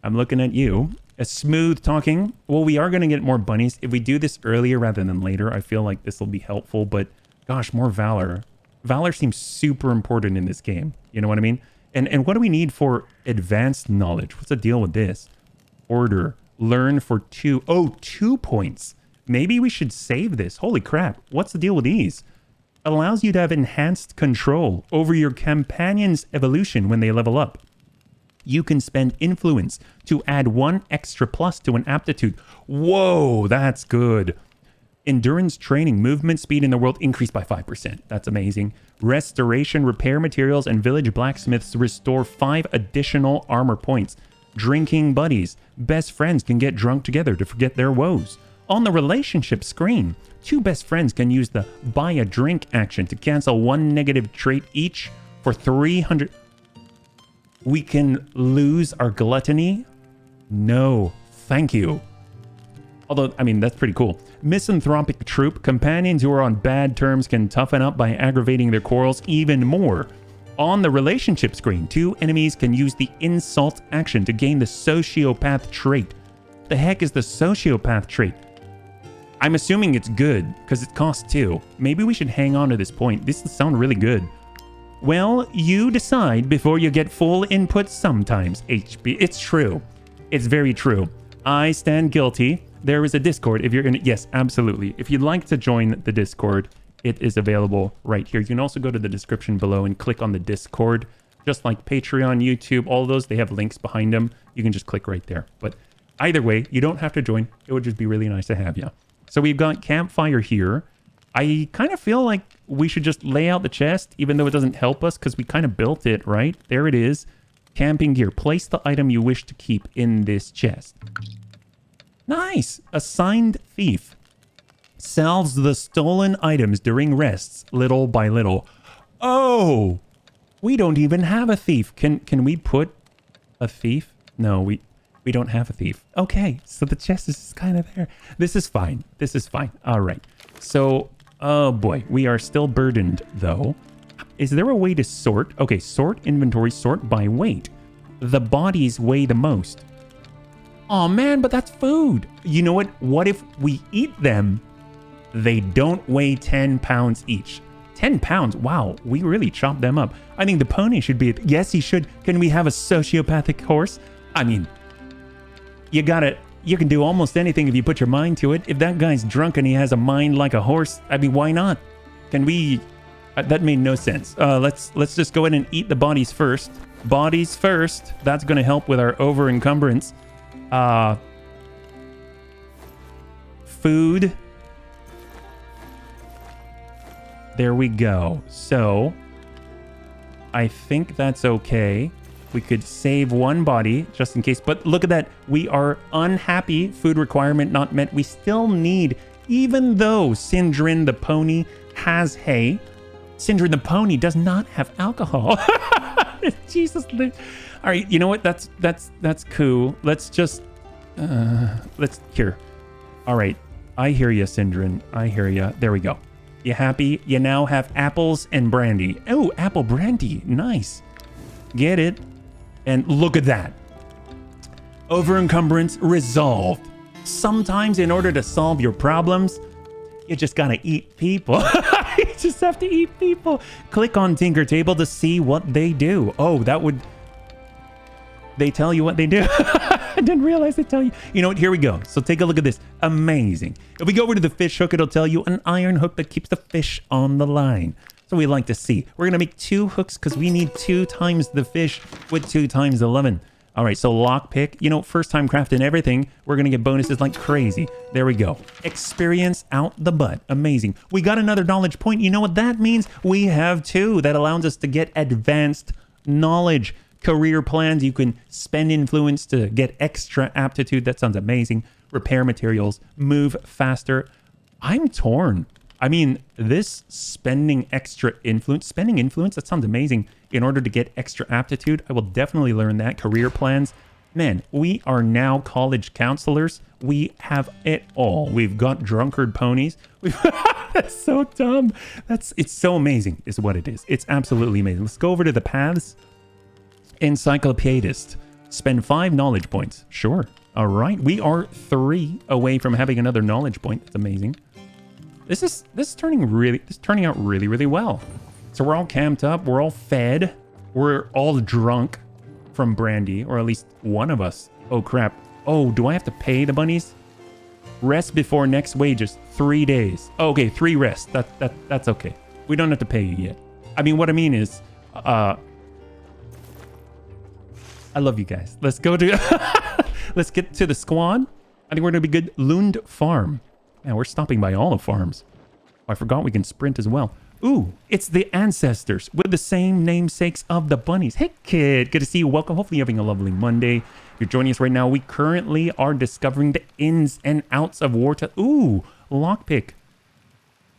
I'm looking at you. A smooth talking. Well, we are going to get more bunnies. If we do this earlier rather than later, I feel like this will be helpful. But gosh, more valor. Valor seems super important in this game. You know what I mean? And what do we need for advanced knowledge? What's the deal with this? Order. Learn for 2. Oh, 2 points. Maybe we should save this. Holy crap. What's the deal with these? Allows you to have enhanced control over your companion's evolution when they level up. You can spend influence to add 1 extra plus to an aptitude. Whoa, that's good. Endurance training, movement speed in the world increased by 5%. That's amazing. Restoration, repair materials, and village blacksmiths restore 5 additional armor points. Drinking buddies. Best friends can get drunk together to forget their woes. On the relationship screen, 2 best friends can use the buy a drink action to cancel 1 negative trait each for 300. We can lose our gluttony? No, thank you. Although, I mean, that's pretty cool. Misanthropic troop. Companions who are on bad terms can toughen up by aggravating their quarrels even more. On the relationship screen, 2 enemies can use the insult action to gain the sociopath trait. The heck is the sociopath trait? I'm assuming it's good, because it costs 2. Maybe we should hang on to this point. This will sound really good. Well, you decide before you get full input sometimes, HB. It's true. It's very true. I stand guilty. There is a Discord if you're in it. Yes, absolutely. If you'd like to join the Discord, it is available right here. You can also go to the description below and click on the Discord. Just like Patreon, YouTube, all those, they have links behind them. You can just click right there. But either way, you don't have to join. It would just be really nice to have you. So we've got campfire here. I kind of feel like we should just lay out the chest, even though it doesn't help us because we kind of built it, right? There it is. Camping gear. Place the item you wish to keep in this chest. Nice. Assigned thief. Sells the stolen items during rests, little by little. Oh! We don't even have a thief. Can we put a thief? No, we don't have a thief. Okay, so the chest is kind of there. This is fine. This is fine. All right. So, oh boy, we are still burdened though. Is there a way to sort? Okay, sort inventory, sort by weight. The bodies weigh the most. Oh man, but that's food. You know what? What if we eat them? They don't weigh 10 pounds each. 10 pounds? Wow, we really chopped them up. I think the pony should be... Yes, he should. Can we have a sociopathic horse? I mean, you can do almost anything if you put your mind to it. If that guy's drunk and he has a mind like a horse, I mean, why not? Can we... that made no sense. Let's just go ahead and eat the bodies first. Bodies first. That's going to help with our over encumbrance. Food. There we go. So I think that's okay. We could save one body just in case. But look at that. We are unhappy. Food requirement not met. We still need, even though Sindrin the pony has hay, Sindrin the pony does not have alcohol. Jesus. All right. You know what? That's cool. Let's just, here. All right. I hear you, Sindrin. I hear you. There we go. You happy? You now have apples and brandy. Oh, apple brandy. Nice. Get it? And look at that. Over-encumbrance resolved. Sometimes in order to solve your problems, you just gotta eat people. You just have to eat people. Click on Tinker Table to see what they do. Oh, that would... They tell you what they do. I didn't realize they tell you. You know what? Here we go. So take a look at this. Amazing. If we go over to the fish hook, it'll tell you an iron hook that keeps the fish on the line. So we like to see. We're going to make 2 hooks because we need 2 times the fish with 2 times 11. All right, so lockpick. You know, first time crafting everything. We're going to get bonuses like crazy. There we go. Experience out the butt. Amazing. We got another knowledge point. You know what that means? We have 2. That allows us to get advanced knowledge. Career plans. You can spend influence to get extra aptitude. That sounds amazing. Repair materials. Move faster. I'm torn. I mean, this spending influence, that sounds amazing. In order to get extra aptitude, I will definitely learn that. Career plans. Man, we are now college counselors. We have it all. We've got drunkard ponies. That's so dumb. It's so amazing is what it is. It's absolutely amazing. Let's go over to the paths. Encyclopedist. Spend 5 knowledge points. Sure. All right. We are 3 away from having another knowledge point. That's amazing. This is turning out really well. So we're all camped up, we're all fed, we're all drunk from brandy, or at least one of us. Oh crap. Oh, do I have to pay the bunnies? Rest before next wages, 3 days. Oh, okay, 3 rests. That's okay. We don't have to pay you yet. I mean, what I mean is, I love you guys. Let's go to let's get to the squad. I think we're gonna be good. Lund Farm. Man, we're stopping by all the farms. Oh, I forgot we can sprint as well. Ooh, it's the ancestors with the same namesakes of the bunnies. Hey, kid. Good to see you. Welcome. Hopefully you're having a lovely Monday. If you're joining us right now, we currently are discovering the ins and outs of Wartales. Ooh, lockpick.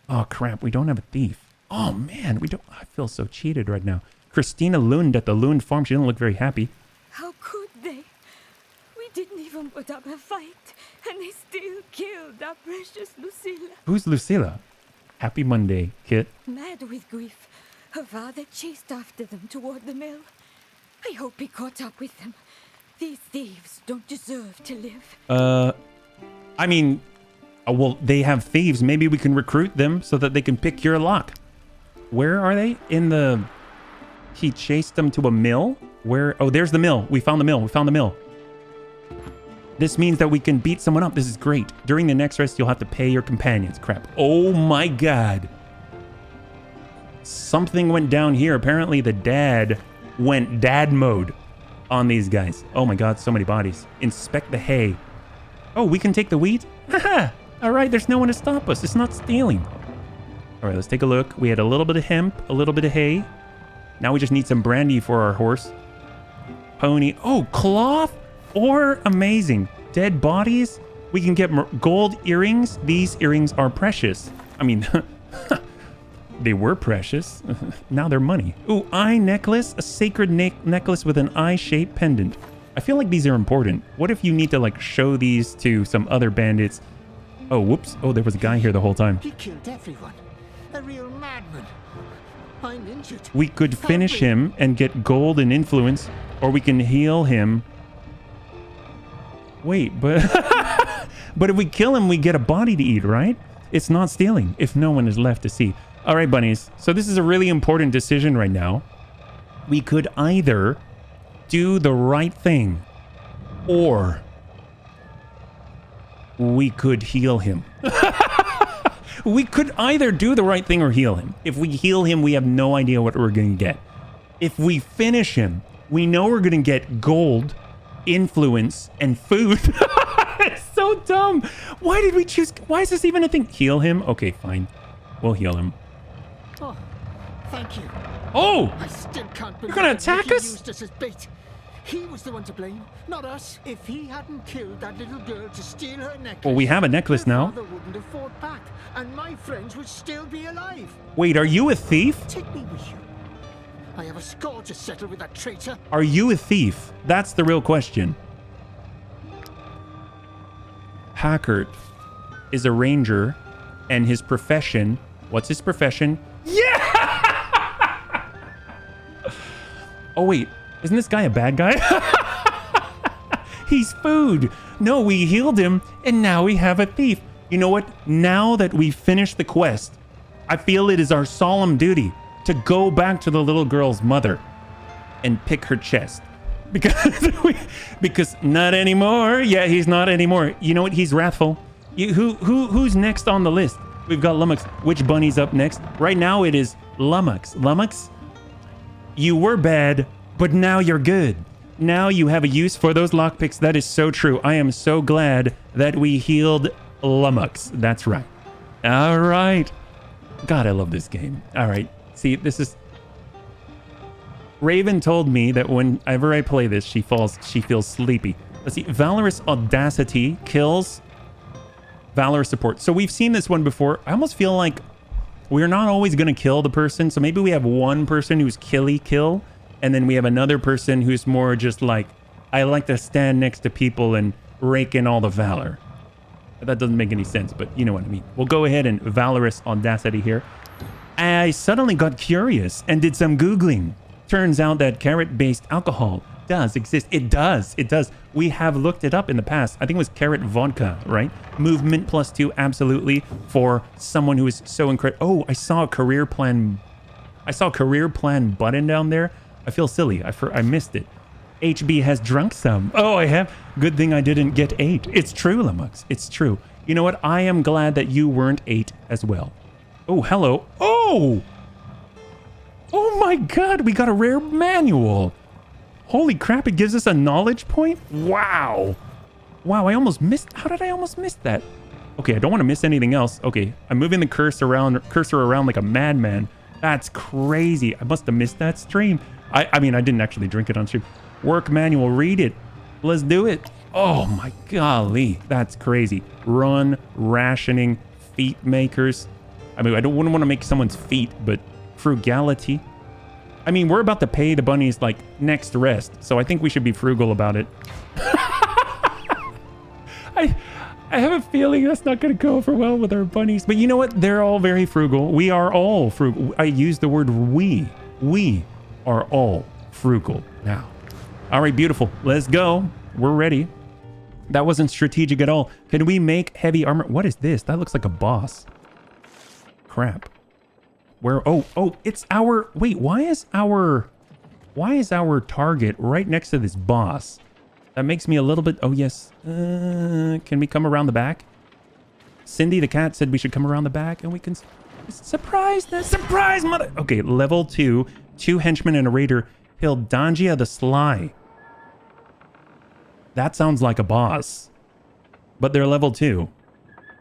Oh, crap. We don't have a thief. Oh, man. I feel so cheated right now. Christina Lund at the Lund Farm. She didn't look very happy. How could they? We didn't even put up a fight. And they still killed our precious Lucilla. Who's Lucilla? Happy Monday, Kit. Mad with grief, her father chased after them toward the mill. I hope he caught up with them. These thieves don't deserve to live. I mean, well, they have thieves. Maybe we can recruit them so that they can pick your lock. Where are they? He chased them to a mill? Where? Oh, there's the mill. We found the mill. This means that we can beat someone up. This is great. During the next rest, you'll have to pay your companions. Crap. Oh my god. Something went down here. Apparently the dad went dad mode on these guys. Oh my god, so many bodies. Inspect the hay. Oh, we can take the wheat? Haha. All right, there's no one to stop us. It's not stealing. All right, let's take a look. We had a little bit of hemp, a little bit of hay. Now we just need some brandy for our horse. Pony. Oh, cloth? Or amazing. Dead bodies? We can get gold earrings. These earrings are precious. I mean, they were precious. Now they're money. Ooh, eye necklace. A sacred necklace with an eye-shaped pendant. I feel like these are important. What if you need to like show these to some other bandits? Oh, whoops. Oh, there was a guy here the whole time. He killed everyone. A real madman. I'm injured. We could finish him and get gold and influence, or we can heal him. Wait, but if we kill him, we get a body to eat, right? It's not stealing if no one is left to see. All right, bunnies. So this is a really important decision right now. We could either do the right thing or we could heal him. We could either do the right thing or heal him. If we heal him, we have no idea what we're going to get. If we finish him, we know we're going to get gold, influence, and food. It's so dumb. Why did we choose? Why is this even a thing? Heal him? Okay, fine. We'll heal him. Oh, thank you. Oh! I still can't believe You're gonna that attack Ricky us? used us as bait. He was the one to blame, not us. If he hadn't killed that little girl to steal her necklace, Well, we have a necklace her now. father wouldn't have fought back, and my friends would still be alive. Wait, are you a thief? Take me with you. I have a score to settle with that traitor. Are you a thief? That's the real question. Hackert is a ranger, and his profession... What's his profession? Yeah! Oh, wait. Isn't this guy a bad guy? He's food. No, we healed him, and now we have a thief. You know what? Now that we've finished the quest, I feel it is our solemn duty to go back to the little girl's mother and pick her chest. Because not anymore. Yeah, he's not anymore. You know what? He's wrathful. Who's next on the list? We've got Lummox. Which bunny's up next? Right now it is Lummox. Lummox, you were bad, but now you're good. Now you have a use for those lockpicks. That is so true. I am so glad that we healed Lummox. That's right. All right. God, I love this game. All right. See, this is... Raven told me that whenever I play this, she feels sleepy. Let's see. Valorous Audacity kills Valorous Support. So we've seen this one before. I almost feel like we're not always going to kill the person. So maybe we have one person who's kill, and then we have another person who's more just like, I like to stand next to people and rake in all the valor. That doesn't make any sense, but you know what I mean. We'll go ahead and Valorous Audacity here. I suddenly got curious and did some Googling. Turns out that carrot-based alcohol does exist. It does. It does. We have looked it up in the past. I think it was carrot vodka, right? Movement +2, absolutely, for someone who is so incredible. Oh, I saw a career plan. I saw a career plan button down there. I feel silly. I missed it. HB has drunk some. Oh, I have. Good thing I didn't get 8. It's true, Lummox. It's true. You know what? I am glad that you weren't 8 as well. Oh, hello. Oh! Oh my god, we got a rare manual. Holy crap, it gives us a knowledge point? Wow. Wow, I almost missed... How did I almost miss that? Okay, I don't want to miss anything else. Okay, I'm moving the cursor around like a madman. That's crazy. I must have missed that stream. I mean, I didn't actually drink it on stream. Work manual, read it. Let's do it. Oh my golly, that's crazy. Run, rationing, feet makers. I mean, wouldn't want to make someone's feet, but frugality. I mean, we're about to pay the bunnies like next rest, so I think we should be frugal about it. I have a feeling that's not going to go over well with our bunnies, but you know what? They're all very frugal. We are all frugal. I use the word we. We are all frugal now. All right, beautiful. Let's go. We're ready. That wasn't strategic at all. Can we make heavy armor? What is this? That looks like a boss. Crap. Where? Oh, it's our... Wait, why is our target right next to this boss? That makes me a little bit... Oh, yes. Can we come around the back? Cindy the cat said we should come around the back and we can... Surprise! Surprise, mother... Okay, level 2. 2 henchmen and a raider. Hildangia the Sly. That sounds like a boss. But they're level 2.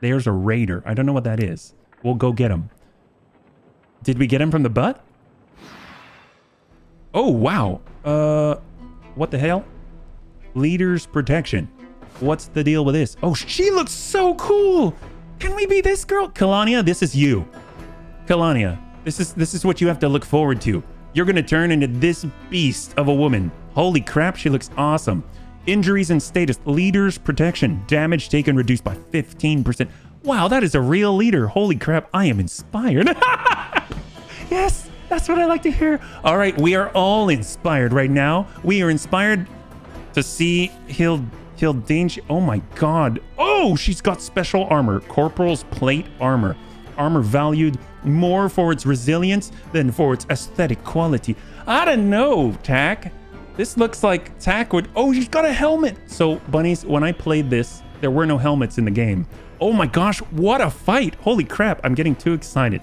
There's a raider. I don't know what that is. We'll go get him. Did we get him from the butt? Oh, wow. What the hell? Leader's protection. What's the deal with this? Oh, she looks so cool. Can we be this girl? Kalania, this is you. Kalania, this is what you have to look forward to. You're going to turn into this beast of a woman. Holy crap, she looks awesome. Injuries and status. Leader's protection. Damage taken reduced by 15%. Wow, that is a real leader. Holy crap, I am inspired. Yes, that's what I like to hear. All right, we are all inspired right now. We are inspired to see Hildangia. Oh my god. Oh, she's got special armor. Corporal's plate armor. Armor valued more for its resilience than for its aesthetic quality. I don't know, Tack. This looks like Tack would... Oh, she's got a helmet. So, bunnies, when I played this, there were no helmets in the game. Oh my gosh, what a fight. Holy crap, I'm getting too excited.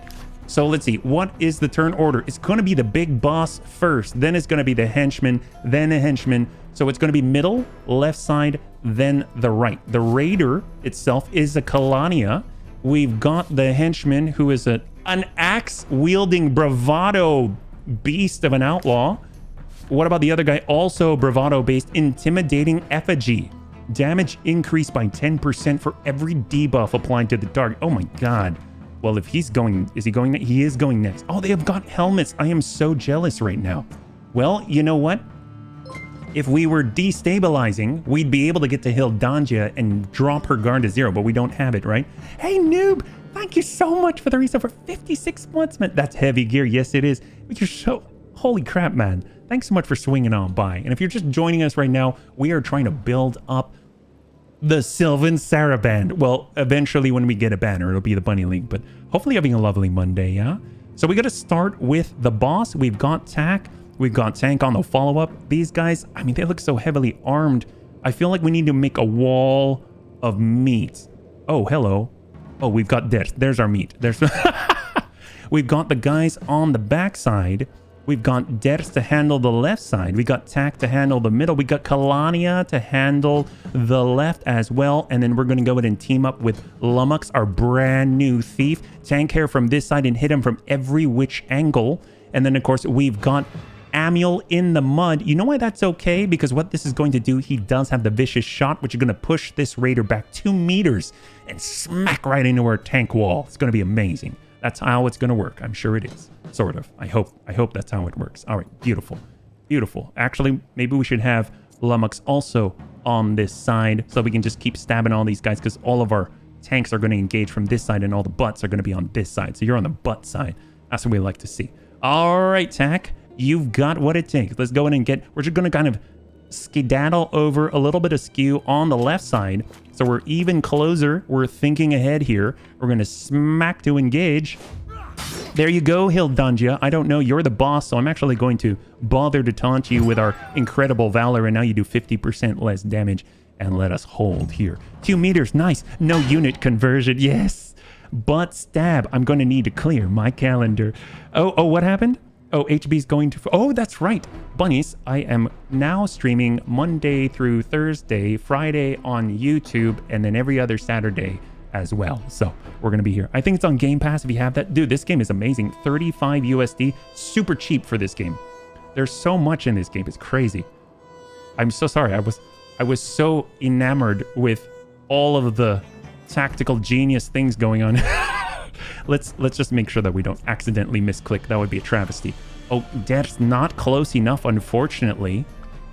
So let's see, what is the turn order? It's going to be the big boss first, then it's going to be the henchman, then a henchman. So it's going to be middle, left side, then the right. The raider itself is a Kalania. We've got the henchman who is a An axe-wielding bravado beast of an outlaw. What about the other guy? Also bravado-based, intimidating effigy. Damage increased by 10% for every debuff applied to the target. Oh my god. Well, if he's going... Is he going... He is going next. Oh, they have got helmets. I am so jealous right now. Well, you know what? If we were destabilizing, we'd be able to get to Hildangia and drop her guard to 0, but we don't have it, right? Hey, noob! Thank you so much for the reset for 56 months, man. That's heavy gear. Yes, it is. But you're so... Holy crap, man. Thanks so much for swinging on by. And if you're just joining us right now, we are trying to build up the Sylvan Saraband. Well, eventually when we get a banner, it'll be the Bunny League. But hopefully having a lovely Monday, yeah? So we got to start with the boss. We've got Tack. We've got Tank on the follow-up. These guys, I mean, they look so heavily armed. I feel like we need to make a wall of meat. Oh, hello. Oh, we've got this. There's our meat. There's... We've got the guys on the backside. We've got Ders to handle the left side. We got Tack to handle the middle. We got Kalania to handle the left as well. And then we're going to go ahead and team up with Lummox, our brand new thief. Tank hair from this side and hit him from every which angle. And then, of course, we've got Amiel in the mud. You know why that's okay? Because what this is going to do, he does have the vicious shot, which is going to push this raider back 2 meters and smack right into our tank wall. It's going to be amazing. That's how it's going to work. I'm sure it is. Sort of. I hope that's how it works. All right. Beautiful. Beautiful. Actually, maybe we should have Lummox also on this side so we can just keep stabbing all these guys because all of our tanks are going to engage from this side and all the butts are going to be on this side. So you're on the butt side. That's what we like to see. All right, Tack. You've got what it takes. Let's go in and we're just going to kind of skedaddle over a little bit of skew on the left side. So we're even closer. We're thinking ahead here. We're going to smack to engage. There you go, Hildangia. I don't know. You're the boss, so I'm actually going to bother to taunt you with our incredible valor. And now you do 50% less damage. And let us hold here. 2 meters. Nice. No unit conversion. Yes. But stab. I'm going to need to clear my calendar. Oh, what happened? Oh, HB's going to... Oh, that's right. Bunnies, I am now streaming Monday through Thursday, Friday on YouTube, and then every other Saturday as well. So we're going to be here. I think it's on Game Pass if you have that. Dude, this game is amazing. 35 USD. Super cheap for this game. There's so much in this game. It's crazy. I'm so sorry. I was so enamored with all of the tactical genius things going on. Let's just make sure that we don't accidentally misclick. That would be a travesty. Oh, that's not close enough, unfortunately.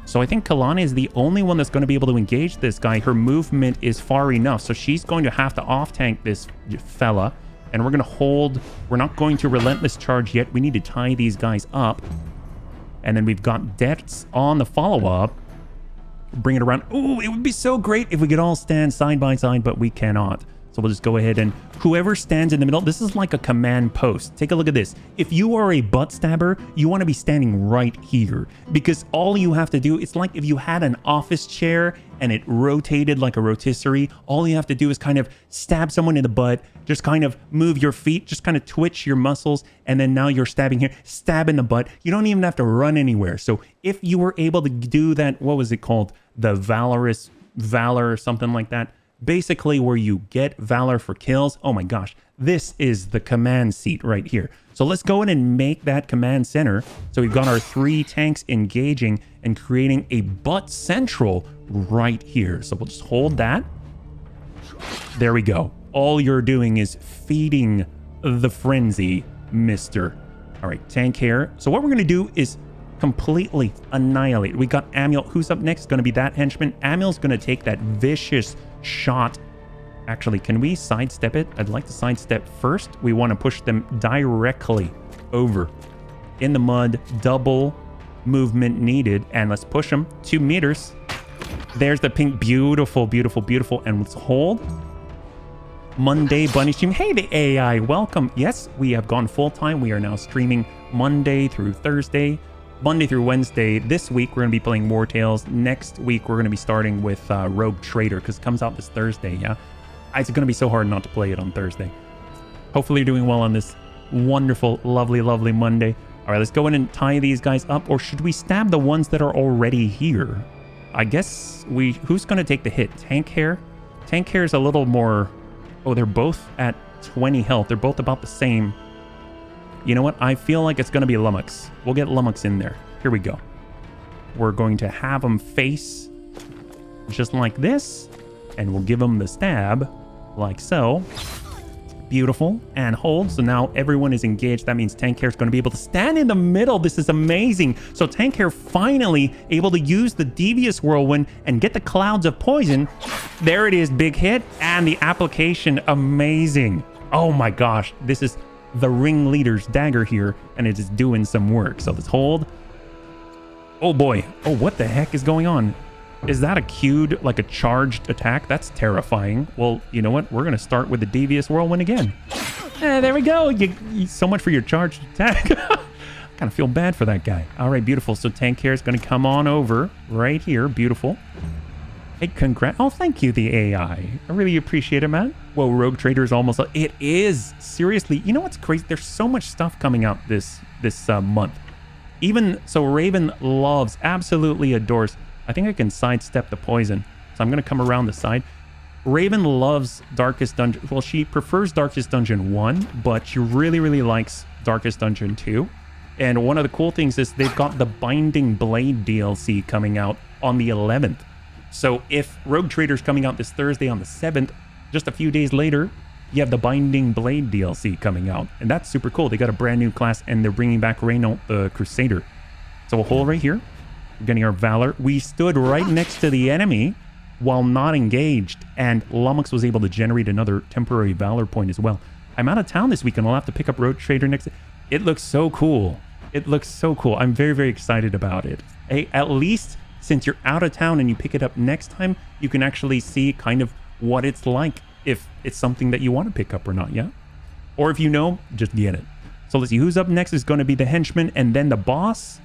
So I think Kalani is the only one that's going to be able to engage this guy. Her movement is far enough, so she's going to have to off-tank this fella. And we're going to hold... We're not going to relentless charge yet. We need to tie these guys up. And then we've got Dets on the follow-up. Bring it around. Ooh, it would be so great if we could all stand side by side, but we cannot. So we'll just go ahead and whoever stands in the middle, this is like a command post. Take a look at this. If you are a butt stabber, you want to be standing right here because all you have to do, it's like if you had an office chair and it rotated like a rotisserie, all you have to do is kind of stab someone in the butt, just kind of move your feet, just kind of twitch your muscles, and then now you're stabbing here, stab in the butt. You don't even have to run anywhere. So if you were able to do that, what was it called? The valorous valor or something like that. Basically where you get valor for kills. Oh my gosh, this is the command seat right here. So let's go in and make that command center. So we've got our 3 tanks engaging and creating a butt central right here. So we'll just hold that. There we go. All you're doing is feeding the frenzy, mister. All right, tank here. So what we're going to do is completely annihilate. We got Amiel. Who's up next? Going to be that henchman. Amiel's going to take that vicious shot. Actually, can we sidestep it? I'd like to sidestep first. We want to push them directly over in the mud. Double movement needed. And let's push them 2 meters. There's the pink. Beautiful, beautiful, beautiful. And let's hold. Monday Bunny Stream. Hey, the AI. Welcome. Yes, we have gone full time. We are now streaming Monday through Thursday. Monday through Wednesday. This week, we're going to be playing Wartales. Next week, we're going to be starting with Rogue Trader because it comes out this Thursday, yeah? It's going to be so hard not to play it on Thursday. Hopefully, you're doing well on this wonderful, lovely, lovely Monday. All right, let's go in and tie these guys up. Or should we stab the ones that are already here? I guess who's going to take the hit? Tank Hair? Tank Hair is a little more... Oh, they're both at 20 health. They're both about the same. You know what? I feel like it's going to be Lummox. We'll get Lummox in there. Here we go. We're going to have him face just like this. And we'll give him the stab like so. Beautiful. And hold. So now everyone is engaged. That means Tank Hair is going to be able to stand in the middle. This is amazing. So Tank Hair finally able to use the Devious Whirlwind and get the clouds of poison. There it is. Big hit. And the application. Amazing. Oh my gosh. This is the ringleader's dagger here. And it is doing some work. So let's hold. Oh boy. Oh, what the heck is going on? Is that a queued, like a charged attack? That's terrifying. Well, you know what? We're going to start with the Devious Whirlwind again. There we go. So much for your charged attack. I kind of feel bad for that guy. All right, beautiful. So Tank Hair is going to come on over right here. Beautiful. Hey, congrats. Oh, thank you, the AI. I really appreciate it, man. Whoa, Rogue Trader is almost... It is. Seriously. You know what's crazy? There's so much stuff coming out this month. Even so, Raven loves, absolutely adores... I think I can sidestep the poison. So I'm going to come around the side. Raven loves Darkest Dungeon. Well, she prefers Darkest Dungeon 1, but she really, really likes Darkest Dungeon 2. And one of the cool things is they've got the Binding Blade DLC coming out on the 11th. So if Rogue Trader's coming out this Thursday on the 7th, just a few days later, you have the Binding Blade DLC coming out. And that's super cool. They got a brand new class and they're bringing back Reynaud the Crusader. So we'll hold right here. Getting our Valor. We stood right next to the enemy while not engaged, and Lummox was able to generate another temporary Valor point as well. I'm out of town this weekend. I'll have to pick up Road Trader next. It looks so cool. It looks so cool. I'm very, very excited about it. Hey, at least since you're out of town and you pick it up next time, you can actually see kind of what it's like, if it's something that you want to pick up or not, yeah? Or if you know, just get it. So let's see, who's up next is going to be the henchman and then the boss.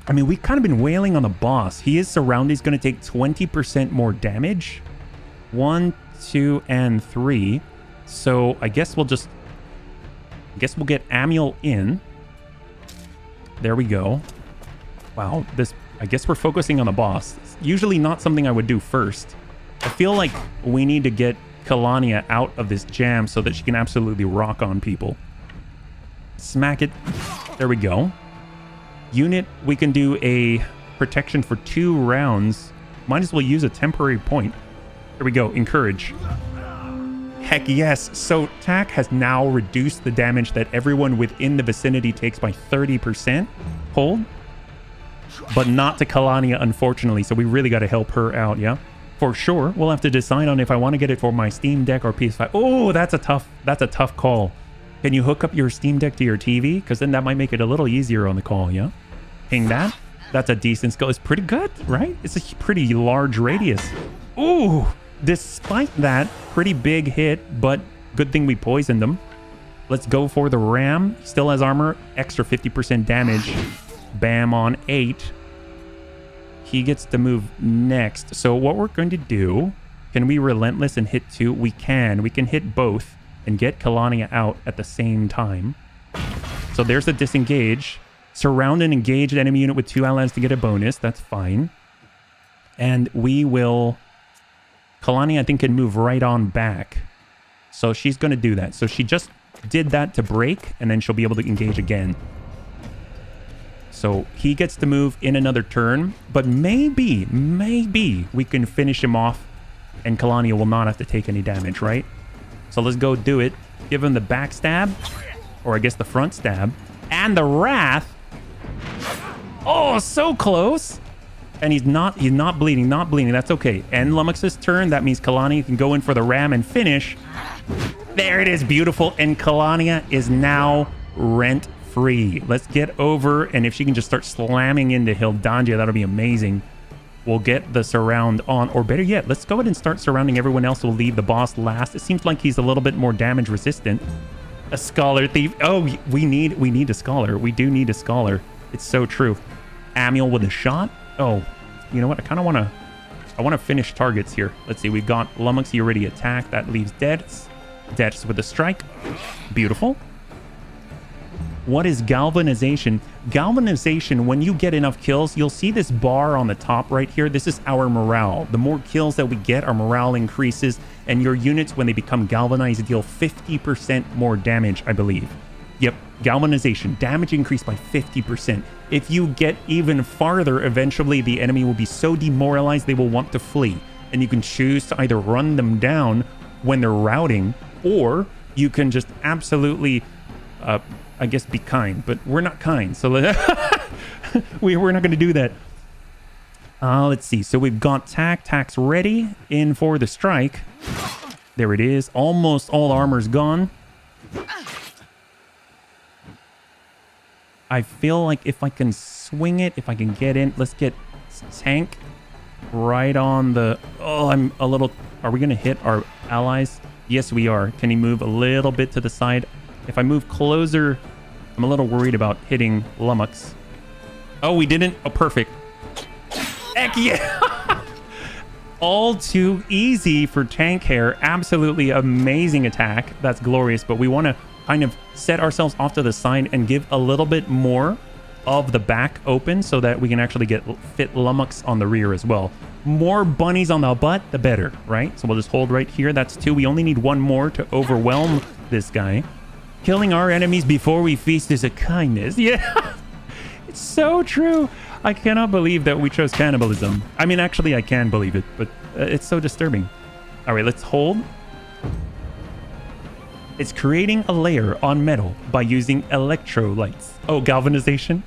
I mean, we've kind of been wailing on the boss. He is surrounded. He's going to take 20% more damage. 1, 2, and 3. So I guess we'll just... we'll get Amiel in. There we go. Wow, this... I guess we're focusing on the boss. It's usually not something I would do first. I feel like we need to get Kalania out of this jam so that she can absolutely rock on people. Smack it. There we go. Unit, we can do a protection for 2 rounds. Might as well use a temporary point. Here we go. Encourage. Heck yes. So TAC has now reduced the damage that everyone within the vicinity takes by 30%. Hold. But not to Kalania, unfortunately. So we really got to help her out, yeah? For sure. We'll have to decide on if I want to get it for my Steam Deck or PS5. Oh, that's a tough call. Can you hook up your Steam Deck to your TV? Because then that might make it a little easier on the call, yeah? Ping that. That's a decent skill. It's pretty good, right? It's a pretty large radius. Ooh! Despite that, pretty big hit, but good thing we poisoned him. Let's go for the ram. Still has armor. Extra 50% damage. Bam on 8. He gets to move next. So what we're going to do... Can we relentless and hit 2? We can. We can hit both and get Kalania out at the same time. So there's a disengage. Surround an engaged enemy unit with 2 allies to get a bonus. That's fine. And we will... Kalania, I think, can move right on back. So she's going to do that. So she just did that to break, and then she'll be able to engage again. So he gets to move in another turn. But maybe we can finish him off, and Kalania will not have to take any damage, right? So let's go do it. Give him the back stab, or I guess the front stab, and the wrath. Oh, so close. And he's not bleeding, That's okay. End Lummox's turn. That means Kalania can go in for the ram and finish. There it is, beautiful. And Kalania is now rent-free. Let's get over, and if she can just start slamming into Hildandia, that'll be amazing. We'll get the surround on, or better yet, let's go ahead and start surrounding everyone else. We'll leave the boss last. It seems like he's a little bit more damage resistant. A scholar thief. Oh, we need a scholar. We do need a scholar. It's so true. Amiel with a shot. Oh, you know what? I want to finish targets here. Let's see. We've got Lummox. He already attacked. That leaves Dets. Dets with a strike. Beautiful. What is galvanization? Galvanization, when you get enough kills, you'll see this bar on the top right here. This is our morale. The more kills that we get, our morale increases, and your units, when they become galvanized, deal 50% more damage, I believe. Yep, galvanization. Damage increased by 50%. If you get even farther, eventually the enemy will be so demoralized they will want to flee. And you can choose to either run them down when they're routing, or you can just absolutely, I guess, be kind. But we're not kind, so we're not going to do that. Let's see. So we've got Tack's ready, in for the strike. There it is. Almost all armor's gone. I feel like if I can swing it, if I can get in, let's get tank right on the... Oh, I'm a little... Are we going to hit our allies? Yes, we are. Can he move a little bit to the side? If I move closer, I'm a little worried about hitting Lummox. Oh, we didn't? Oh, perfect. Heck yeah! All too easy for tank hair. Absolutely amazing attack. That's glorious, but we want to kind of set ourselves off to the side and give a little bit more of the back open so that we can actually fit Lummox on the rear as well. More bunnies on the butt, the better, right? So we'll just hold right here. That's 2. We only need 1 more to overwhelm this guy. Killing our enemies before we feast is a kindness. Yeah, it's so true. I cannot believe that we chose cannibalism. I mean, actually, I can believe it, but it's so disturbing. All right, let's hold. It's creating a layer on metal by using electrolytes. Oh, galvanization.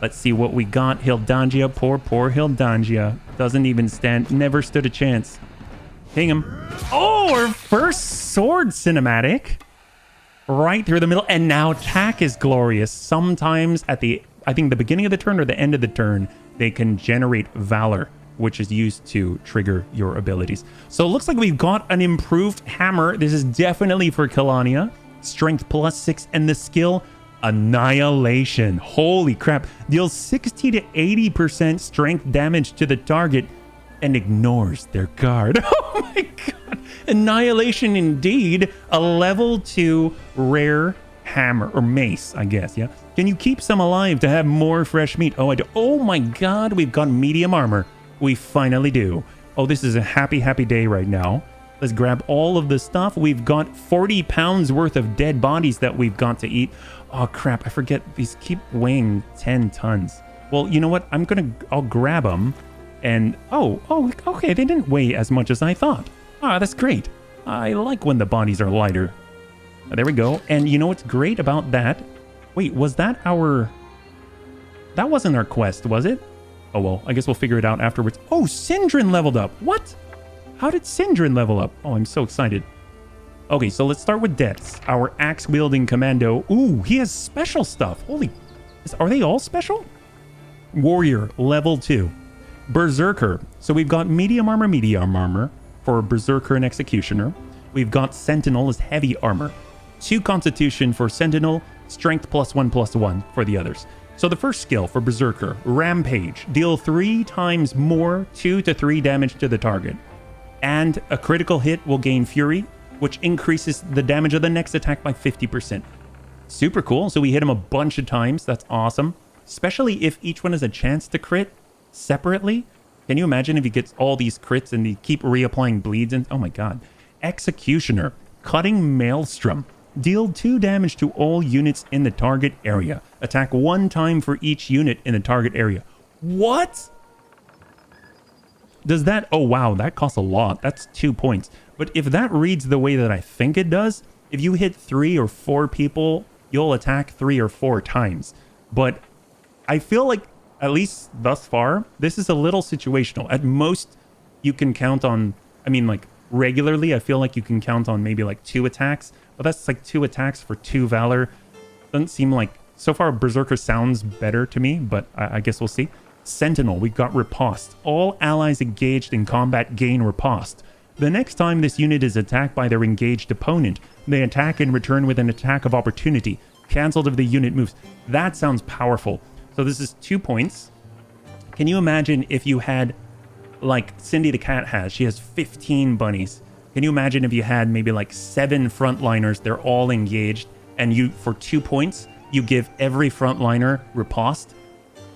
Let's see what we got. Hildangia, poor Hildangia. Doesn't even stand, never stood a chance. Hang him. Oh, our first sword cinematic. Right through the middle. And now attack is glorious. Sometimes at the, I think the beginning of the turn or the end of the turn, they can generate Valor, which is used to trigger your abilities. So it looks like we've got an improved hammer. This is definitely for Kelania. Strength +6 and the skill Annihilation. Holy crap. Deals 60 to 80% strength damage to the target and ignores their guard. Oh my god. Annihilation indeed. A level 2 rare hammer or mace, I guess. Yeah. Can you keep some alive to have more fresh meat? Oh, I do. Oh my god. We've got medium armor. We finally do. Oh, this is a happy day right now. Let's grab all of the stuff. We've got 40 pounds worth of dead bodies that we've got to eat. Oh, crap. I forget. These keep weighing 10 tons. Well, you know what? I'll grab them. And, oh, okay. They didn't weigh as much as I thought. Ah, that's great. I like when the bodies are lighter. There we go. And you know what's great about that? Wait, was that our... That wasn't our quest, was it? Oh, well, I guess we'll figure it out afterwards. Oh, Sindrin leveled up. What? How did Sindrin level up? Oh, I'm so excited. Okay, so let's start with deaths. Our axe-wielding commando. Ooh, he has special stuff. Holy... Are they all special? Warrior, level 2. Berserker. So we've got medium armor for Berserker and Executioner. We've got Sentinel as heavy armor. 2 Constitution for Sentinel. Strength +1/+1 for the others. So the first skill for Berserker, Rampage. Deal 3 times more 2 to 3 damage to the target. And a critical hit will gain Fury, which increases the damage of the next attack by 50%. Super cool. So we hit him a bunch of times. That's awesome. Especially if each one has a chance to crit separately. Can you imagine if he gets all these crits and they keep reapplying bleeds? And oh my god. Executioner, Cutting Maelstrom. Deal 2 damage to all units in the target area. Attack 1 time for each unit in the target area. What? Does that... Oh, wow. That costs a lot. That's 2 points. But if that reads the way that I think it does, if you hit 3 or 4 people, you'll attack 3 or 4 times. But I feel like, at least thus far, this is a little situational. At most, you can count on... I mean, like, regularly, I feel like you can count on maybe, like, 2 attacks. But that's, like, 2 attacks for 2 Valor. Doesn't seem like... So far, Berserker sounds better to me, but I guess we'll see. Sentinel, we've got Riposte. All allies engaged in combat gain Riposte. The next time this unit is attacked by their engaged opponent, they attack in return with an attack of opportunity. Cancelled if the unit moves. That sounds powerful. So this is 2 points. Can you imagine if you had, like Cindy the cat has, she has 15 bunnies. Can you imagine if you had maybe like 7 frontliners, they're all engaged, and you, for 2 points, you give every frontliner Riposte?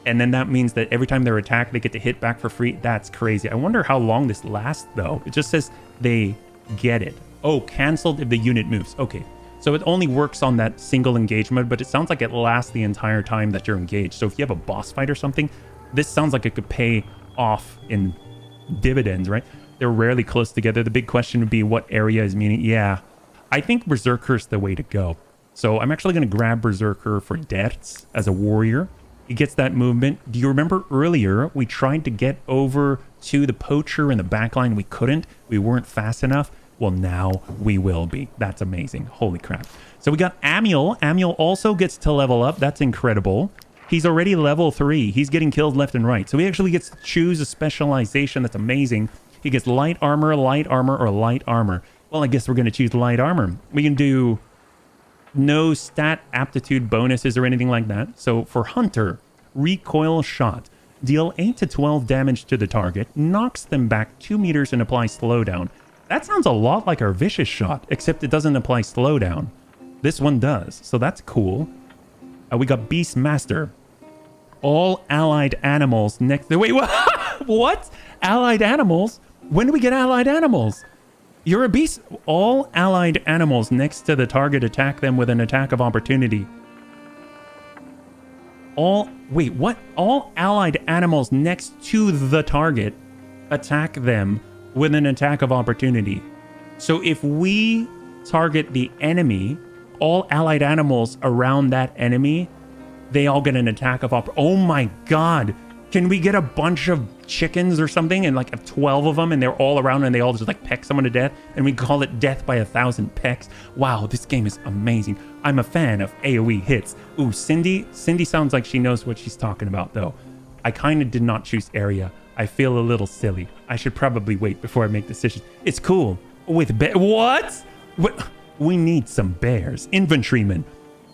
And then that means that every time they're attacked, they get to hit back for free. That's crazy. I wonder how long this lasts, though. It just says they get it. Oh, cancelled if the unit moves. Okay. So it only works on that single engagement, but it sounds like it lasts the entire time that you're engaged. So if you have a boss fight or something, this sounds like it could pay off in dividends, right? They're rarely close together. The big question would be what area is meaning. Yeah, I think Berserker's the way to go. So I'm actually going to grab Berserker for deaths as a warrior. He gets that movement. Do you remember earlier we tried to get over to the poacher in the back line? We couldn't. We weren't fast enough. Well, now we will be. That's amazing. Holy crap. So we got Amiel. Amiel also gets to level up. That's incredible. He's already level 3. He's getting killed left and right. So he actually gets to choose a specialization. That's amazing. He gets light armor, or light armor. Well, I guess we're going to choose light armor. We can do no stat aptitude bonuses or anything like that. So for Hunter, recoil shot. Deal 8 to 12 damage to the target, knocks them back 2 meters and applies slowdown. That sounds a lot like our vicious shot, except it doesn't apply slowdown. This one does, so that's cool. We got Beastmaster. All allied animals next... Wait, what? What? Allied animals? When do we get allied animals? You're a beast. All allied animals next to the target attack them with an attack of opportunity. Wait, what? All allied animals next to the target attack them with an attack of opportunity. So if we target the enemy, all allied animals around that enemy, they all get an attack of Oh my god. Can we get a bunch of chickens or something and like 12 of them and they're all around and they all just like peck someone to death and we call it death by 1,000 pecks? Wow, this game is amazing. I'm a fan of AoE hits. Ooh, Cindy sounds like she knows what she's talking about though. I kind of did not choose area. I feel a little silly. I should probably wait before I make decisions. It's cool. With what? We need some bears. Infantryman.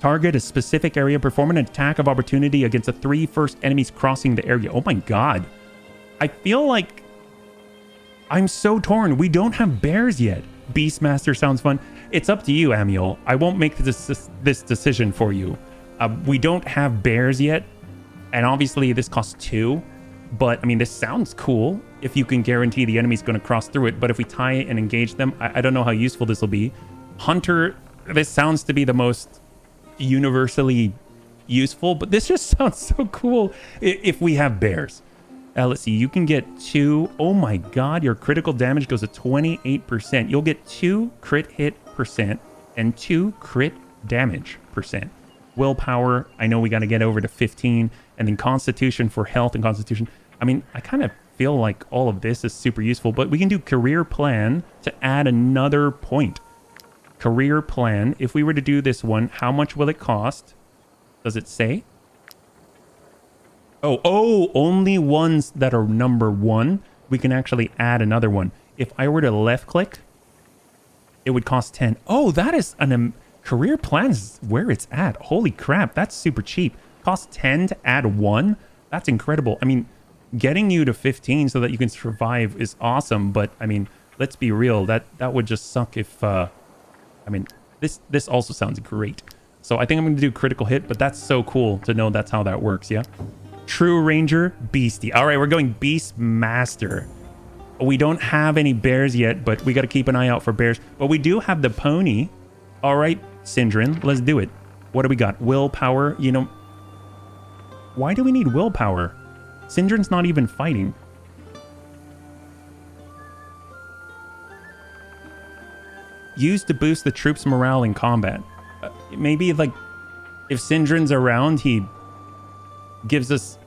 Target a specific area, perform an attack of opportunity against the 3 first enemies crossing the area. Oh my god. I feel like I'm so torn. We don't have bears yet. Beastmaster sounds fun. It's up to you, Amiel. I won't make this decision for you. We don't have bears yet. And obviously this costs 2. But, I mean, this sounds cool if you can guarantee the enemy's going to cross through it. But if we tie it and engage them, I don't know how useful this will be. Hunter, this sounds to be the most universally useful, but this just sounds so cool if we have bears. Let's see, you can get 2. Oh my god, your critical damage goes to 28%. You'll get 2 crit hit percent and 2 crit damage percent. Willpower, I know we got to get over to 15, and then constitution for health and constitution. I mean, I kind of feel like all of this is super useful, but we can do career plan to add another point. Career plan. If we were to do this one, how much will it cost? Does it say? Oh, only ones that are number 1. We can actually add another one. If I were to left click, it would cost 10. Oh, that is an career plan is where it's at. Holy crap, that's super cheap. Costs 10 to add 1. That's incredible. I mean, getting you to 15 so that you can survive is awesome, but I mean, let's be real. That would just suck if I mean, this also sounds great. So I think I'm going to do critical hit, but that's so cool to know that's how that works, yeah? True Ranger, Beastie. All right, we're going Beastmaster. We don't have any bears yet, but we got to keep an eye out for bears. But we do have the pony. All right, Sindrin, let's do it. What do we got? Willpower, you know. Why do we need willpower? Sindrin's not even fighting. Used to boost the troops' morale in combat. Maybe like if Sindrin's around, he gives us,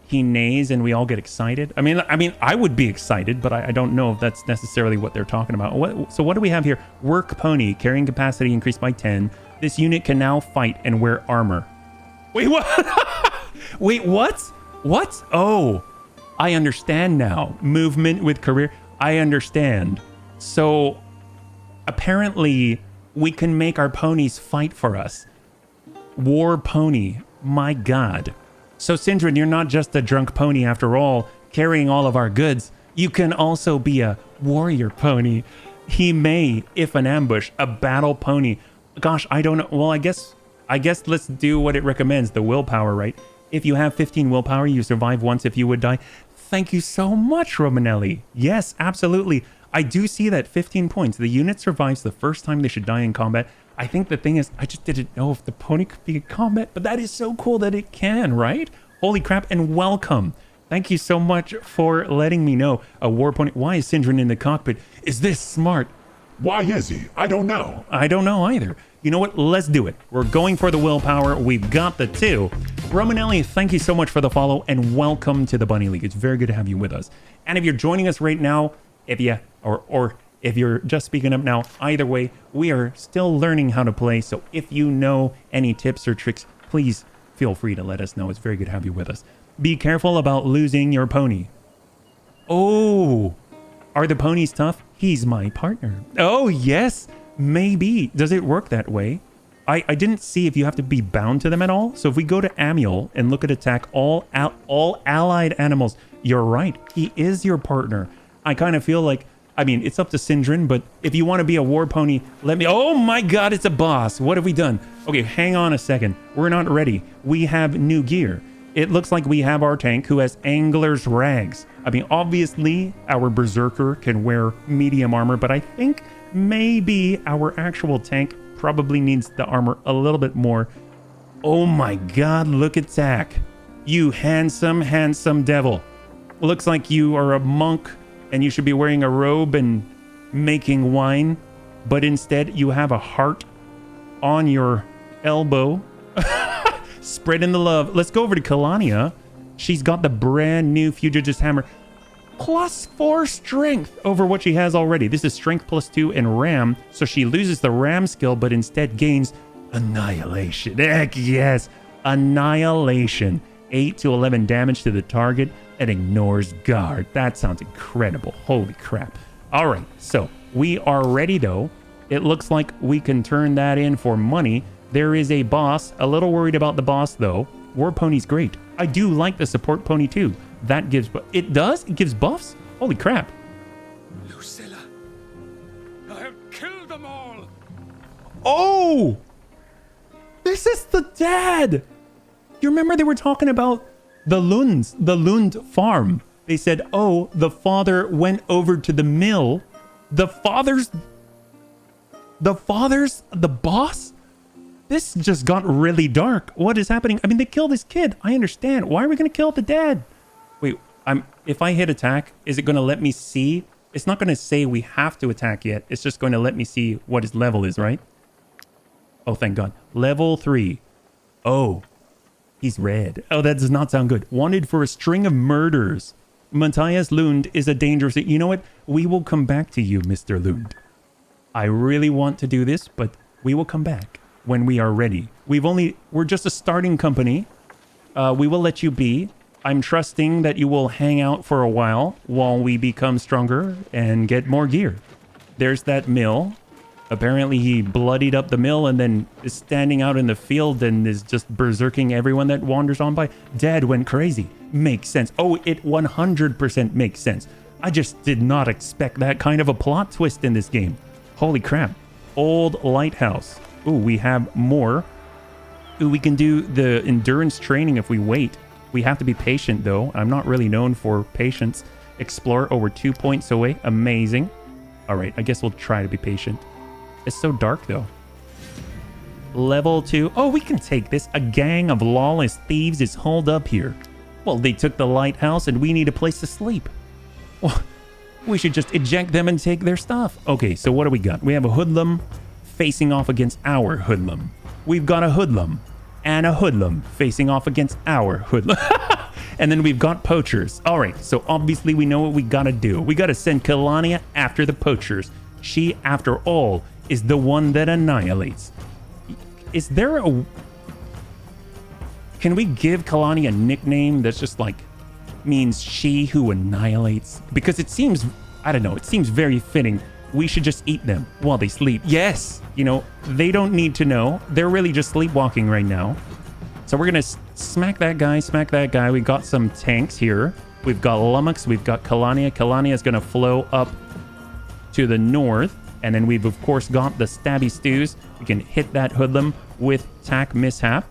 he neighs and we all get excited. I mean, I would be excited, but I don't know if that's necessarily what they're talking about. So what do we have here? Work pony, carrying capacity increased by 10. This unit can now fight and wear armor. Wait, what? Wait, what? What? Oh, I understand now. Movement with career. I understand. So apparently we can make our ponies fight for us. War pony. My god. So Sindrin, you're not just a drunk pony after all, carrying all of our goods. You can also be a warrior pony. He may, if an ambush, a battle pony. Gosh, I don't know. Well, I guess let's do what it recommends, the willpower, right? If you have 15 willpower, you survive once if you would die. Thank you so much, Romanelli. Yes, absolutely. I do see that 15 points. The unit survives the first time they should die in combat. I think the thing is, I just didn't know if the pony could be in combat, but that is so cool that it can, right? Holy crap, and welcome. Thank you so much for letting me know. A war pony. Why is Sindrin in the cockpit? Is this smart? Why is he? I don't know. I don't know either. You know what? Let's do it. We're going for the willpower. We've got the 2. Romanelli, thank you so much for the follow and welcome to the Bunny League. It's very good to have you with us. And if you're joining us right now, if you're just speaking up now, either way, we are still learning how to play. So if you know any tips or tricks, please feel free to let us know. It's very good to have you with us. Be careful about losing your pony. Oh, are the ponies tough? He's my partner. Oh, yes, maybe. Does it work that way? I didn't see if you have to be bound to them at all. So if we go to Amiel and look at attack all allied animals, you're right. He is your partner. I kind of feel like, I mean, it's up to Sindrin, but if you want to be a war pony, let me... Oh my God, it's a boss. What have we done? Okay, hang on a second. We're not ready. We have new gear. It looks like we have our tank who has angler's rags. I mean, obviously, our berserker can wear medium armor, but I think maybe our actual tank probably needs the armor a little bit more. Oh my God, look at Zach. You handsome, handsome devil. Looks like you are a monk and you should be wearing a robe and making wine, but instead you have a heart on your elbow. Spreading the love. Let's go over to Kalania. She's got the brand new Fugitive's Hammer. +4 strength over what she has already. This is strength +2 and ram. So she loses the ram skill, but instead gains annihilation. Heck yes. Annihilation. 8 to 11 damage to the target and ignores guard. That sounds incredible. Holy crap. All right. So we are ready though. It looks like we can turn that in for money. There is a boss. A little worried about the boss though. War Pony's great. I do like the support pony too. That gives... It does? It gives buffs? Holy crap. Lucilla, I have killed them all. Oh! This is the dad! You remember they were talking about the Lunds, the Lund farm. They said, oh, the father went over to the mill. The father's the boss? This just got really dark. What is happening? I mean, they killed his kid. I understand. Why are we going to kill the dad? Wait, if I hit attack, is it going to let me see? It's not going to say we have to attack yet. It's just going to let me see what his level is, right? Oh, thank God. Level 3. Oh, he's red. Oh, that does not sound good. Wanted for a string of murders. Matthias Lund is a dangerous... You know what? We will come back to you, Mr. Lund. I really want to do this, but we will come back when we are ready. We're just a starting company. We will let you be. I'm trusting that you will hang out for a while we become stronger and get more gear. There's that mill. Apparently he bloodied up the mill and then is standing out in the field and is just berserking everyone that wanders on by. Dad went crazy. Makes sense. Oh, it 100% makes sense. I just did not expect that kind of a plot twist in this game. Holy crap. Old lighthouse. Ooh, we have more. Ooh, we can do the endurance training if we wait. We have to be patient though. I'm not really known for patience. Explore over 2 points away. Amazing. All right, I guess we'll try to be patient. It's so dark though. Level 2. Oh, we can take this. A gang of lawless thieves is holed up here. Well, they took the lighthouse and we need a place to sleep. Well, we should just eject them and take their stuff. Okay, so what do we got? We have a hoodlum facing off against our hoodlum. We've got a hoodlum and a hoodlum facing off against our hoodlum. And then we've got poachers. All right, so obviously we know what we gotta do. We gotta send Kalania after the poachers. She, after all, is the one that annihilates. Is there a... Can we give Kalani a nickname that's just like means she who annihilates? Because it seems, I don't know, it seems very fitting. We should just eat them while they sleep. Yes, you know, they don't need to know. They're really just sleepwalking right now. So we're gonna smack that guy, smack that guy. We got some tanks here. We've got Lummox, we've got Kalania. Kalania is gonna flow up to the north. And then we've of course got the stabby stews. We can hit that hoodlum with tack mishap.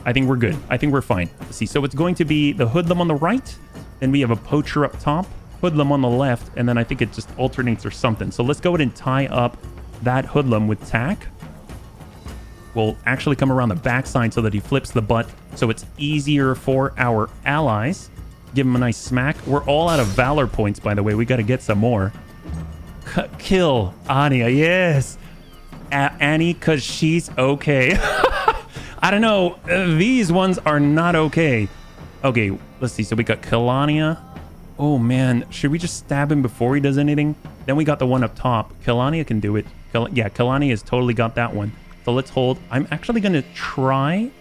I think we're good. I think we're fine. Let's see. So it's going to be the hoodlum on the right. Then we have a poacher up top. Hoodlum on the left. And then I think it just alternates or something. So let's go ahead and tie up that hoodlum with tack. We'll actually come around the backside so that he flips the butt, so it's easier for our allies. Give him a nice smack. We're all out of valor points, by the way. We got to get some more. Kill Anya, yes. Annie, because she's okay. I don't know. These ones are not okay. Okay, let's see. So we got Kelania. Oh, man. Should we just stab him before he does anything? Then we got the one up top. Kelania can do it. Yeah, Kelania has totally got that one. So let's hold. I'm actually going to try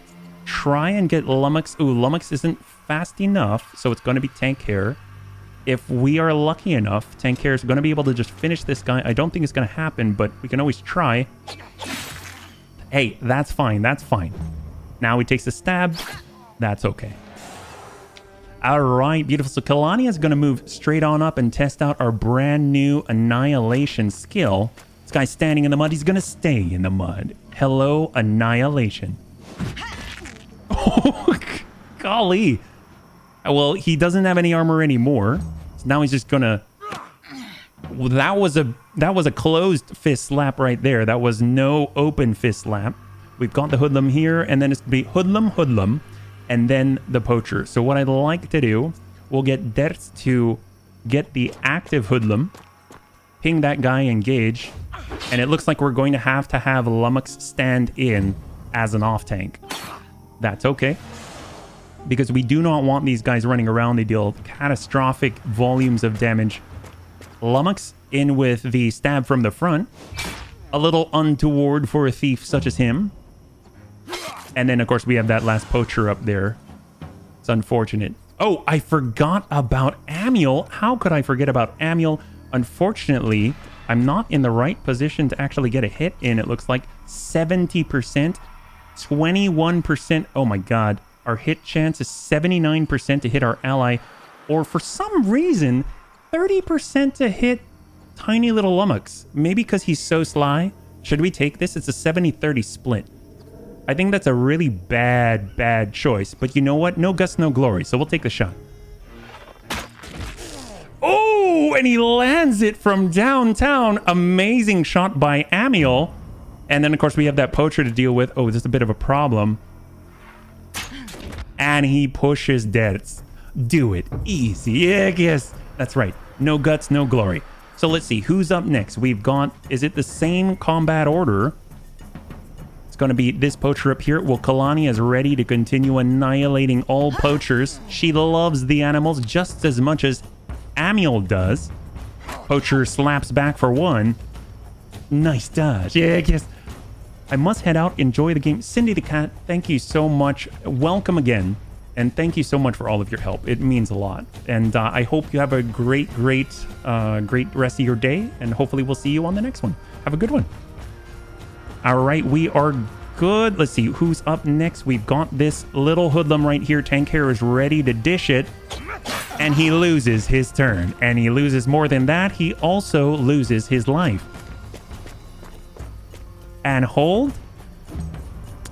and get Lummox. Ooh, Lummox isn't fast enough, so it's going to be Tank Hair. If we are lucky enough, Tank Hair is going to be able to just finish this guy. I don't think it's going to happen, but we can always try. Hey, that's fine. That's fine. Now he takes a stab. That's okay. All right, beautiful. So Kelania is going to move straight on up and test out our brand new Annihilation skill. This guy's standing in the mud. He's going to stay in the mud. Hello, Annihilation. Oh, golly. Well, he doesn't have any armor anymore. So now he's just going to... That was a closed fist slap right there. That was no open fist slap. We've got the hoodlum here, and then it's going to be hoodlum, and then the poacher. So what I'd like to do, we'll get Dertz to get the active hoodlum, ping that guy, engage, and it looks like we're going to have Lummox stand in as an off-tank. That's okay, because we do not want these guys running around. They deal catastrophic volumes of damage. Lummox in with the stab from the front. A little untoward for a thief such as him. And then, of course, we have that last poacher up there. It's unfortunate. Oh, I forgot about Amiel. How could I forget about Amiel? Unfortunately, I'm not in the right position to actually get a hit in. It looks like 70%, 21%. Oh my god. Our hit chance is 79% to hit our ally. Or for some reason, 30% to hit tiny little Lummox. Maybe because he's so sly. Should we take this? It's a 70-30 split. I think that's a really bad choice. But you know what? No guts, no glory. So we'll take the shot. Oh, and he lands it from downtown. Amazing shot by Amiel. And then, of course, we have that poacher to deal with. Oh, this is a bit of a problem. And he pushes Dertz. Do it. Easy. Yeah, yes. That's right. No guts, no glory. So let's see. Who's up next? We've got... Is it the same combat order? It's going to be this poacher up here. Well, Kalani is ready to continue annihilating all poachers. She loves the animals just as much as Amiel does. Poacher slaps back for one. Nice dodge. Yeah, yes. I must head out. Enjoy the game. Cindy the cat, thank you so much. Welcome again. And thank you so much for all of your help. It means a lot. And I hope you have a great rest of your day. And hopefully we'll see you on the next one. Have a good one. All right, we are good. Let's see who's up next. We've got this little hoodlum right here. Tank Hair is ready to dish it. And he loses his turn. And he loses more than that. He also loses his life. And hold.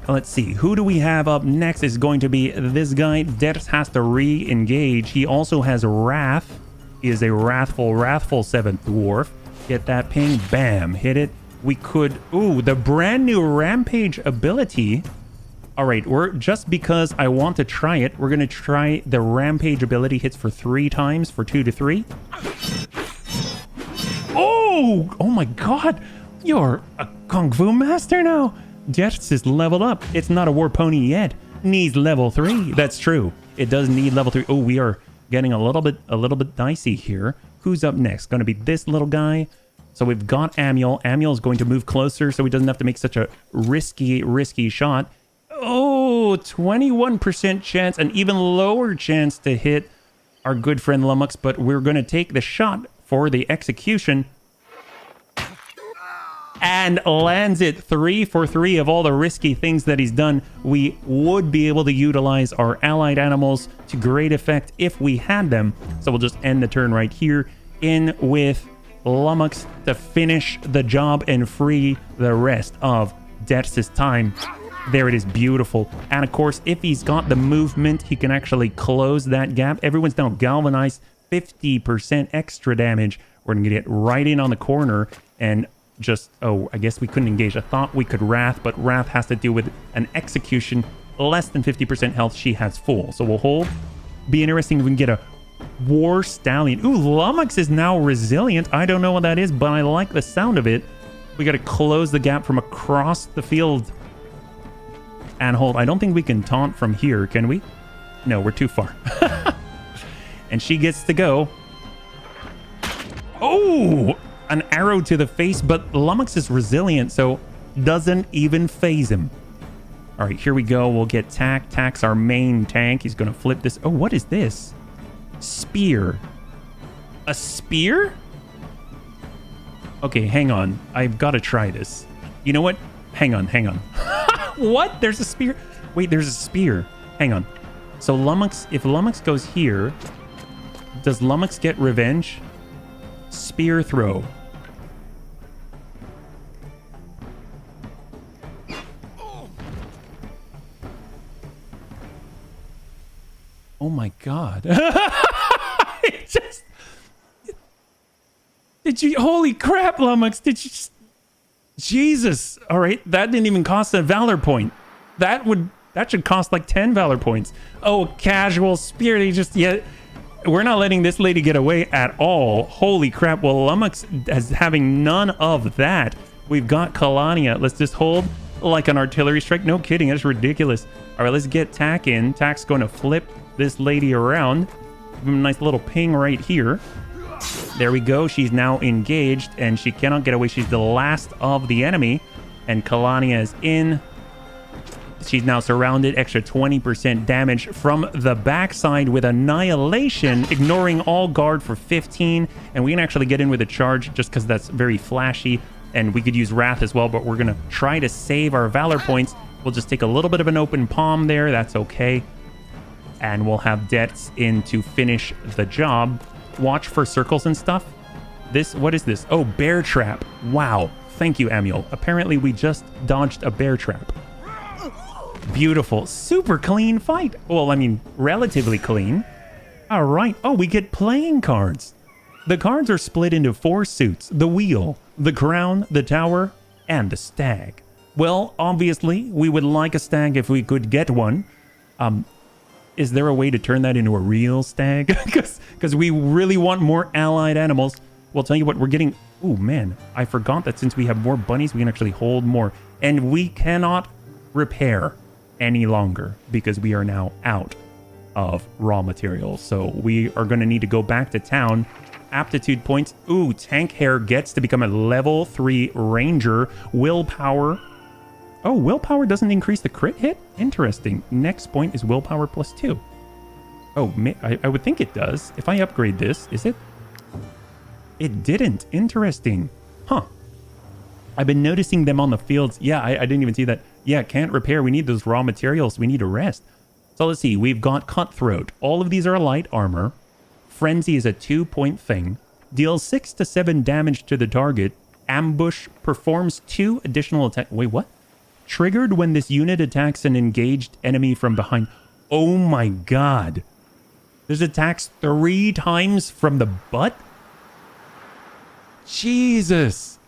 Let's see. Who do we have up next? Is going to be this guy. Dertz has to re-engage. He also has Wrath. He is a wrathful 7th dwarf. Get that ping. Bam. Hit it. We could... Ooh, the brand new Rampage ability. All right. Just because I want to try it, we're going to try the Rampage ability. Hits for 3 times for 2 to 3. Oh! Oh my god. You're a Kung Fu master now. Dertz is leveled up. It's not a war pony yet. Needs level 3. That's true. It does need level 3. Oh, we are getting a little bit dicey here. Who's up next? Going to be this little guy. So we've got Amiel. Amiel is going to move closer so he doesn't have to make such a risky shot. Oh, 21% chance, an even lower chance to hit our good friend Lummox, but we're going to take the shot for the execution. And lands it 3 for 3 of all the risky things that he's done. We would be able to utilize our allied animals to great effect if we had them. So we'll just end the turn right here. In with Lummox to finish the job and free the rest of Dertz's time. There it is. Beautiful. And of course, if he's got the movement, he can actually close that gap. Everyone's now galvanized. 50% extra damage. We're going to get right in on the corner and just... Oh, I guess we couldn't engage. I thought we could Wrath, but Wrath has to do with an execution. Less than 50% health, she has full. So we'll hold. Be interesting if we can get a War Stallion. Ooh, Lummox is now resilient. I don't know what that is, but I like the sound of it. We got to close the gap from across the field. And hold. I don't think we can taunt from here, can we? No, we're too far. And she gets to go. Oh! An arrow to the face, but Lummox is resilient, so doesn't even phase him. All right, here we go. We'll get Tack. Tack's our main tank. He's going to flip this. Oh, what is this? Spear. A spear? Okay, hang on. I've got to try this. You know what? Hang on. What? There's a spear? Wait, there's a spear. Hang on. So Lummox, if Lummox goes here, does Lummox get revenge? Spear throw. Oh my god. It just... Did you... Holy crap, Lummox. Did you just... Jesus. All right. That didn't even cost a Valor point. That should cost like 10 Valor points. Oh, casual spear. They just... Yeah. We're not letting this lady get away at all. Holy crap. Well, Lummox is having none of that. We've got Kalania. Let's just hold like an artillery strike. No kidding. That's ridiculous. All right. Let's get Tack in. Tack's going to flip this lady around. Give him a nice little ping right here. There we go. She's now engaged and she cannot get away. She's the last of the enemy. And Kalania is in. She's now surrounded. Extra 20% damage from the backside with Annihilation, ignoring all guard for 15. And we can actually get in with a charge just because that's very flashy. And we could use Wrath as well, but we're going to try to save our Valor points. We'll just take a little bit of an open palm there. That's okay. And we'll have Debts in to finish the job. Watch for circles and stuff. What is this? Oh, bear trap. Wow. Thank you, Amiel. Apparently, we just dodged a bear trap. Beautiful. Super clean fight. Well, I mean, relatively clean. All right. Oh, we get playing cards. The cards are split into 4 suits. The wheel, the crown, the tower, and the stag. Well, obviously, we would like a stag if we could get one. Is there a way to turn that into a real stag? Because we really want more allied animals. We'll tell you what, we're getting... Oh, man. I forgot that since we have more bunnies, we can actually hold more. And we cannot repair any longer because we are now out of raw materials. So we are going to need to go back to town. Aptitude points. Ooh, Tank Hair gets to become a level 3 ranger. Willpower. Oh, willpower doesn't increase the crit hit? Interesting. Next point is willpower +2. Oh, I would think it does. If I upgrade this, is it? It didn't. Interesting. Huh. I've been noticing them on the fields. Yeah, I didn't even see that. Yeah, can't repair. We need those raw materials. We need to rest. So let's see. We've got Cutthroat. All of these are light armor. Frenzy is a 2-point thing. Deals 6 to 7 damage to the target. Ambush performs 2 additional attack. Wait, what? Triggered when this unit attacks an engaged enemy from behind. Oh my god. This attacks 3 times from the butt? Jesus.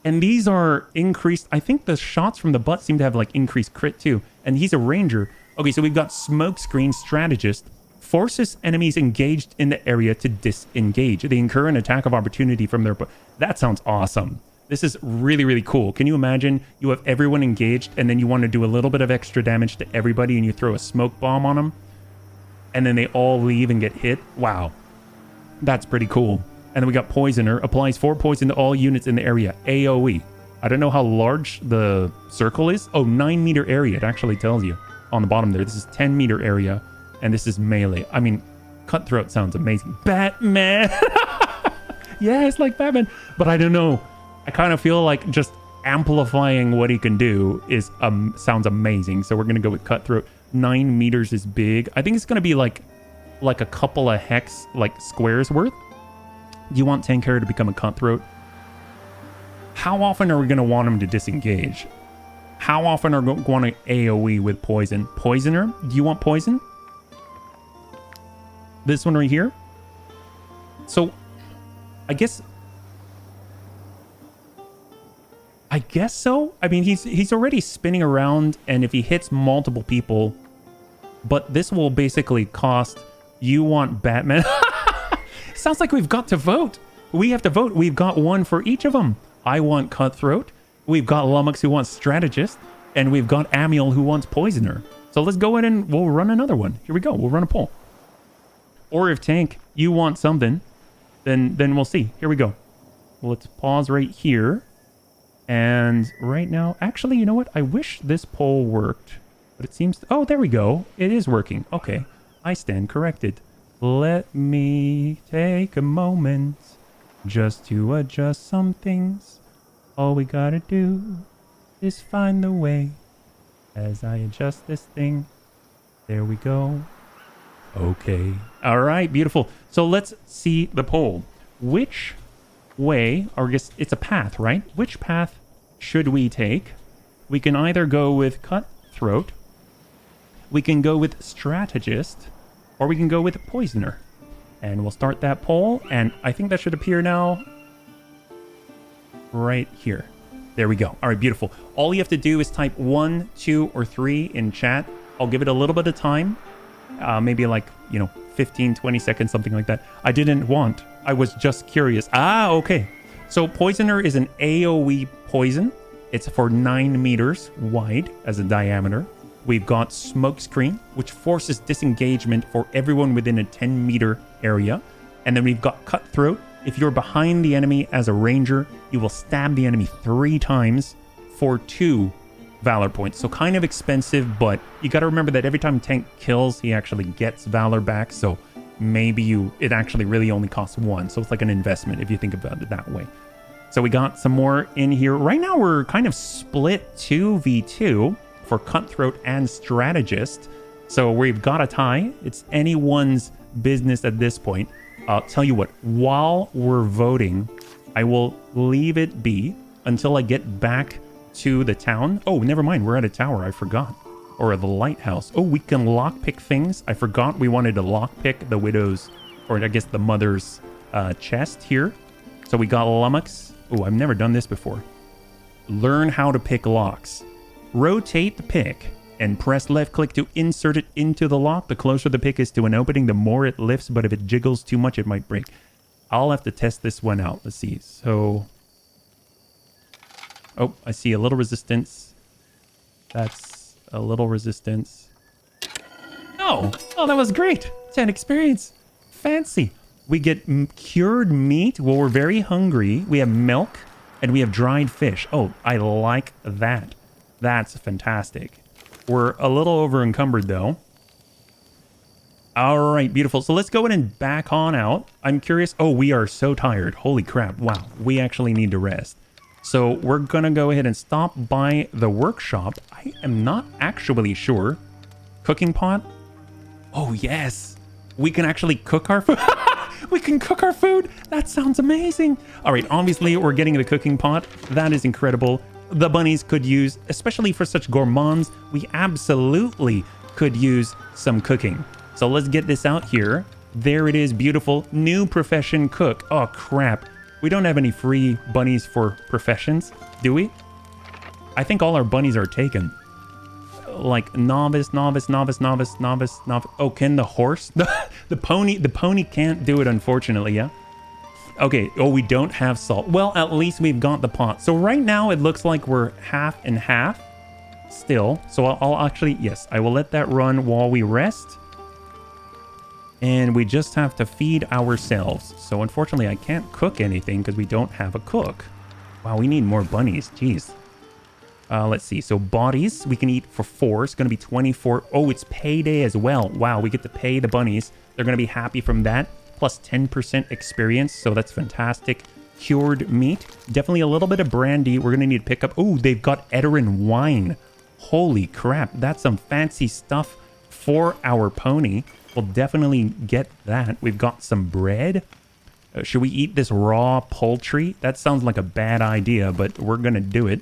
And these are increased. I think the shots from the butt seem to have like increased crit too. And he's a ranger. Okay, so we've got Smokescreen Strategist. Forces enemies engaged in the area to disengage. They incur an attack of opportunity from their... That sounds awesome. This is really, really cool. Can you imagine you have everyone engaged and then you want to do a little bit of extra damage to everybody and you throw a smoke bomb on them and then they all leave and get hit? Wow. That's pretty cool. And then we got Poisoner. Applies 4 poison to all units in the area. AoE. I don't know how large the circle is. Oh, 9-meter area. It actually tells you on the bottom there. This is 10-meter area and this is melee. I mean, Cutthroat sounds amazing. Batman! Yeah, it's like Batman. But I don't know. I kind of feel like just amplifying what he can do is sounds amazing. So we're going to go with Cutthroat. 9 meters is big. I think it's going to be like a couple of hex, like squares worth. Do you want Tank Hair to become a Cutthroat? How often are we going to want him to disengage? How often are we going to AoE with poison? Poisoner? Do you want poison? This one right here? So, I guess... I guess so. I mean, he's already spinning around, and if he hits multiple people, but this will basically cost. You want Batman? Sounds like we've got to vote. We have to vote. We've got one for each of them. I want Cutthroat. We've got Lummox who wants Strategist, and we've got Amiel who wants Poisoner. So let's go in and we'll run another one. Here we go. We'll run a poll. Or if Tank, you want something, then we'll see. Here we go. Well, let's pause right here. And right now, actually, you know what? I wish this poll worked, but it seems to, oh, there we go. It is working. Okay. I stand corrected. Let me take a moment just to adjust some things. All we gotta do is find the way as I adjust this thing. There we go. Okay. All right, beautiful. So let's see the poll. Which way, or I guess it's a path, right? Which path should we take? We can either go with Cutthroat, we can go with Strategist, or we can go with Poisoner. And we'll start that poll, and I think that should appear now right here. There we go. All right, beautiful. All you have to do is type 1, 2, or 3 in chat. I'll give it a little bit of time. Maybe like, 15, 20 seconds, something like that. I didn't want. I was just curious. Ah, okay. So Poisoner is an AoE poison. It's for 9 meters wide as a diameter. We've got Smokescreen, which forces disengagement for everyone within a 10-meter area. And then we've got Cutthroat. If you're behind the enemy as a ranger, you will stab the enemy 3 times for 2 Valor points. So kind of expensive, but you got to remember that every time Tank kills, he actually gets Valor back. So maybe it actually really only costs 1. So it's like an investment if you think about it that way. So we got some more in here. Right now, we're kind of split 2v2 for Cutthroat and Strategist. So we've got a tie. It's anyone's business at this point. I'll tell you what, while we're voting, I will leave it be until I get back to the town. Oh, never mind. We're at a tower. I forgot. Or the lighthouse. Oh, we can lockpick things. I forgot we wanted to lockpick the widow's, or I guess the mother's chest here. So we got Lummox. Oh, I've never done this before. Learn how to pick locks. Rotate the pick and press left click to insert it into the lock. The closer the pick is to an opening, the more it lifts, but if it jiggles too much, it might break. I'll have to test this one out. Let's see. So, oh, I see a little resistance. That's a little resistance. Oh, that was great. 10 experience. Fancy. We get cured meat. Well, we're very hungry. We have milk and we have dried fish. Oh, I like that. That's fantastic. We're a little over encumbered though. All right, beautiful. So let's go ahead and back on out. I'm curious. Oh, we are so tired. Holy crap. Wow. We actually need to rest. So we're going to go ahead and stop by the workshop. I am not actually sure. Cooking pot. Oh, yes. We can actually cook our food. We can cook our food. That sounds amazing. All right. Obviously, we're getting the cooking pot. That is incredible. The bunnies could use, especially for such gourmands, we absolutely could use some cooking. So let's get this out here. There it is. Beautiful. New profession cook. Oh, crap. We don't have any free bunnies for professions, do we? I think all our bunnies are taken. Like novice. Oh, can the horse? The pony can't do it, unfortunately, yeah? Okay, oh, we don't have salt. Well, at least we've got the pot. So right now it looks like we're half and half still. So I'll actually, yes, I will let that run while we rest. And we just have to feed ourselves. So unfortunately, I can't cook anything because we don't have a cook. Wow, we need more bunnies. Jeez. Let's see. So bodies, we can eat for 4. It's going to be 24. Oh, it's payday as well. Wow, we get to pay the bunnies. They're going to be happy from that. Plus 10% experience. So that's fantastic. Cured meat. Definitely a little bit of brandy. We're going to need to pick up. Oh, they've got Edarin wine. Holy crap. That's some fancy stuff for our pony. We'll definitely get that. We've got some bread. Should we eat this raw poultry? That sounds like a bad idea, but we're going to do it.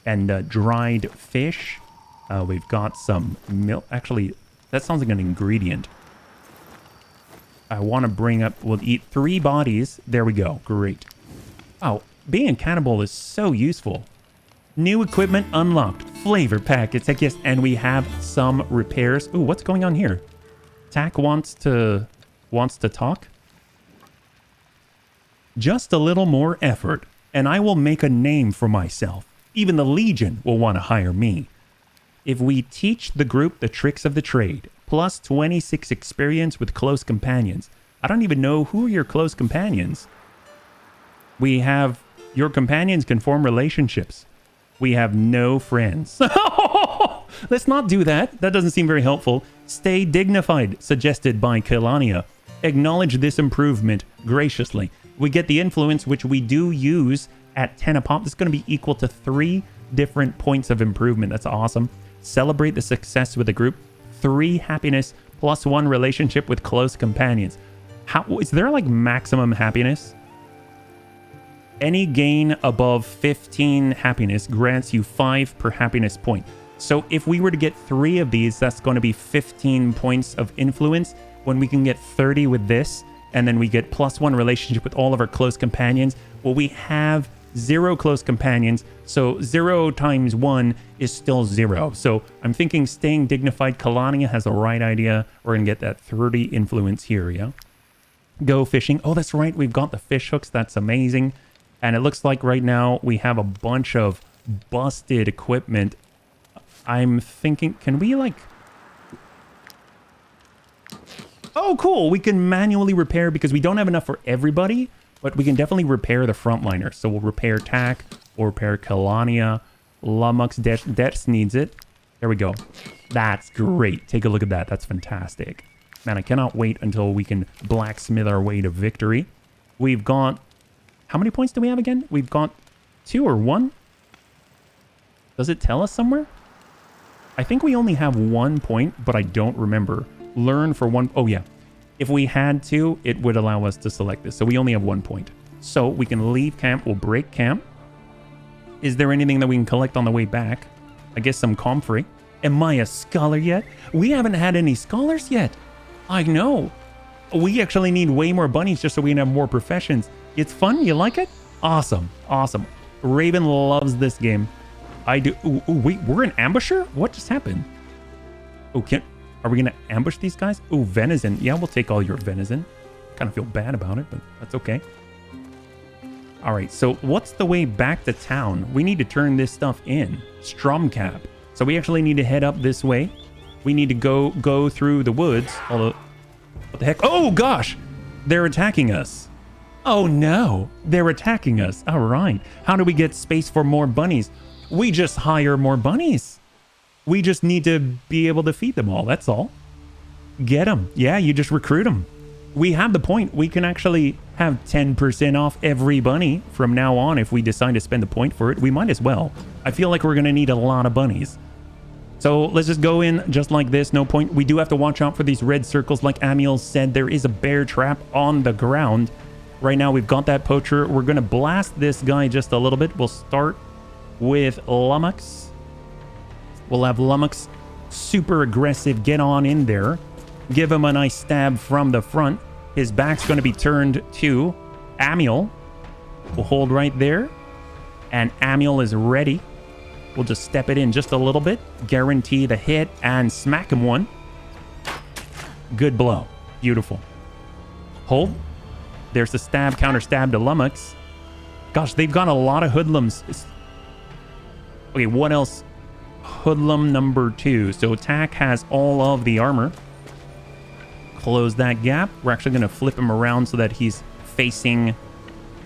And dried fish. We've got some milk. Actually, that sounds like an ingredient. I want to bring up... We'll eat 3 bodies. There we go. Great. Wow. Being a cannibal is so useful. New equipment unlocked. Flavor packets, I guess. And we have some repairs. Ooh, what's going on here? Tack wants to talk. Just a little more effort, and I will make a name for myself. Even the Legion will want to hire me. If we teach the group the tricks of the trade, plus 26 experience with close companions. I don't even know who are your close companions. We have... Your companions can form relationships. We have no friends. Let's not do that. That doesn't seem very helpful. Stay dignified, suggested by Kelania. Acknowledge this improvement graciously. We get the influence, which we do use at 10 a pop. This is going to be equal to 3 different points of improvement. That's awesome. Celebrate the success with the group. 3 happiness plus 1 relationship with close companions. How is there like maximum happiness? Any gain above 15 happiness grants you 5 per happiness point. So if we were to get 3 of these, that's going to be 15 points of influence. When we can get 30 with this, and then we get plus 1 relationship with all of our close companions. Well, we have 0 close companions, so 0 times 1 is still 0. So I'm thinking staying dignified. Kalania has the right idea. We're going to get that 30 influence here, yeah? Go fishing. Oh, that's right. We've got the fish hooks. That's amazing. And it looks like right now we have a bunch of busted equipment. I'm thinking, can we like... Oh, cool. We can manually repair because we don't have enough for everybody, but we can definitely repair the frontliners. So we'll repair Tack, we'll repair Kalania, Lumux, Dets needs it. There we go. That's great. Take a look at that. That's fantastic. Man, I cannot wait until we can blacksmith our way to victory. We've got... How many points do we have again? We've got 2 or 1? Does it tell us somewhere? I think we only have 1 point, but I don't remember. Learn for 1... Oh, yeah. If we had to, it would allow us to select this. So we only have 1 point. So we can leave camp. We'll break camp. Is there anything that we can collect on the way back? I guess some comfrey. Am I a scholar yet? We haven't had any scholars yet. I know. We actually need way more bunnies just so we can have more professions. It's fun. You like it? Awesome. Awesome. Raven loves this game. I do. Ooh, wait, we're an ambusher? What just happened? Oh, are we going to ambush these guys? Oh, venison. Yeah, we'll take all your venison. Kind of feel bad about it, but that's okay. All right, so what's the way back to town? We need to turn this stuff in. Stromcap. So we actually need to head up this way. We need to go through the woods. Although, what the heck? Oh, gosh. They're attacking us. Oh, no. They're attacking us. All right. How do we get space for more bunnies? We just hire more bunnies. We just need to be able to feed them all. That's all. Get them. Yeah, you just recruit them. We have the point. We can actually have 10% off every bunny from now on if we decide to spend the point for it. We might as well. I feel like we're going to need a lot of bunnies. So let's just go in just like this. No point. We do have to watch out for these red circles. Like Amiel said, there is a bear trap on the ground. Right now, we've got that poacher. We're going to blast this guy just a little bit. We'll start with Lumux. We'll have Lumux super aggressive. Get on in there. Give him a nice stab from the front. His back's going to be turned to Amiel. We'll hold right there. And Amiel is ready. We'll just step it in just a little bit. Guarantee the hit and smack him one. Good blow. Beautiful. Hold. There's the stab, counter stab to Lumux. Gosh, they've got a lot of hoodlums. Okay, what else? Hoodlum number 2. So Tack has all of the armor. Close that gap. We're actually going to flip him around so that he's facing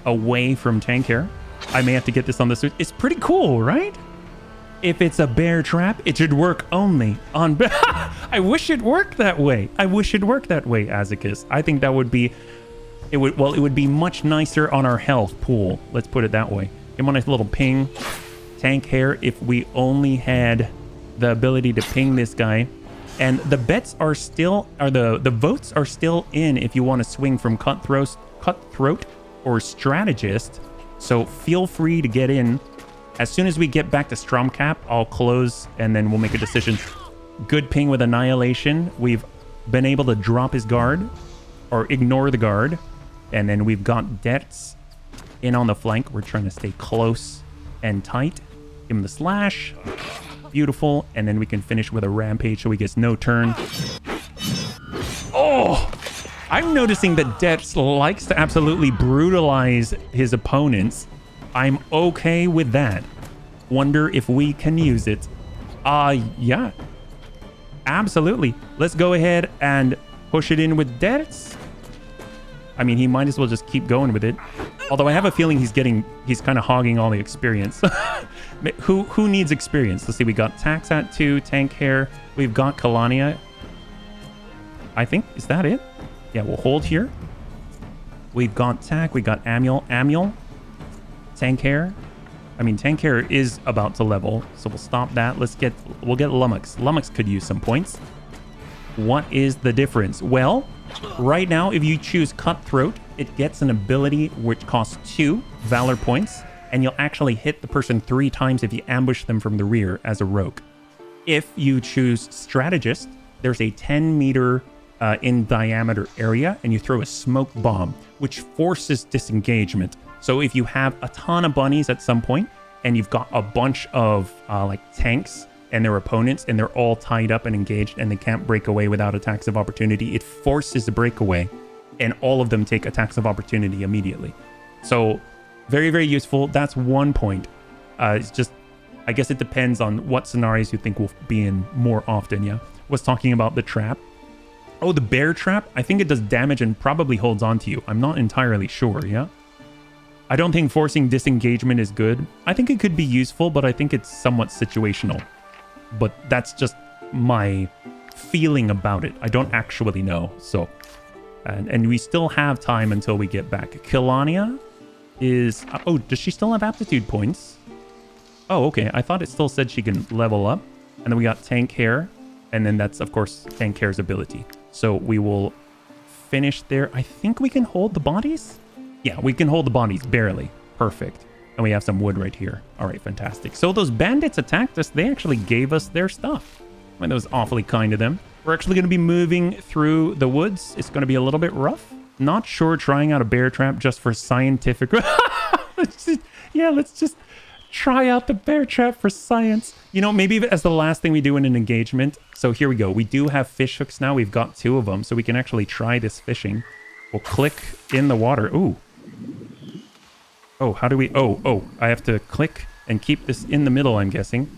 away from tank here. I may have to get this on the suit. It's pretty cool, right? If it's a bear trap, it should work only on... I wish it worked that way. I wish it worked that way, Azicus. I think that would be... It would be much nicer on our health pool. Let's put it that way. Give him a nice little ping. Tank hair, if we only had the ability to ping this guy. And the bets are still... The votes are still in if you want to swing from cutthroat or strategist. So feel free to get in. As soon as we get back to Stromcap, I'll close and then we'll make a decision. Good ping with Annihilation. We've been able to drop his guard or ignore the guard. And then we've got Dets in on the flank. We're trying to stay close and tight. Give him the slash. Beautiful. And then we can finish with a rampage so he gets no turn. Oh! I'm noticing that Dex likes to absolutely brutalize his opponents. I'm okay with that. Wonder if we can use it. Yeah. Absolutely. Let's go ahead and push it in with Dex. I mean, he might as well just keep going with it. Although I have a feeling he's kind of hogging all the experience. Who needs experience? Let's see, we got Tax at 2, Tank Hair. We've got Kalania. I think, is that it? Yeah, we'll hold here. We've got Tack, we got Amiel. Tank Hair. I mean, Tank Hair is about to level, so we'll stop that. We'll get Lummox. Lummox could use some points. What is the difference? Well, right now, if you choose Cutthroat, it gets an ability which costs 2 Valor points, and you'll actually hit the person 3 times if you ambush them from the rear as a rogue. If you choose Strategist, there's a 10-meter in diameter area, and you throw a smoke bomb, which forces disengagement. So if you have a ton of bunnies at some point, and you've got a bunch of like tanks and their opponents, and they're all tied up and engaged, and they can't break away without attacks of opportunity, it forces a breakaway, and all of them take attacks of opportunity immediately. So very, very useful. That's 1 point. It's just, I guess it depends on what scenarios you think will be in more often, yeah? Was talking about the trap. Oh, the bear trap? I think it does damage and probably holds on to you. I'm not entirely sure, yeah? I don't think forcing disengagement is good. I think it could be useful, but I think it's somewhat situational. But that's just my feeling about it. I don't actually know, so... And we still have time until we get back. Kalania is... oh, does she still have aptitude points? Oh, okay. I thought it still said she can level up. And then we got Tank Hair. And then that's, of course, Tank Hair's ability. So we will finish there. I think we can hold the bodies? Yeah, we can hold the bodies, barely. Perfect. And we have some wood right here. All right, fantastic. So those bandits attacked us. They actually gave us their stuff. I mean, that was awfully kind of them. We're actually going to be moving through the woods. It's going to be a little bit rough. Not sure trying out a bear trap just for scientific... let's just try out the bear trap for science. You know, maybe as the last thing we do in an engagement. So here we go. We do have fish hooks now. We've got 2 of them, so we can actually try this fishing. We'll click in the water. Ooh. Oh, how do we... Oh, I have to click and keep this in the middle, I'm guessing.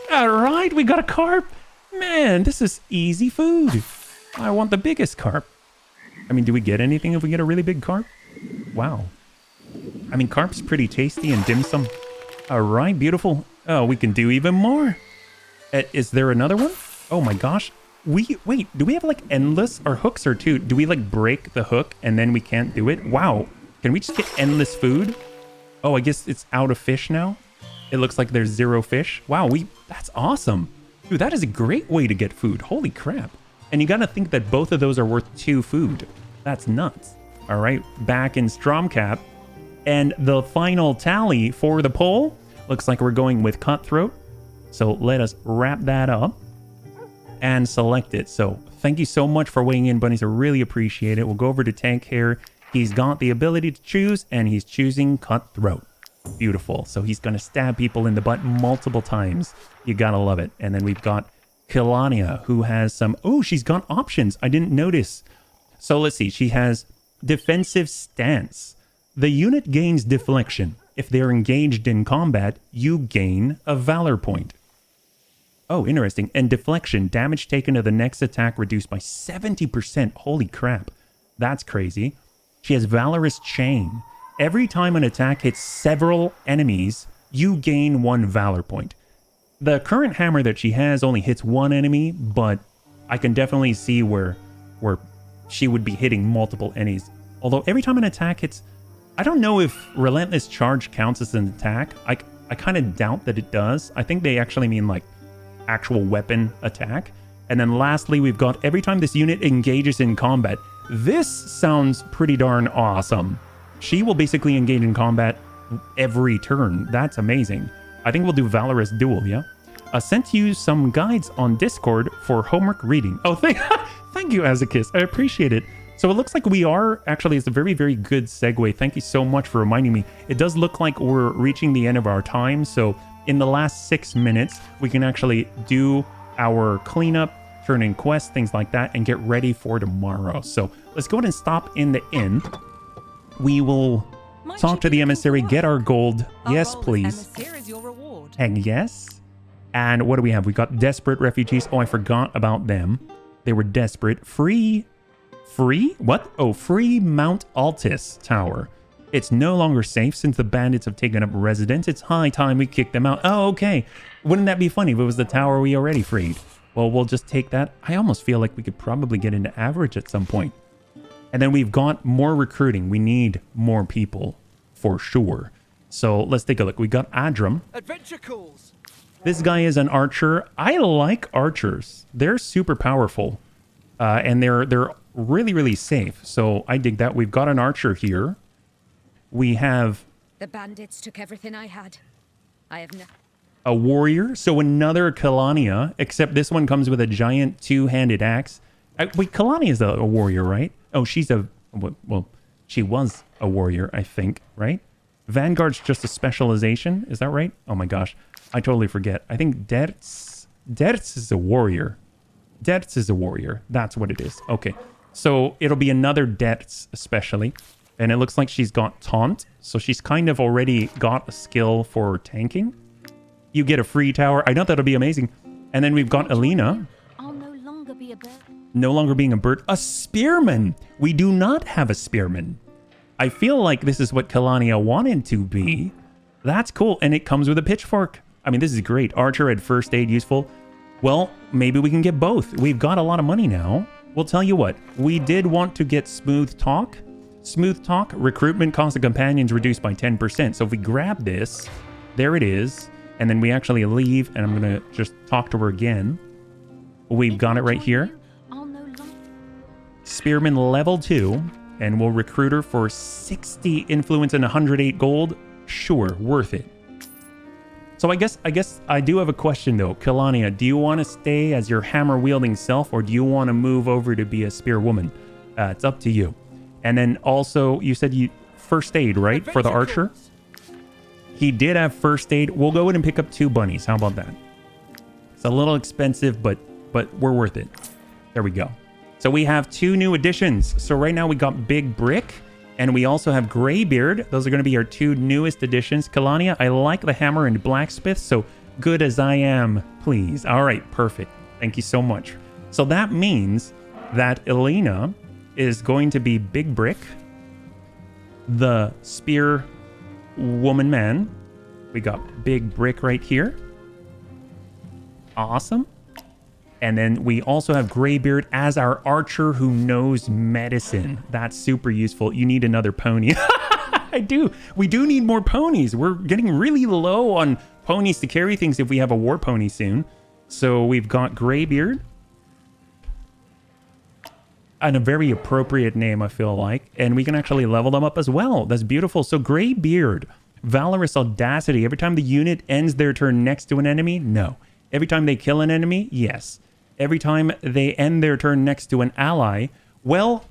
All right, we got a carp. Man, this is easy food. I want the biggest carp. I mean, do we get anything if we get a really big carp? Wow. I mean, carp's pretty tasty and dim sum. All right, beautiful. Oh, we can do even more. Is there another one? Oh my gosh. Wait, do we have like endless? Our hooks are 2. Do we like break the hook and then we can't do it? Wow. Can we just get endless food? Oh, I guess it's out of fish now. It looks like there's 0 fish. Wow, that's awesome. Dude, that is a great way to get food. Holy crap. And you gotta think that both of those are worth 2 food. That's nuts. All right, back in Stromcap. And the final tally for the poll looks like we're going with Cutthroat. So let us wrap that up and select it. So thank you so much for weighing in, bunnies. I really appreciate it. We'll go over to Tank Hair. He's got the ability to choose, and he's choosing Cutthroat. Beautiful. So he's going to stab people in the butt multiple times. You gotta love it. And then we've got Kalania, who has some... Oh, she's got options. I didn't notice. So let's see. She has Defensive Stance. The unit gains deflection. If they're engaged in combat, you gain a Valor point. Oh, interesting. And deflection. Damage taken to the next attack reduced by 70%. Holy crap. That's crazy. She has Valorous Chain. Every time an attack hits several enemies, you gain 1 Valor point. The current hammer that she has only hits 1 enemy, but I can definitely see where she would be hitting multiple enemies. Although every time an attack hits... I don't know if Relentless Charge counts as an attack. I kind of doubt that it does. I think they actually mean like actual weapon attack. And then lastly, we've got every time this unit engages in combat. This sounds pretty darn awesome. She will basically engage in combat every turn. That's amazing. I think we'll do Valorous Duel, yeah? Sent you some guides on Discord for homework reading. Oh, thank you, Azakis. I appreciate it. So it looks like we are, actually, it's a very, very good segue. Thank you so much for reminding me. It does look like we're reaching the end of our time, so in the last 6 minutes, we can actually do our cleanup, turn in quests, things like that, and get ready for tomorrow. So let's go ahead and stop in the inn. We will talk to the emissary, get our gold. Yes, please. Here is your reward. And yes. And what do we have? We got desperate refugees. Oh, I forgot about them. They were desperate. Free? What? Oh, free Mount Altis Tower. It's no longer safe since the bandits have taken up residence. It's high time we kick them out. Oh, okay. Wouldn't that be funny if it was the tower we already freed? Well, we'll just take that. I almost feel like we could probably get into average at some point. And then we've got more recruiting. We need more people for sure. So let's take a look. We got Adram. Adventure calls. This guy is an archer. I like archers. They're super powerful. And they're really, really safe. So I dig that. We've got an archer here. We have... The bandits took everything I had. I have no... A warrior. So another Kalania, except this one comes with a giant two-handed axe. Wait, Kalania is a warrior, right? Oh, she's a... Well, she was a warrior, I think, right? Vanguard's just a specialization. Is that right? Oh my gosh. I totally forget. I think Dertz is a warrior. Dertz is a warrior. That's what it is. Okay. So it'll be another Dertz especially. And it looks like she's got taunt. So she's kind of already got a skill for tanking. You get a free tower. I know that'll be amazing. And then we've got Alina. I'll no longer be a bird. No longer being a bird. A spearman. We do not have a spearman. I feel like this is what Kalania wanted to be. That's cool. And it comes with a pitchfork. I mean, this is great. Archer at first aid useful. Well, maybe we can get both. We've got a lot of money now. We'll tell you what. We did want to get smooth talk. Smooth talk. Recruitment cost of companions reduced by 10%. So if we grab this, there it is. And then we actually leave. And I'm going to just talk to her again. We've got it right here. Spearman level 2. And we'll recruit her for 60 influence and 108 gold. Sure, worth it. So I guess I do have a question though. Kalania, do you want to stay as your hammer-wielding self or do you want to move over to be a spear woman? It's up to you. And then also, you said you first aid, right? For the archer? He did have first aid. We'll go in and pick up 2 bunnies. How about that? It's a little expensive, but we're worth it. There we go. So we have 2 new additions. So right now we got Big Brick and we also have Greybeard. Those are going to be our 2 newest additions. Kalania, I like the hammer and blacksmith. So good as I am, please. All right, perfect. Thank you so much. So that means that Elena is going to be Big Brick, the spear woman man. We got Big Brick right here. Awesome. And then we also have Greybeard as our archer who knows medicine. That's super useful. You need another pony. I do. We do need more ponies. We're getting really low on ponies to carry things if we have a war pony soon. So we've got Greybeard. And a very appropriate name, I feel like. And we can actually level them up as well. That's beautiful. So Greybeard, Valorous Audacity. Every time the unit ends their turn next to an enemy, no. Every time they kill an enemy, yes. Every time they end their turn next to an ally, well,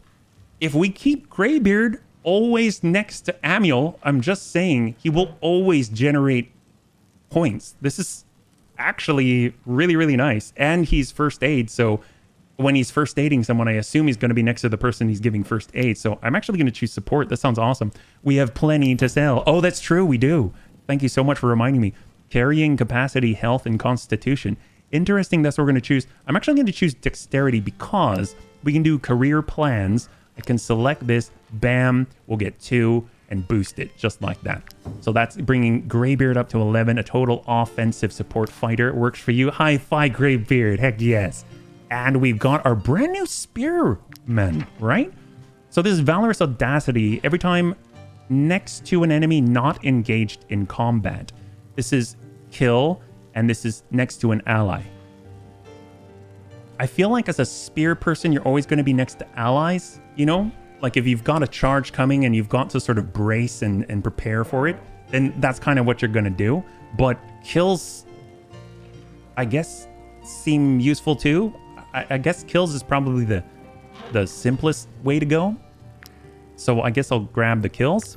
if we keep Greybeard always next to Amiel, I'm just saying he will always generate points. This is actually really, really nice. And he's first aid, so when he's first aiding someone, I assume he's going to be next to the person he's giving first aid. So I'm actually going to choose support. That sounds awesome. We have plenty to sell. Oh, that's true. We do. Thank you so much for reminding me. Carrying capacity, health, and constitution. Interesting, that's what we're going to choose. I'm actually going to choose dexterity because we can do career plans. I can select this, bam, we'll get 2 and boost it just like that. So that's bringing Greybeard up to 11, a total offensive support fighter. It works for you. High five, Greybeard. Heck yes. And we've got our brand new spearman, right? So this is Valorous Audacity. Every time next to an enemy not engaged in combat. This is kill, and this is next to an ally. I feel like as a spear person, you're always going to be next to allies, you know? Like if you've got a charge coming and you've got to sort of brace and prepare for it, then that's kind of what you're going to do. But kills, I guess, seem useful too. I guess kills is probably the simplest way to go. So I guess I'll grab the kills.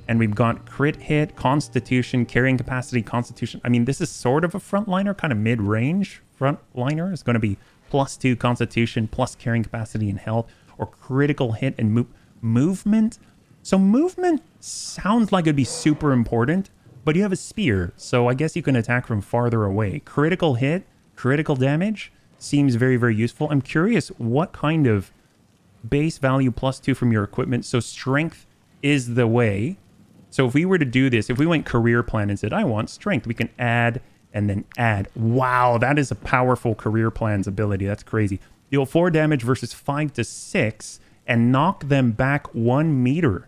And we've got crit hit, constitution, carrying capacity, constitution. I mean, this is sort of a frontliner, kind of mid-range frontliner. It's going to be +2 constitution, plus carrying capacity and health, or critical hit and movement. So movement sounds like it'd be super important, but you have a spear, so I guess you can attack from farther away. Critical hit, critical damage seems very, very useful. I'm curious what kind of base value +2 from your equipment. So strength is the way. So if we were to do this, if we went career plan and said, I want strength, we can add and then add. Wow, that is a powerful career plan's ability. That's crazy. Deal 4 damage versus 5 to 6 and knock them back 1 meter.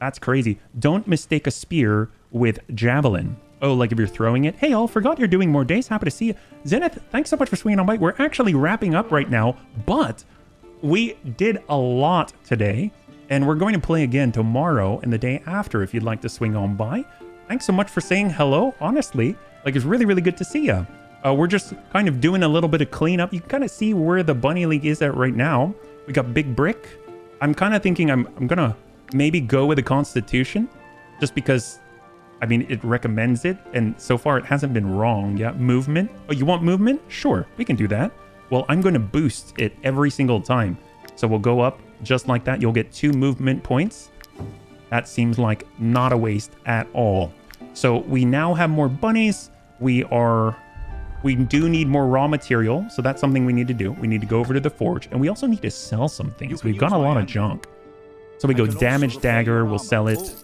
That's crazy. Don't mistake a spear with javelin. Oh, like if you're throwing it. Hey, all, forgot you're doing more days. Happy to see you. Zenith, thanks so much for swinging on by. We're actually wrapping up right now, but we did a lot today. And we're going to play again tomorrow and the day after if you'd like to swing on by. Thanks so much for saying hello. Honestly, like, it's really, really good to see you. We're just kind of doing a little bit of cleanup. You can kind of see where the Bunny League is at right now. We got Big Brick. I'm kind of thinking I'm going to maybe go with the Constitution just because, I mean, it recommends it. And so far it hasn't been wrong. Yeah, movement. Oh, you want movement? Sure, we can do that. Well, I'm going to boost it every single time. So we'll go up just like that. You'll get 2 movement points. That seems like not a waste at all. So we now have more bunnies. We do need more raw material. So that's something we need to do. We need to go over to the forge. And we also need to sell some things. We've got a lot of junk. So we go damaged dagger. We'll sell it.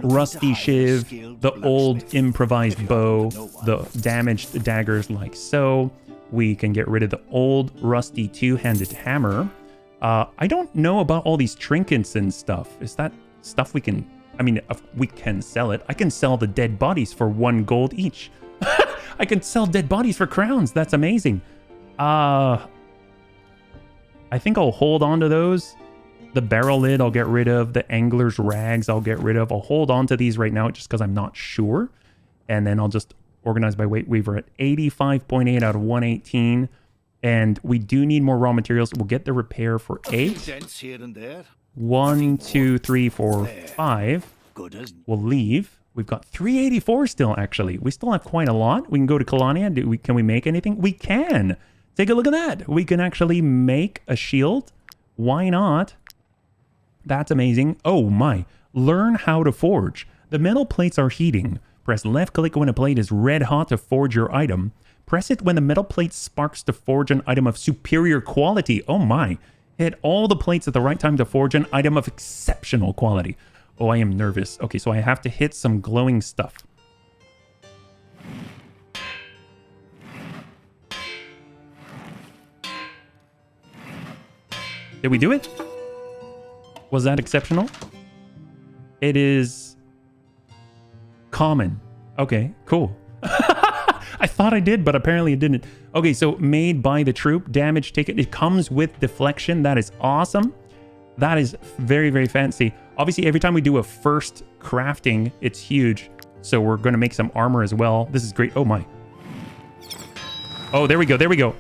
Rusty shiv. The old improvised bow. The damaged daggers like so. We can get rid of the old rusty 2-handed hammer. I don't know about all these trinkets and stuff. Is that stuff we can... I mean, we can sell it. I can sell the dead bodies for 1 gold each. I can sell dead bodies for crowns. That's amazing. I think I'll hold on to those. The barrel lid I'll get rid of. The angler's rags I'll get rid of. I'll hold on to these right now just because I'm not sure. And then I'll just organize by weight. We're at 85.8 out of 118. And we do need more raw materials. We'll get the repair for 8. 1, 2, 3, 4, 5. We'll leave. We've got 384 still, actually. We still have quite a lot. We can go to Kalania. Can we make anything? We can. Take a look at that. We can actually make a shield. Why not? That's amazing. Oh my. Learn how to forge. The metal plates are heating. Press left click when a plate is red hot to forge your item. Press it when the metal plate sparks to forge an item of superior quality. Oh my. Hit all the plates at the right time to forge an item of exceptional quality. Oh, I am nervous. Okay, so I have to hit some glowing stuff. Did we do it? Was that exceptional? It is common. Okay, cool. I thought I did, but apparently it didn't. Okay, so made by the troop, damage taken. It comes with deflection. That is awesome. That is very, very fancy. Obviously, every time we do a first crafting, it's huge. So we're going to make some armor as well. This is great. Oh my. Oh, there we go. There we go.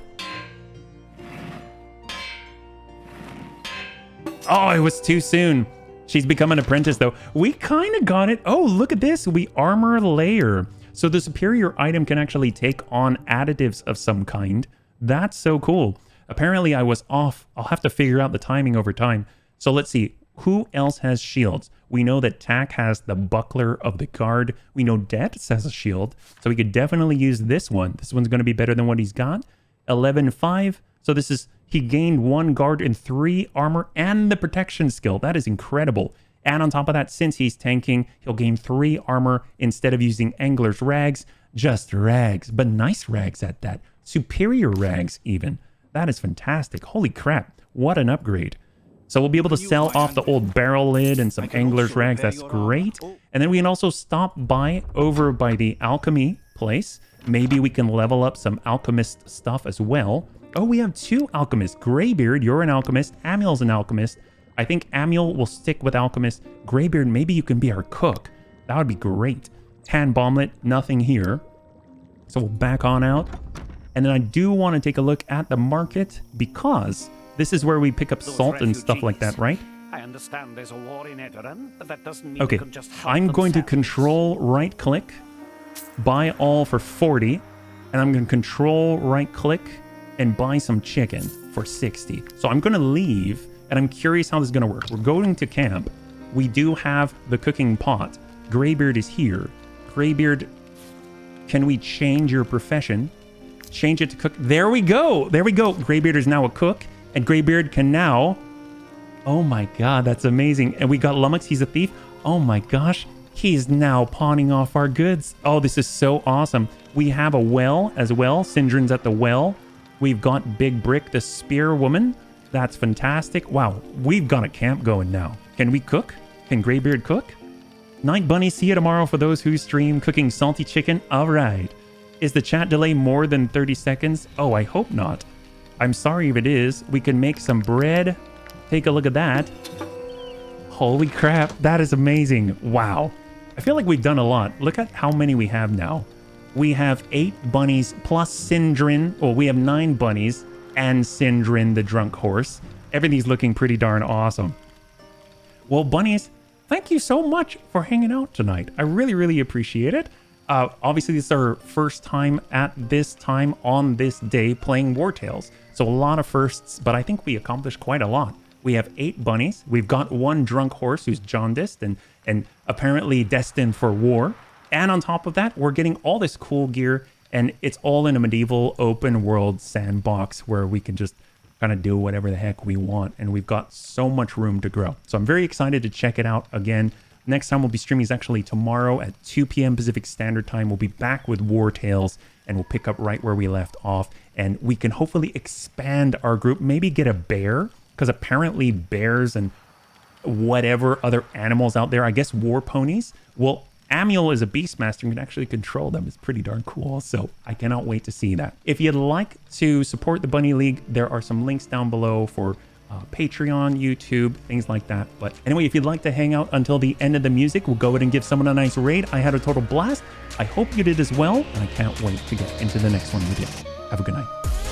Oh, it was too soon. She's become an apprentice, though. We kind of got it. Oh, look at this. We armor layer. So the superior item can actually take on additives of some kind. That's so cool. Apparently, I was off. I'll have to figure out the timing over time. So let's see. Who else has shields? We know that Tak has the buckler of the guard. We know Debs has a shield. So we could definitely use this one. This one's going to be better than what he's got. 11.5. So this is... He gained 1 guard and 3 armor and the protection skill. That is incredible. And on top of that, since he's tanking, he'll gain 3 armor instead of using Angler's rags. Just rags, but nice rags at that. Superior rags even. That is fantastic. Holy crap. What an upgrade. So we'll be able to sell off the old barrel lid and some Angler's rags. That's great. And then we can also stop by over by the alchemy place. Maybe we can level up some alchemist stuff as well. Oh, we have 2 alchemists. Greybeard, you're an alchemist. Amiel's an alchemist. I think Amiel will stick with alchemist. Greybeard, maybe you can be our cook. That would be great. Hand bomblet, nothing here. So we'll back on out. And then I do want to take a look at the market because this is where we pick up salt and stuff like that, right? understand there's a war in Edoran, but that doesn't mean Okay, they can just help I'm going to themselves. control right click, buy all for 40, and I'm going to control right click and buy some chicken for 60. So I'm going to leave, and I'm curious how this is going to work. We're going to camp. We do have the cooking pot. Greybeard is here. Greybeard, can we change your profession? Change it to cook. There we go. There we go. Greybeard is now a cook, and Greybeard can now... Oh my god, that's amazing. And we got Lummox, he's a thief. Oh my gosh, he's now pawning off our goods. Oh, this is so awesome. We have a well as well. Sindrin's at the well. We've got Big Brick, the spear woman. That's fantastic. Wow, we've got a camp going now. Can we cook? Can Greybeard cook? Night Bunny, see you tomorrow for those who stream cooking salty chicken. All right. Is the chat delay more than 30 seconds? Oh, I hope not. I'm sorry if it is. We can make some bread. Take a look at that. Holy crap, that is amazing. Wow. I feel like we've done a lot. Look at how many we have now. We have 8 bunnies plus Sindrin. Well, we have 9 bunnies and Sindrin, the drunk horse. Everything's looking pretty darn awesome. Well, bunnies, thank you so much for hanging out tonight. I really, really appreciate it. Obviously, this is our first time at this time on this day playing Wartales. So a lot of firsts, but I think we accomplished quite a lot. We have 8 bunnies. We've got 1 drunk horse who's jaundiced and apparently destined for war. And on top of that, we're getting all this cool gear, and it's all in a medieval open world sandbox where we can just kind of do whatever the heck we want. And we've got so much room to grow. So I'm very excited to check it out again. Next time we'll be streaming is actually tomorrow at 2 p.m. Pacific Standard Time. We'll be back with Wartales, and we'll pick up right where we left off. And we can hopefully expand our group, maybe get a bear, because apparently bears and whatever other animals out there, I guess war ponies, well, Amiel is a beastmaster and can actually control them. It's pretty darn cool. So I cannot wait to see that. If you'd like to support the Bunny League, there are some links down below for Patreon, YouTube, things like that. But anyway, if you'd like to hang out until the end of the music, we'll go ahead and give someone a nice raid. I had a total blast. I hope you did as well, and I can't wait to get into the next one with you. Have a good night.